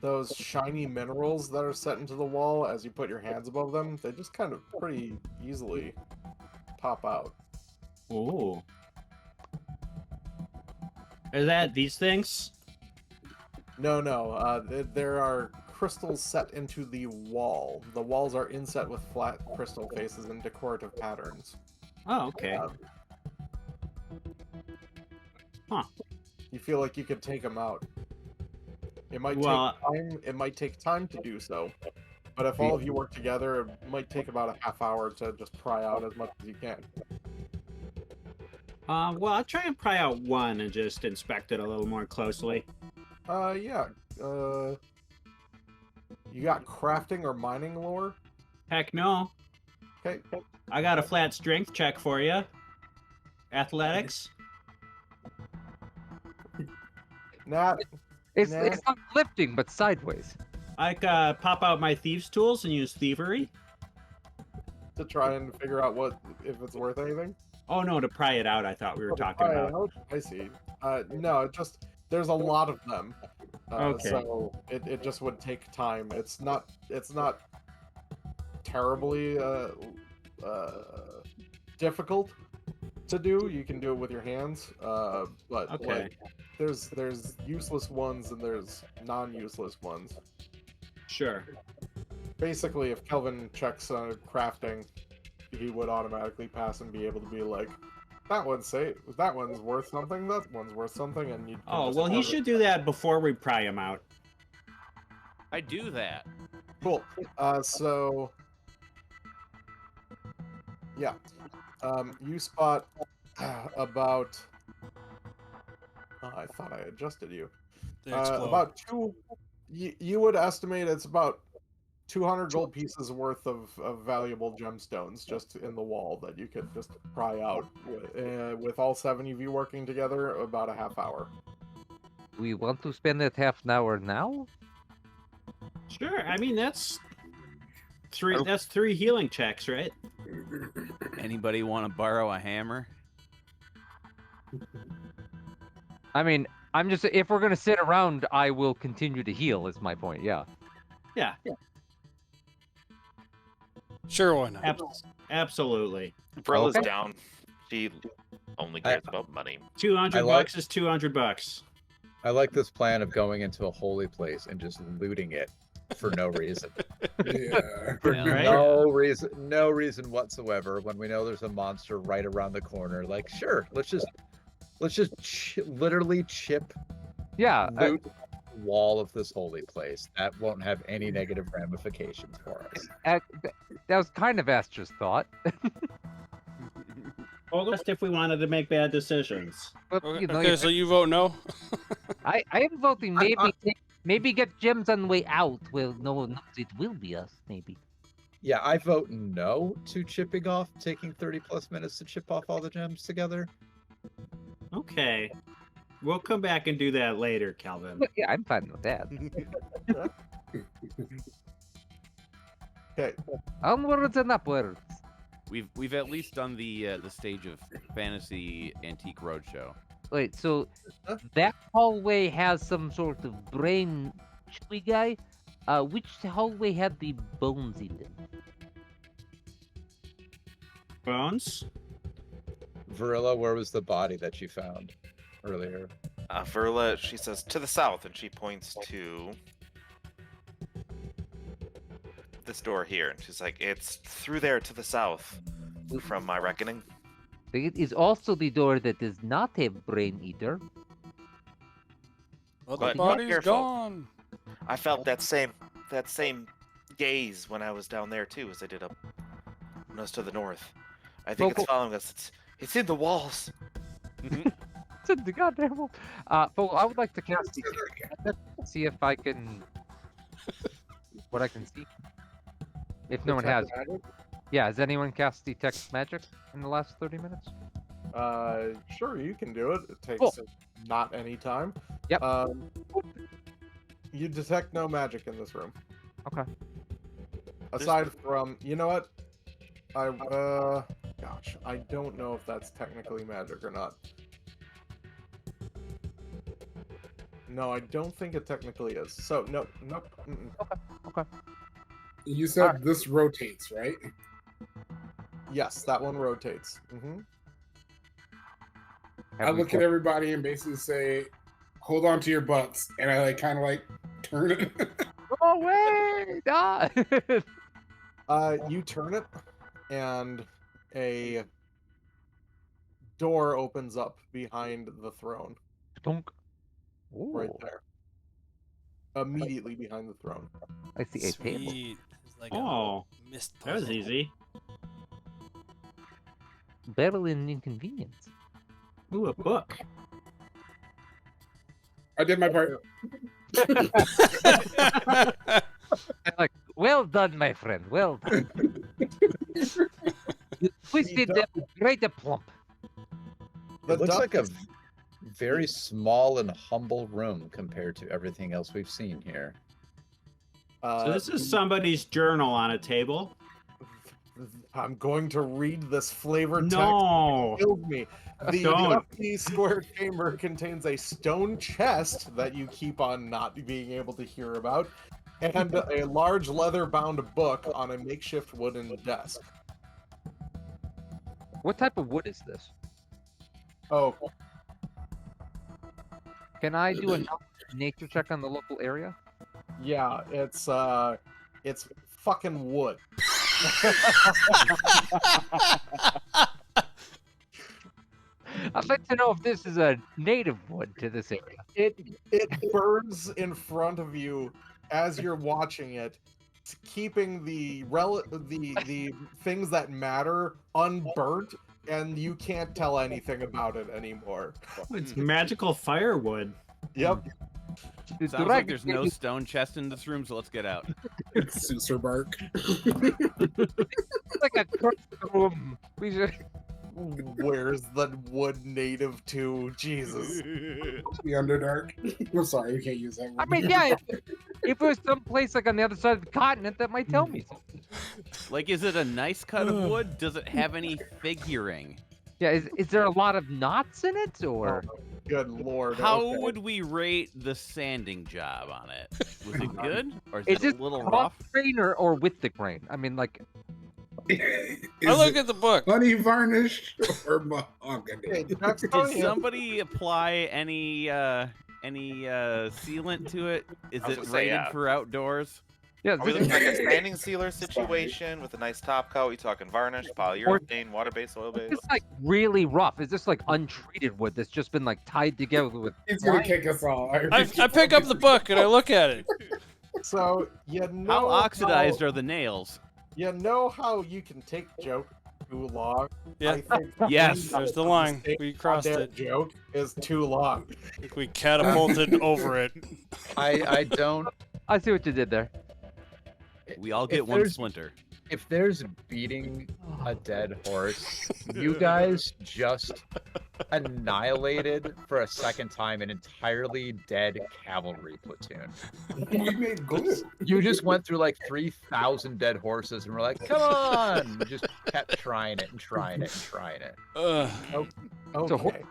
those shiny minerals that are set into the wall as you put your hands above them, they just kind of pretty easily pop out. Ooh. Are that these things? No, there are crystals set into the wall. The walls are inset with flat crystal faces and decorative patterns. Oh, okay. Huh. You feel like you could take them out. It might Well, take time. It might take time to do so, but if all of you work together, it might take about a half hour to just pry out as much as you can. Well, I'll try and pry out one and just inspect it a little more closely. Yeah. You got crafting or mining lore? Heck no. Okay. I got a flat strength check for you. Athletics. Nat, It's Nah. it's not lifting, but sideways. I pop out my thieves' tools and use thievery. to try and figure out if it's worth anything. Oh no, to pry it out. I thought we were talking Pry it about. out? I see. No, it just there's a lot of them. Okay. So it just would take time. It's not terribly difficult to do. You can do it with your hands. But Okay. like, there's useless ones and there's non-useless ones. Sure. Basically, if Kelvin checks crafting, he would automatically pass and be able to be like, that one's worth something, that one's worth something, and you. Oh well, he should do that before we pry him out. I do that. Cool. So yeah, you spot about. I thought I adjusted you. About two. You would estimate it's about 200 gold pieces worth of valuable gemstones just in the wall that you could just pry out. With all 7 of you working together, about a half hour. We want to spend that half an hour now? Sure. I mean that's three. That's 3 healing checks, right? Anybody want to borrow a hammer? I mean, I'm just if we're gonna sit around, I will continue to heal. Is my point? Yeah. Yeah. Sure, why not? Absolutely. Brilla's Okay. down. She only cares about money. 200 I like- bucks is 200 bucks. I like this plan of going into a holy place and just looting it for no reason. Yeah. For Yeah. Right. no reason whatsoever. When we know there's a monster right around the corner, like sure, let's just literally chip Yeah. loot the wall of this holy place. That won't have any negative ramifications for us. That was kind of Astra's thought. Just if we wanted to make bad decisions. But, Okay, you know, okay, so you vote no? I am voting maybe get gems on the way out. Well, no one knows it will be us. Maybe. Yeah, I vote no to chipping off, taking 30 plus minutes to chip off all the gems together. Okay. We'll come back and do that later, Calvin. But yeah, I'm fine with that. Okay. Onwards and upwards. We've at least done the stage of Fantasy Antique Roadshow. Wait, so that hallway has some sort of brain chewy guy. Which hallway had the bones in them? Bones? Verilla, where was the body that you found earlier? Verla, she says to the south, and she points to this door here, and she's like, "It's through there to the south, from my reckoning." It is also the door that does not have brain eater. Well, But the be body's careful. gone. I felt that same gaze when I was down there too, as I did up when I was to the north. I think it's following us. It's in the walls. It's in the goddamn wall. But I would like to cast the see if I can what I can see. If no one has. Yeah, has anyone cast Detect Magic in the last 30 minutes? Sure, you can do it. It takes Cool. not any time. Yep. You detect no magic in this room. Okay. Aside from, you know what? Gosh, I don't know if that's technically magic or not. No, I don't think it technically is. So, nope. Mm-mm. You said this rotates, right? Yes, that one rotates. Mm-hmm. I look at everybody and basically say, "Hold on to your butts," and I kind of turn it. Go away! Ah! You turn it, and a door opens up behind the throne, Dunk. right Ooh, there. Immediately behind the throne. I see a table. Sweet. It's like Oh, a mist that was puzzle. easy. Barely an inconvenience. Ooh, a book. I did my part. Like, well done, my friend. Well done. You twisted them right a plump. It looks like a duck- very small and humble room compared to everything else we've seen here. So this is somebody's journal on a table. I'm going to read this flavor text. No. Killed me. The Don't. empty square chamber contains a stone chest that you keep on not being able to hear about, and a large leather-bound book on a makeshift wooden desk. What type of wood is this? Oh, Can I do a nature check on the local area? yeah, it's fucking wood. I'd like to know if this is a native wood to this area. It burns in front of you as you're watching it, keeping the things that matter unburnt, and you can't tell anything about it anymore. It's magical firewood. Yep. The Sounds like dragon there's gave no you- stone chest in this room, so let's get out. It's Suser bark. It's like a cursed room. We should... Where's the wood native to? Jesus. The Underdark. I'm sorry, you can't use that word. I mean, yeah, if it was someplace like on the other side of the continent, that might tell me something. Like, is it a nice cut of wood? Does it have any figuring? Yeah, is there a lot of knots in it, or? Good lord. How okay. would we rate the sanding job on it? Was it good, or is Is it it a little off rough? grain or with the grain? I mean, like, Is I look it at the book. honey varnished or mahogany? Hey, that's Did funny. somebody apply any sealant to it? Is I was it gonna say, rated yeah. for outdoors? yeah, Are we this looking is- like a standing sealer situation with a nice top coat? You talking varnish, polyurethane, water-based, oil-based? it's like really rough. Is this like untreated wood that's just been like tied together with? He's gonna kick us all. I pick up the book and I look at it. So you know How oxidized how, are the nails? you know how you can take joke too long? Yeah. I think Yes. There's the line. We crossed that it. joke is too long. We catapulted over it. I don't. I see what you did there. We all If get one there's- splinter. If there's beating a dead horse, you guys just annihilated for a second time an entirely dead cavalry platoon. We made glue. You just went through like 3,000 dead horses and were like, come on! You just kept trying it and trying it and trying it. Ugh. Okay.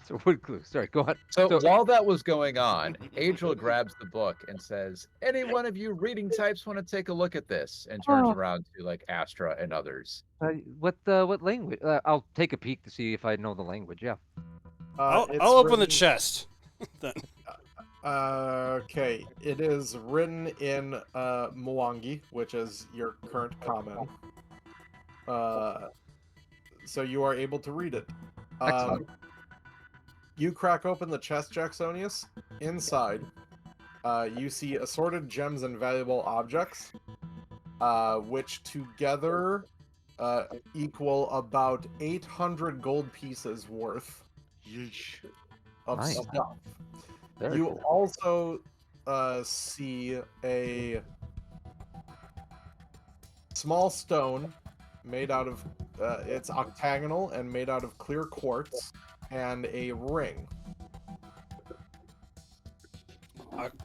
So wood glue. Sorry, go on. So, So- while that was going on, Adriel grabs the book and says, any one of you reading types want to take a look at this? And turns Oh. around to like Astra and others. What language? I'll take a peek to see if I know the language. Yeah. It's I'll open the written- chest. Okay, it is written in Mwangi, which is your current common. So you are able to read it. Excellent. You crack open the chest, Jacksonius. Inside, you see assorted gems and valuable objects, which together equal about 800 gold pieces worth of Nice. stuff. Very You cool. also see a small stone made out of it's octagonal and made out of clear quartz, and a ring.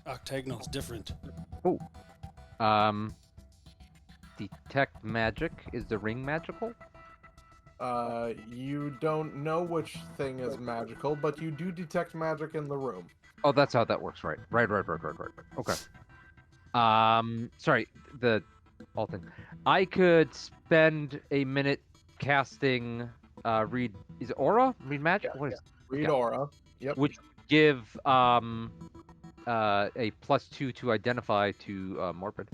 Octagonal is different. Detect magic. Is the ring magical? You don't know which thing is magical, but you do detect magic in the room. Oh, that's how that works, right? Right. Okay. Sorry, the whole thing. I could spend a minute casting read. Is it aura? Read magic? What is? Read Yeah. aura. Yep. Which give a +2 to identify to Morbid.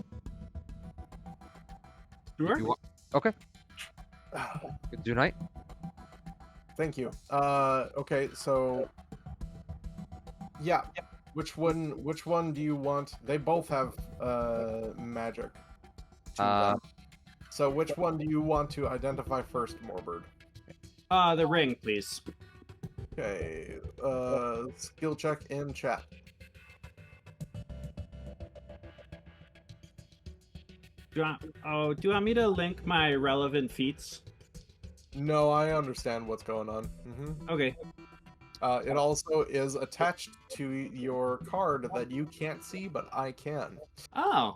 Sure. You want- Okay. Do night. Thank you. Okay, so yeah. Which one do you want? They both have magic. to them. So which one do you want to identify first, Morbid? The ring, please. Okay. Skill check in chat. Do you want me to link my relevant feats? No, I understand what's going on. Okay. It also is attached to your card that you can't see, but I can. Oh.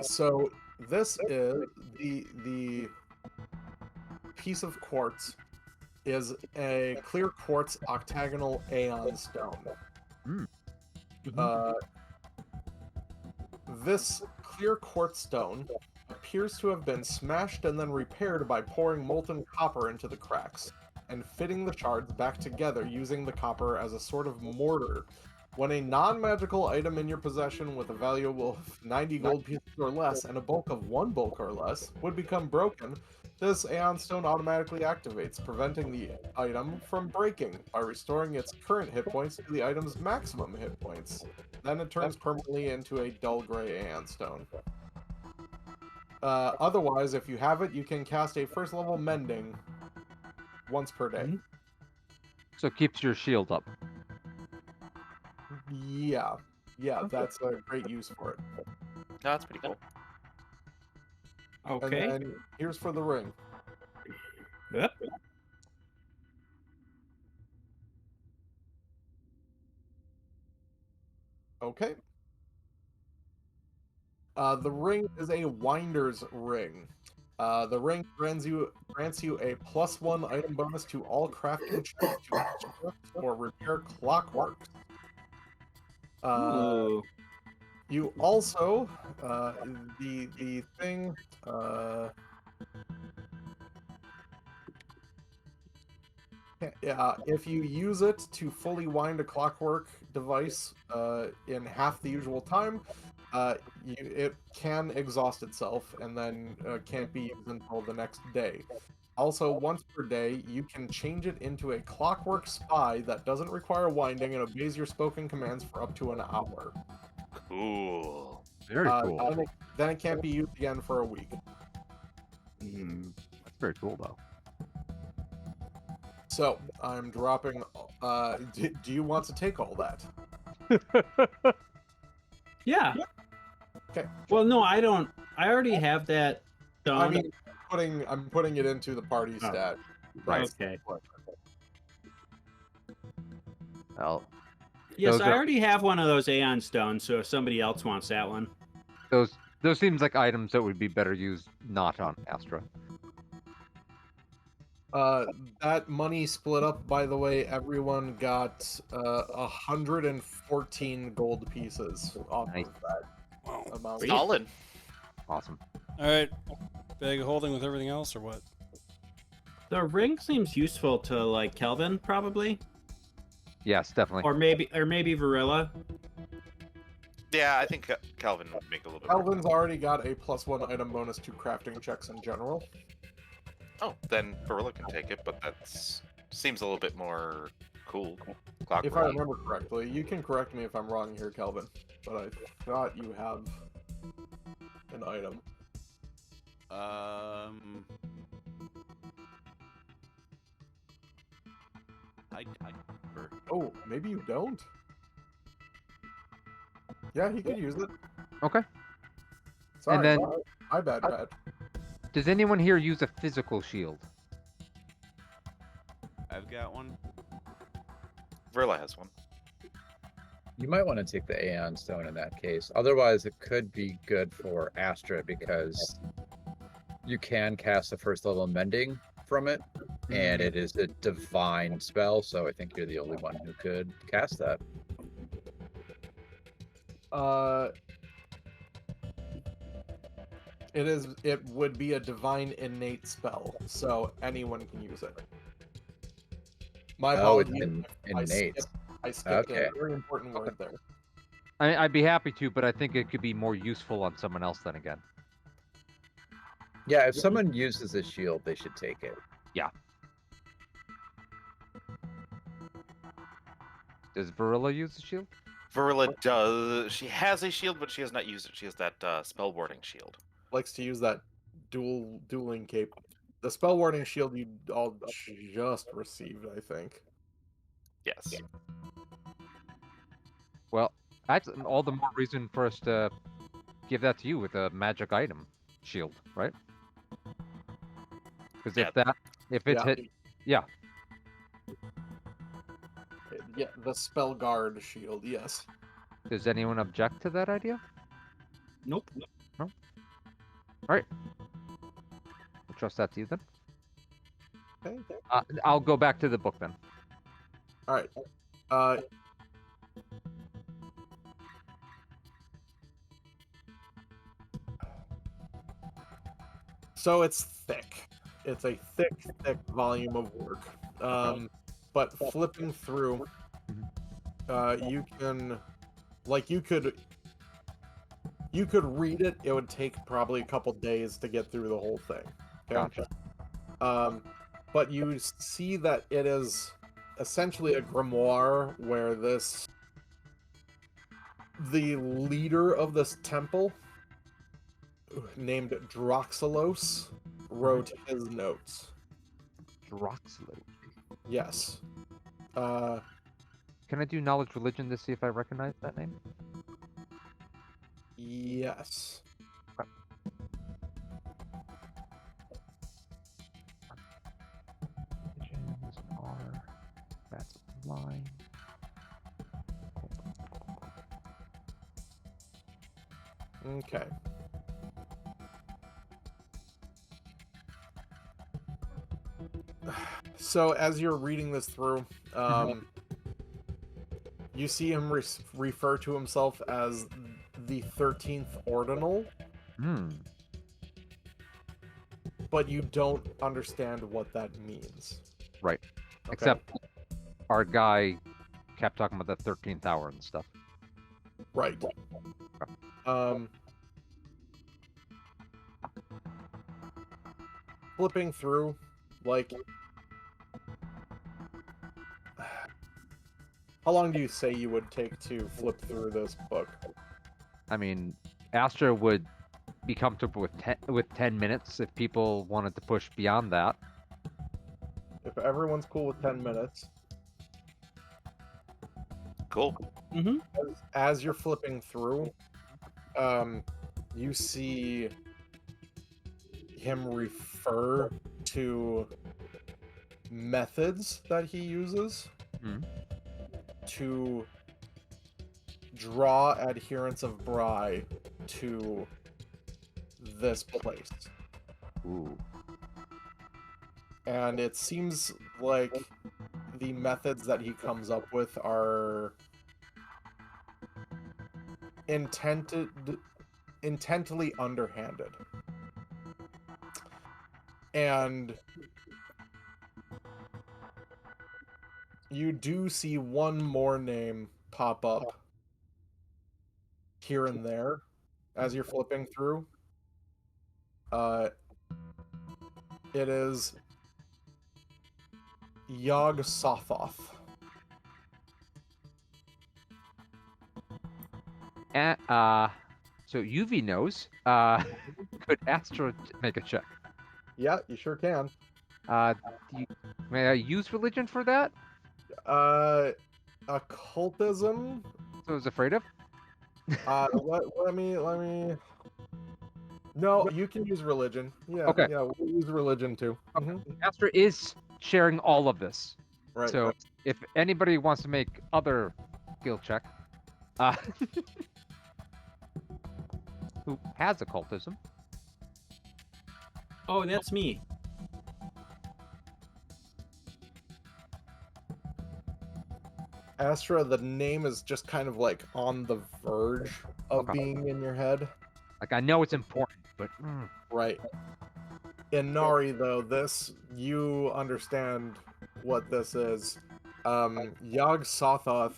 So this is the piece of quartz is a clear quartz octagonal Aeon stone. This clear quartz stone appears to have been smashed and then repaired by pouring molten copper into the cracks and fitting the shards back together using the copper as a sort of mortar. When a non-magical item in your possession with a value of 90 gold pieces or less and a bulk of 1 bulk or less would become broken, this Aeon Stone automatically activates, preventing the item from breaking by restoring its current hit points to the item's maximum hit points. Then it turns permanently into a dull gray Aeon Stone. Otherwise, if you have it, you can cast a first level Mending once per day. So it keeps your shield up. Yeah, that's a great use for it. No, that's pretty cool. Okay. And then here's for the ring. Yep. Okay. The ring is a winder's ring. The ring grants you a +1 item bonus to all crafting checks to construct or repair clockwork. Ooh. You also the thing if you use it to fully wind a clockwork device in half the usual time, it can exhaust itself and then can't be used until the next day. Also, once per day, you can change it into a clockwork spy that doesn't require winding and obeys your spoken commands for up to an hour. Cool. Very cool. Then it can't be used again for a week. That's very cool, though. So, I'm dropping... do you want to take all that? Yeah. Okay. Well, no, I don't. I already have that stone. I mean, I'm putting it into the party stat. Right. Okay. Well, Yes, those I are- already have one of those Aeon stones, so if somebody else wants that one. those seems like items that would be better used not on Astra. That money split up, by the way, everyone got 114 gold pieces off Nice. of that amount. Solid. Awesome. All right. Bag of holding with everything else, or what? The ring seems useful to like Kelvin, probably, Yes, definitely. or maybe Varilla. Yeah, I think Calvin would make a little bit more. Calvin's already got a +1 item bonus to crafting checks in general. Oh, then Varilla can take it, but that seems a little bit more cool. If Clockwork. I remember correctly, you can correct me if I'm wrong here, Kelvin, but I thought you have an item. Oh, maybe you don't? Yeah, he could use it. Okay. Sorry, then- my bad. Does anyone here use a physical shield? I've got one. Varilla has one. You might want to take the Aeon Stone in that case. Otherwise, it could be good for Astra because you can cast a first level Mending from it, and it is a divine spell, so I think you're the only one who could cast that. It would be a divine innate spell, so anyone can use it. My Oh, it's apologies. innate. I skipped Okay. a very important word there. I'd be happy to, but I think it could be more useful on someone else then again. Yeah, if someone uses a shield, they should take it. Does Varilla use the shield? Varilla does. She has a shield, but she has not used it. She has that spell warding shield. Likes to use that dueling cape. The spell warding shield you all just received, I think. Yes. Well, that's all the more reason for us to give that to you with a magic item shield, right? Because if it's Yeah. hit, yeah. Yeah, the spell guard shield, yes. Does anyone object to that idea? Nope. All right. We'll trust that to you then. Okay. I'll go back to the book then. All right. So it's thick. It's a thick volume of work. But flipping through, you can, like, you could read it. It would take probably a couple days to get through the whole thing. Okay? Gotcha. But you see that it is essentially a grimoire where the leader of this temple, named Droxelos, wrote his notes. Droxelos. Yes. Can I do knowledge religion to see if I recognize that name? Yes. Religions are that's line. Okay. So as you're reading this through, you see him refer to himself as the 13th Ordinal, but you don't understand what that means. Right. Okay? Except our guy kept talking about the 13th hour and stuff. Right. Flipping through, like, how long do you say you would take to flip through this book? I mean, Astra would be comfortable with 10 minutes if people wanted to push beyond that. If everyone's cool with 10 minutes. Cool. Mm-hmm. As you're flipping through, you see him refer to methods that he uses to draw adherents of Bry to this place. Ooh. And it seems like the methods that he comes up with are intently underhanded. And you do see one more name pop up here and there as you're flipping through. It is Yog-Sothoth. So UV knows. Could Astra make a check? Yeah, you sure can. May I use religion for that? Occultism. So I was afraid of. Let me. No, you can use religion. Yeah. Okay. Yeah, we'll use religion too. Astra is sharing all of this. Right. So right. if anybody wants to make other skill check, who has occultism? Oh, that's me. Astra, the name is just kind of like on the verge of being in your head. Like, I know it's important, but Right. In Nari, though, you understand what this is. Yog-Sothoth,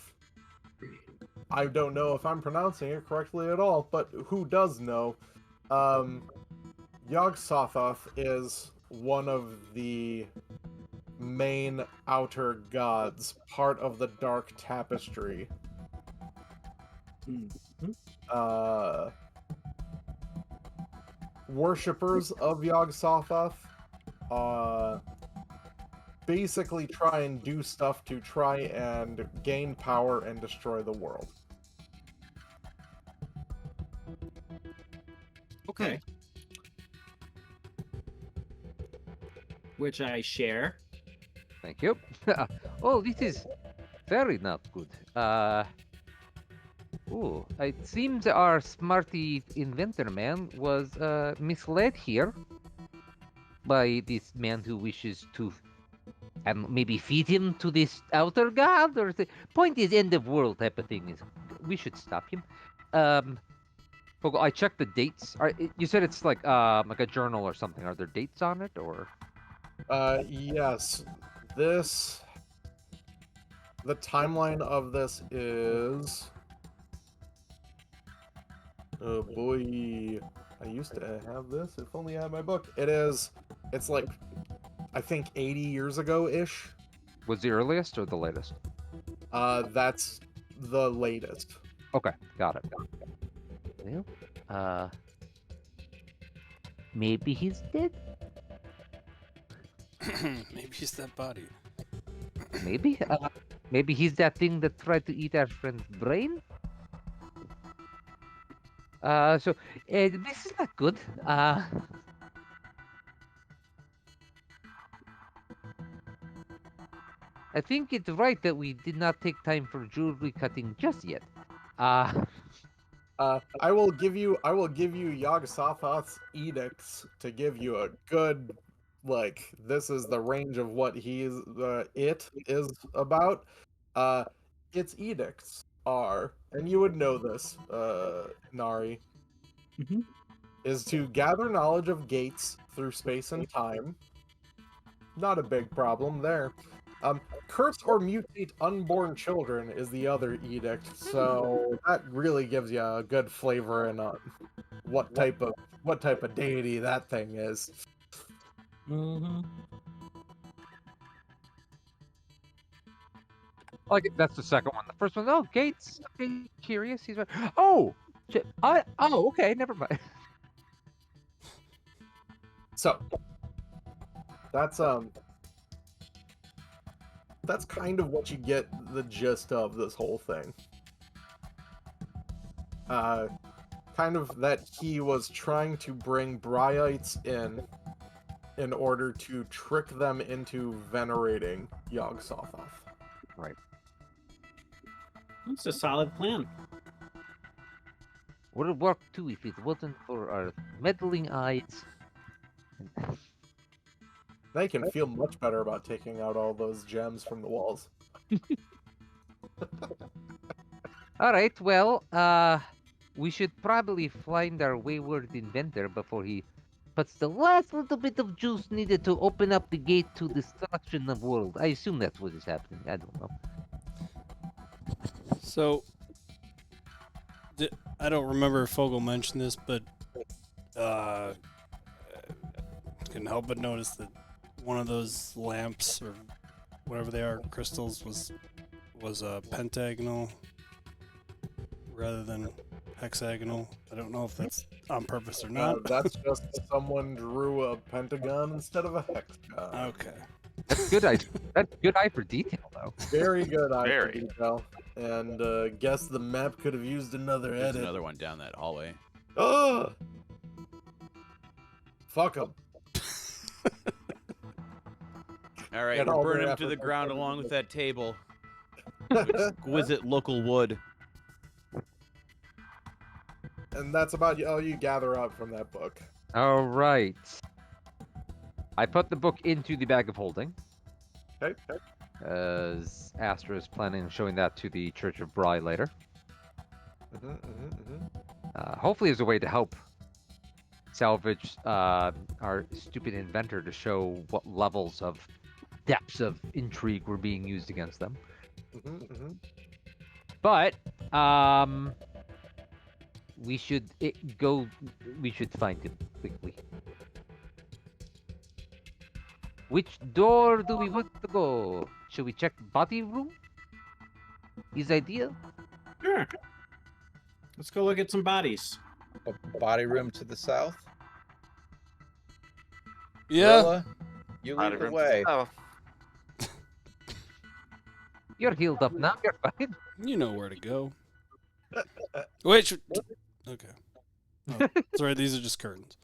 I don't know if I'm pronouncing it correctly at all, but who does know? Yog-Sothoth is one of the main outer gods, part of the Dark Tapestry. Worshippers of Yog-Sothoth basically try and do stuff to try and gain power and destroy the world. Okay. Which I share. Thank you. Oh, this is very not good. Oh, it seems our smarty inventor man was misled here by this man who wishes to maybe feed him to this outer god, or the point is end of world type of thing. Is we should stop him. Fogle, I checked the dates. You said it's like a journal or something. Are there dates on it or? Yes. The timeline of this is... Oh boy. I used to have this. If only I had my book. It's like, I think 80 years ago-ish. Was the earliest or the latest? That's the latest. Okay, got it. Well, maybe he's dead. Maybe he's that body. Maybe. Maybe he's that thing that tried to eat our friend's brain. So this is not good. I think it's right that we did not take time for jewelry cutting just yet. I will give you Yog-Sothoth's edicts to give you a good, like, this is the range of what it is about. Its edicts are, and you would know this, Nari, is to gather knowledge of gates through space and time. Not a big problem there. Curse or mutate unborn children is the other edict, so that really gives you a good flavor in what type of deity that thing is. Like that's the second one. The first one, oh, Gates. Okay, curious. He's like, oh, okay, never mind. So that's kind of what you get the gist of this whole thing. Kind of that he was trying to bring Bryites in order to trick them into venerating Yog-Sothoth. Right. That's a solid plan. Would have worked too if it wasn't for our meddling eyes. They can feel much better about taking out all those gems from the walls. All right, well, we should probably find our wayward inventor before he puts the last little bit of juice needed to open up the gate to destruction of world. I assume that's what is happening. I don't know. So, I don't remember if Fogel mentioned this, but couldn't help but notice that one of those lamps or whatever they are, crystals, was pentagonal rather than hexagonal. I don't know if that's on purpose or not. That's just someone drew a pentagon instead of a hexagon. Okay. That's good eye. That's good eye for detail, though. Very good eye for Very. detail. And guess the map could have used another There's edit. another one down that hallway. Oh! Fuck him. All right, Get we're all burning their him to the efforts ground into along this. with that table. Exquisite local wood. And that's about all you gather up from that book. All right. I put the book into the bag of holding. Okay. As Astra is planning on showing that to the Church of Bry later. Hopefully as a way to help salvage our stupid inventor to show what levels of depths of intrigue were being used against them. But we should find him quickly. Which door do we want to go? Should we check body room? His idea? Sure. Let's go look at some bodies. A body room to the south. Yeah. Gorilla, You Out lead of the room. way. Oh, You're healed up now. You're fine. You know where to go. Wait. Okay. Oh, sorry, these are just curtains.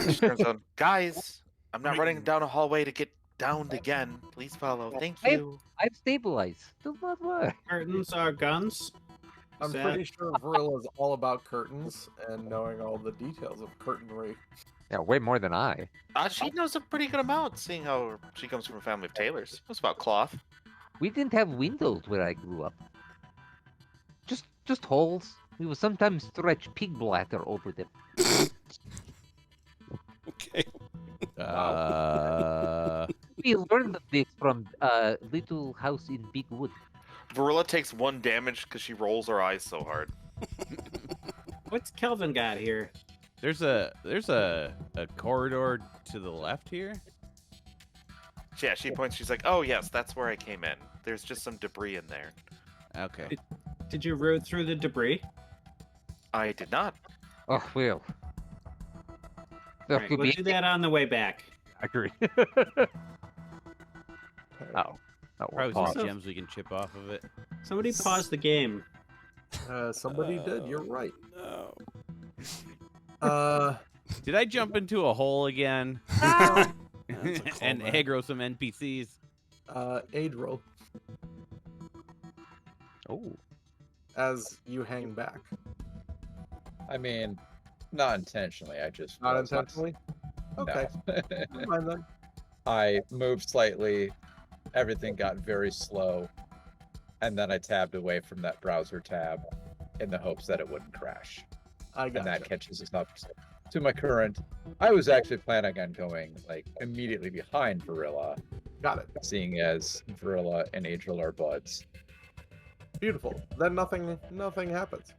she turns on. Guys, I'm not running down a hallway to get downed again. Please follow. Thank Hey. you. I've stabilized. Do not worry. Curtains are guns. I'm Is that- pretty sure Vril is all about curtains and knowing all the details of curtainry. Yeah, way more than I. She knows a pretty good amount, seeing how she comes from a family of tailors. She knows about cloth. We didn't have windows where I grew up. Just holes. We would sometimes stretch pig bladder over them. Okay. We learned this from Little House in Big Wood. Varilla takes 1 damage because she rolls her eyes so hard. What's Kelvin got here? There's a corridor to the left here. Yeah, she points. She's like, "Oh yes, that's where I came in. There's just some debris in there." Okay. Did you root through the debris? I did not. Oh, well. There Right, could we'll be do that on the way back. I agree. Oh. Probably pause. some gems we can chip off of it. Somebody pause the game. Somebody did. You're right. No. Did I jump into a hole again? That's a And callback. aggro some NPCs? Aid roll Oh. as you hang back. I mean, not intentionally. I just Not was intentionally. Okay. No. Never mind then. I moved slightly. Everything got very slow, and then I tabbed away from that browser tab in the hopes that it wouldn't crash. I got And that catches us up to my current. I was actually planning on going like immediately behind Varilla, Got it. seeing as Varilla and Adriel are buds. Beautiful. Then nothing happens.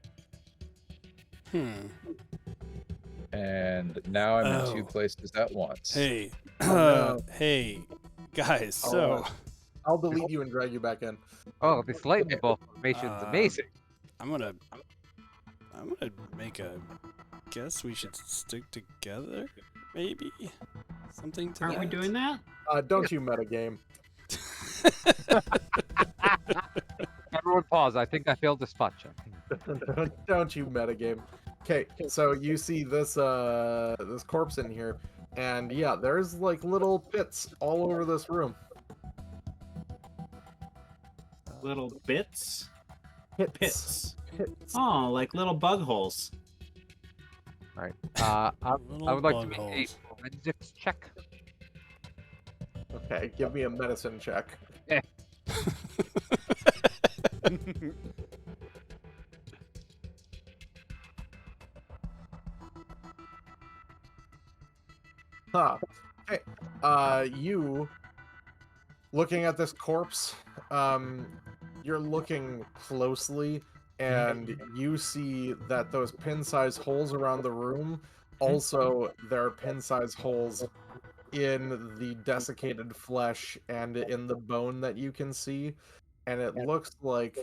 And now I'm in 2 Oh. places at once. Hey. no. Hey. Guys, Oh, so I'll delete you and drag you back in. Oh, this lightning bolt formation's amazing. I'm gonna make a guess we should stick together, maybe? Something to Aren't we that? doing that? Don't you metagame. Everyone pause. I think I failed the spot check. Don't you metagame. Okay, so you see this this corpse in here, and yeah, there's like little pits all over this room. Little bits? Pits. Pits. Oh, like little bug holes. All right. I Little would like to bug make a holes. forensics check. Okay, give me a medicine check. Huh. Okay. You looking at this corpse, you're looking closely and you see that those pin-sized holes around the room, also there are pin-sized holes in the desiccated flesh and in the bone that you can see, and it looks like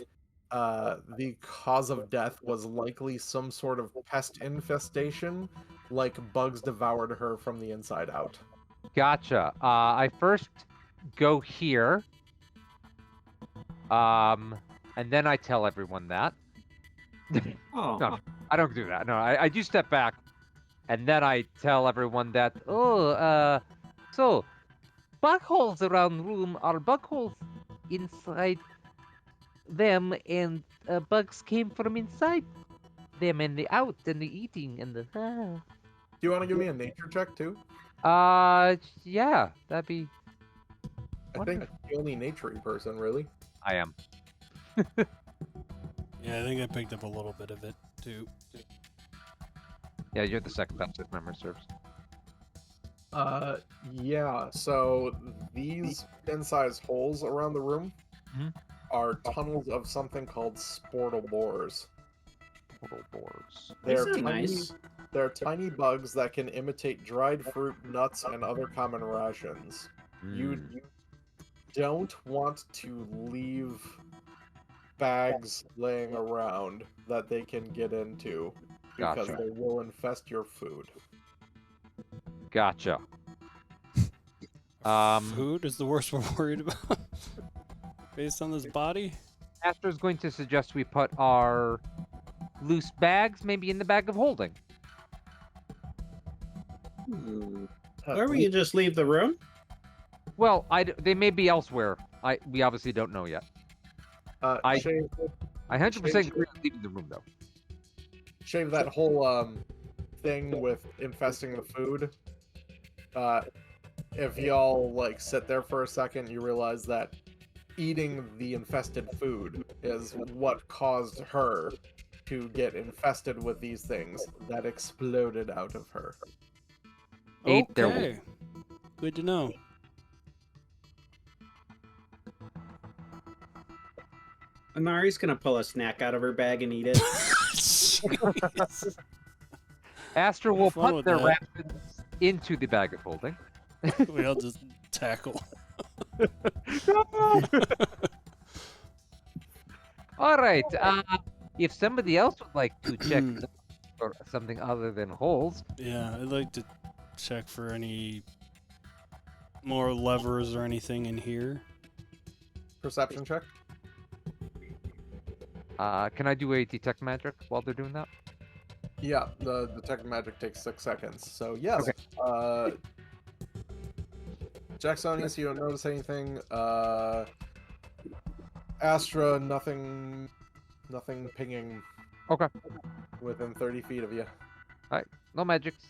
the cause of death was likely some sort of pest infestation, like bugs devoured her from the inside out. Gotcha. I first go here. And then I tell everyone that. Oh, No, I don't do that. No, I do step back, and then I tell everyone that. So bug holes around room are bug holes inside them, and bugs came from inside them, and the out, and the eating, and the. Do you want to give me a nature check too? Yeah, that'd be. I think the only naturey person, really. I am. Yeah, I think I picked up a little bit of it too. Yeah, you're the second best if memory serves. Yeah, so these pin-sized holes around the room Mhm. are tunnels of something called sportable Boars. these They're are tiny, nice. they're tiny bugs that can imitate dried fruit, nuts, and other common rations. You don't want to leave bags laying around that they can get into because Gotcha. they will infest your food. Gotcha. Food is the worst we're worried about, based on this body. Astro's going to suggest we put our loose bags maybe in the bag of holding. Or we can just leave the room. Well, they may be elsewhere. We obviously don't know yet. I Shave, 100% agree with leaving the room though. shave that whole thing with infesting the food. If y'all like sit there for a second, you realize that eating the infested food is what caused her to get infested with these things that exploded out of her. Ate their Okay. Good to know. Amari's gonna pull a snack out of her bag and eat it. Jeez. Astra will Fun put with their that. rations into the bag of holding. We all just tackle. All right. If somebody else would like to check for something other than holes, Yeah, I'd like to check for any more levers or anything in here. Perception check. can I do a detect magic while they're doing that? Yeah, the detect magic takes 6 seconds. So yes. Jacksonius, you don't notice anything. Astra, nothing pinging. Okay. Within 30 feet of you. No magics.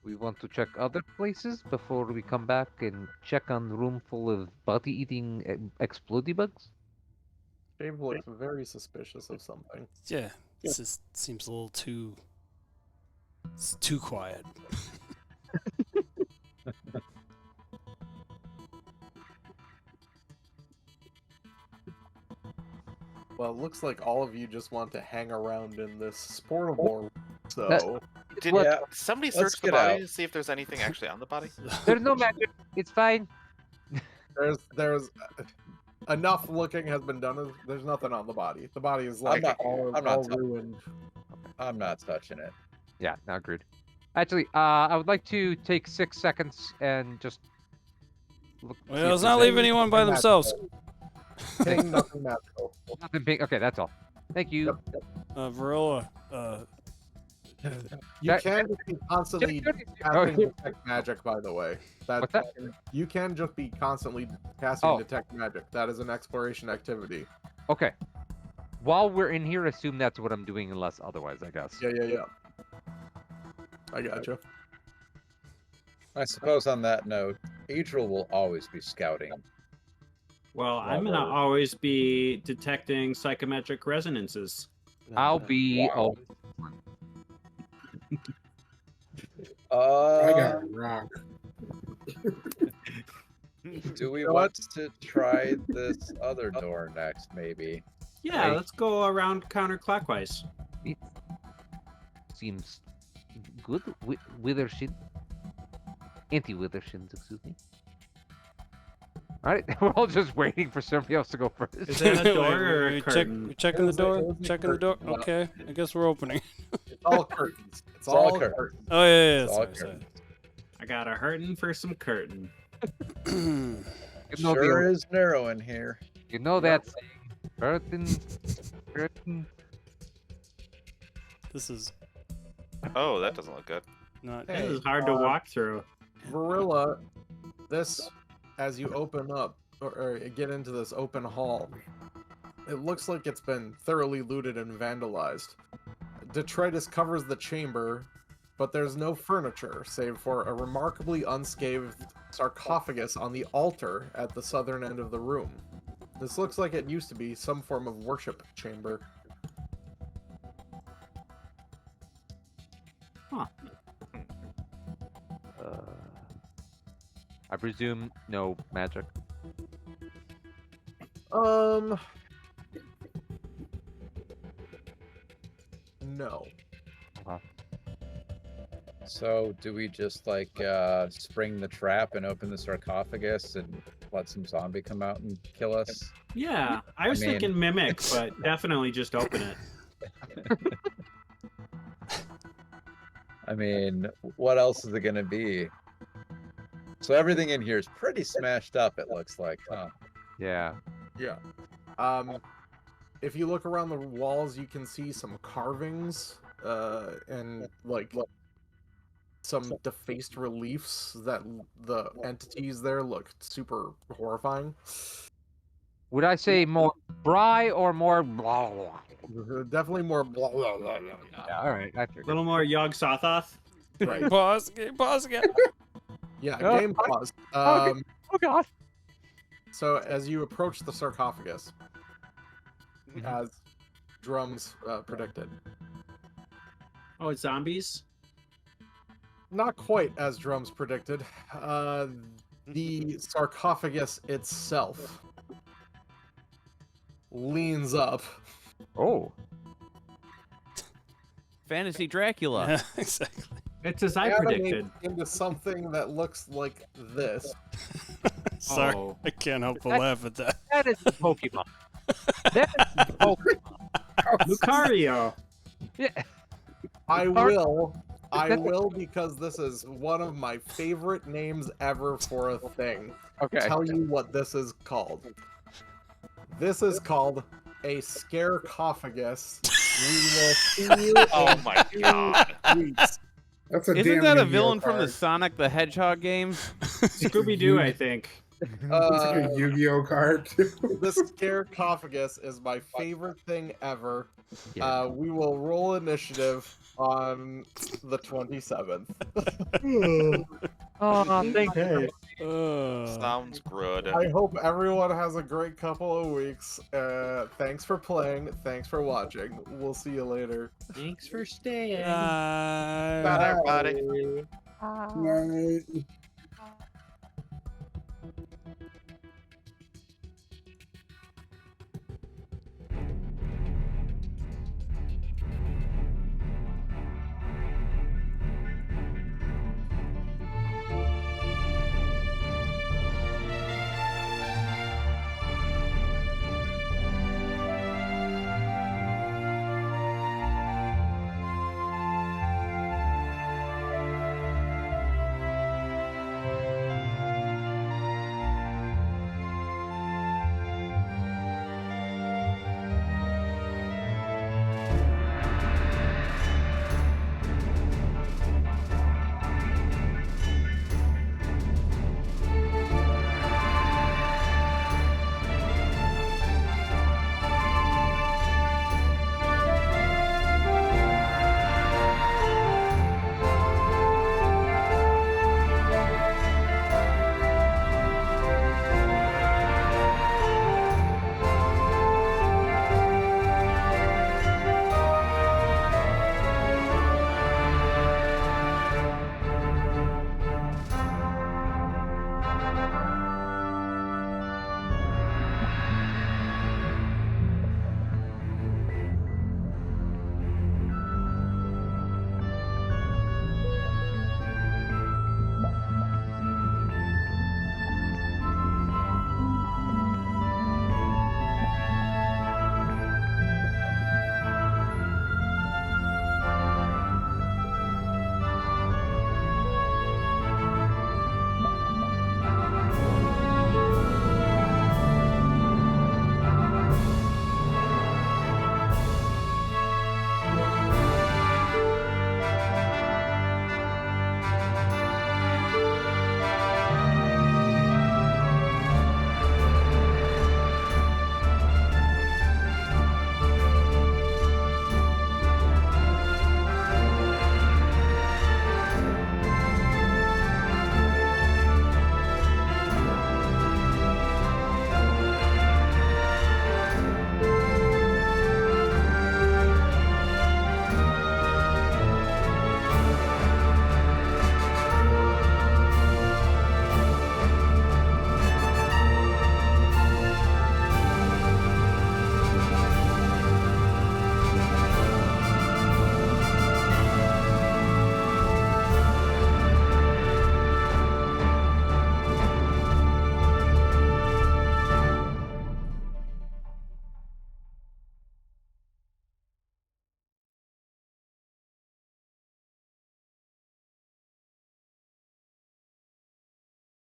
We want to check other places before we come back and check on the room full of body-eating explodey bugs? Shave looks very suspicious of something. Yeah, this just seems a little too. It's too quiet. Well, it looks like all of you just want to hang around in this sportable. So Did Yeah, somebody let's search the get body out. to see if there's anything actually on the body? There's no magic. It's fine. there's enough looking has been done. There's nothing on the body. The body is like not- all I'm not ruined. I'm not touching it. Yeah, not agreed. Actually, I would like to take 6 seconds and just look. see Well, if let's there's not leave any- anyone by themselves. Ping nothing magical. Nothing big. Okay, that's all. Thank you. Varilla, You That- can just be constantly Oh, casting yeah. detect magic, by the way. What's that? You can just be constantly casting Oh. detect magic. That is an exploration activity. Okay. While we're in here, assume that's what I'm doing, unless otherwise, I guess. Yeah. I gotcha. I suppose on that note, Adriel will always be scouting. Well, I'm gonna always be detecting psychometric resonances. I'll be. Wow. I got a rock. Do we You know want to try this other door next, maybe? Yeah, Right. let's go around counterclockwise. It seems good. Withershin. Anti-Withershin, excuse me. Alright, we're all just waiting for somebody else to go first. Is that a door Wait, or a wait, curtain? we checking the It was a door? Checking the door? curtain, yeah. Okay, I guess we're opening. It's all curtains. It's all all curtains. curtains. Oh, yeah, It's all sorry. curtains. I got a hurtin' for some curtain. sorry. You know, Sure is narrow in here. you know that saying. Curtain. This is Oh, that doesn't look good. not. This Hey, is hard to walk through. Varilla, this, as you open up or get into this open hall, it looks like it's been thoroughly looted and vandalized. Detritus covers the chamber, but there's no furniture save for a remarkably unscathed sarcophagus on the altar at the southern end of the room. This looks like it used to be some form of worship chamber. I presume no magic. No. So do we just like spring the trap and open the sarcophagus and let some zombie come out and kill us? Yeah, I was mean- thinking mimic, but definitely just open it. I mean, what else is it going to be? So everything in here is pretty smashed up, it looks like, huh? Yeah. Yeah. If you look around the walls, you can see some carvings, and like some defaced reliefs that the entities there look super horrifying. Would I say more Bry or more blah blah? Definitely more blah blah blah blah. Yeah, all right. I A figured. little more Yog Sothoth. Right. Pause again. Yeah, Oh, game pause. okay. Oh god. So as you approach the sarcophagus, as Drums predicted, Oh, it's zombies? not quite as Drums predicted. The sarcophagus itself leans up. Oh. Fantasy Dracula. Yeah, exactly. It's as I animates predicted. into something that looks like this. Sorry, Oh. I can't help but That- laugh at that. That is the Pokemon. That is the Pokemon. Lucario. Yeah. I That's- will because this is one of my favorite names ever for a thing. Okay. Tell you what this is called. This is called a scarecophagus. We will see you Oh in my 2 god. weeks. That's a Isn't damn that a Yu-Gi-Oh villain from the card. Sonic the Hedgehog games? Scooby Doo, I think. It's like a Yu-Gi-Oh card too. This scarecophagus is my favorite thing ever. Yeah. We will roll initiative on the 27th. Oh, thank you. Sounds good. I hope everyone has a great couple of weeks. Thanks for playing. Thanks for watching. We'll see you later. Thanks for staying. Bye, everybody. Right.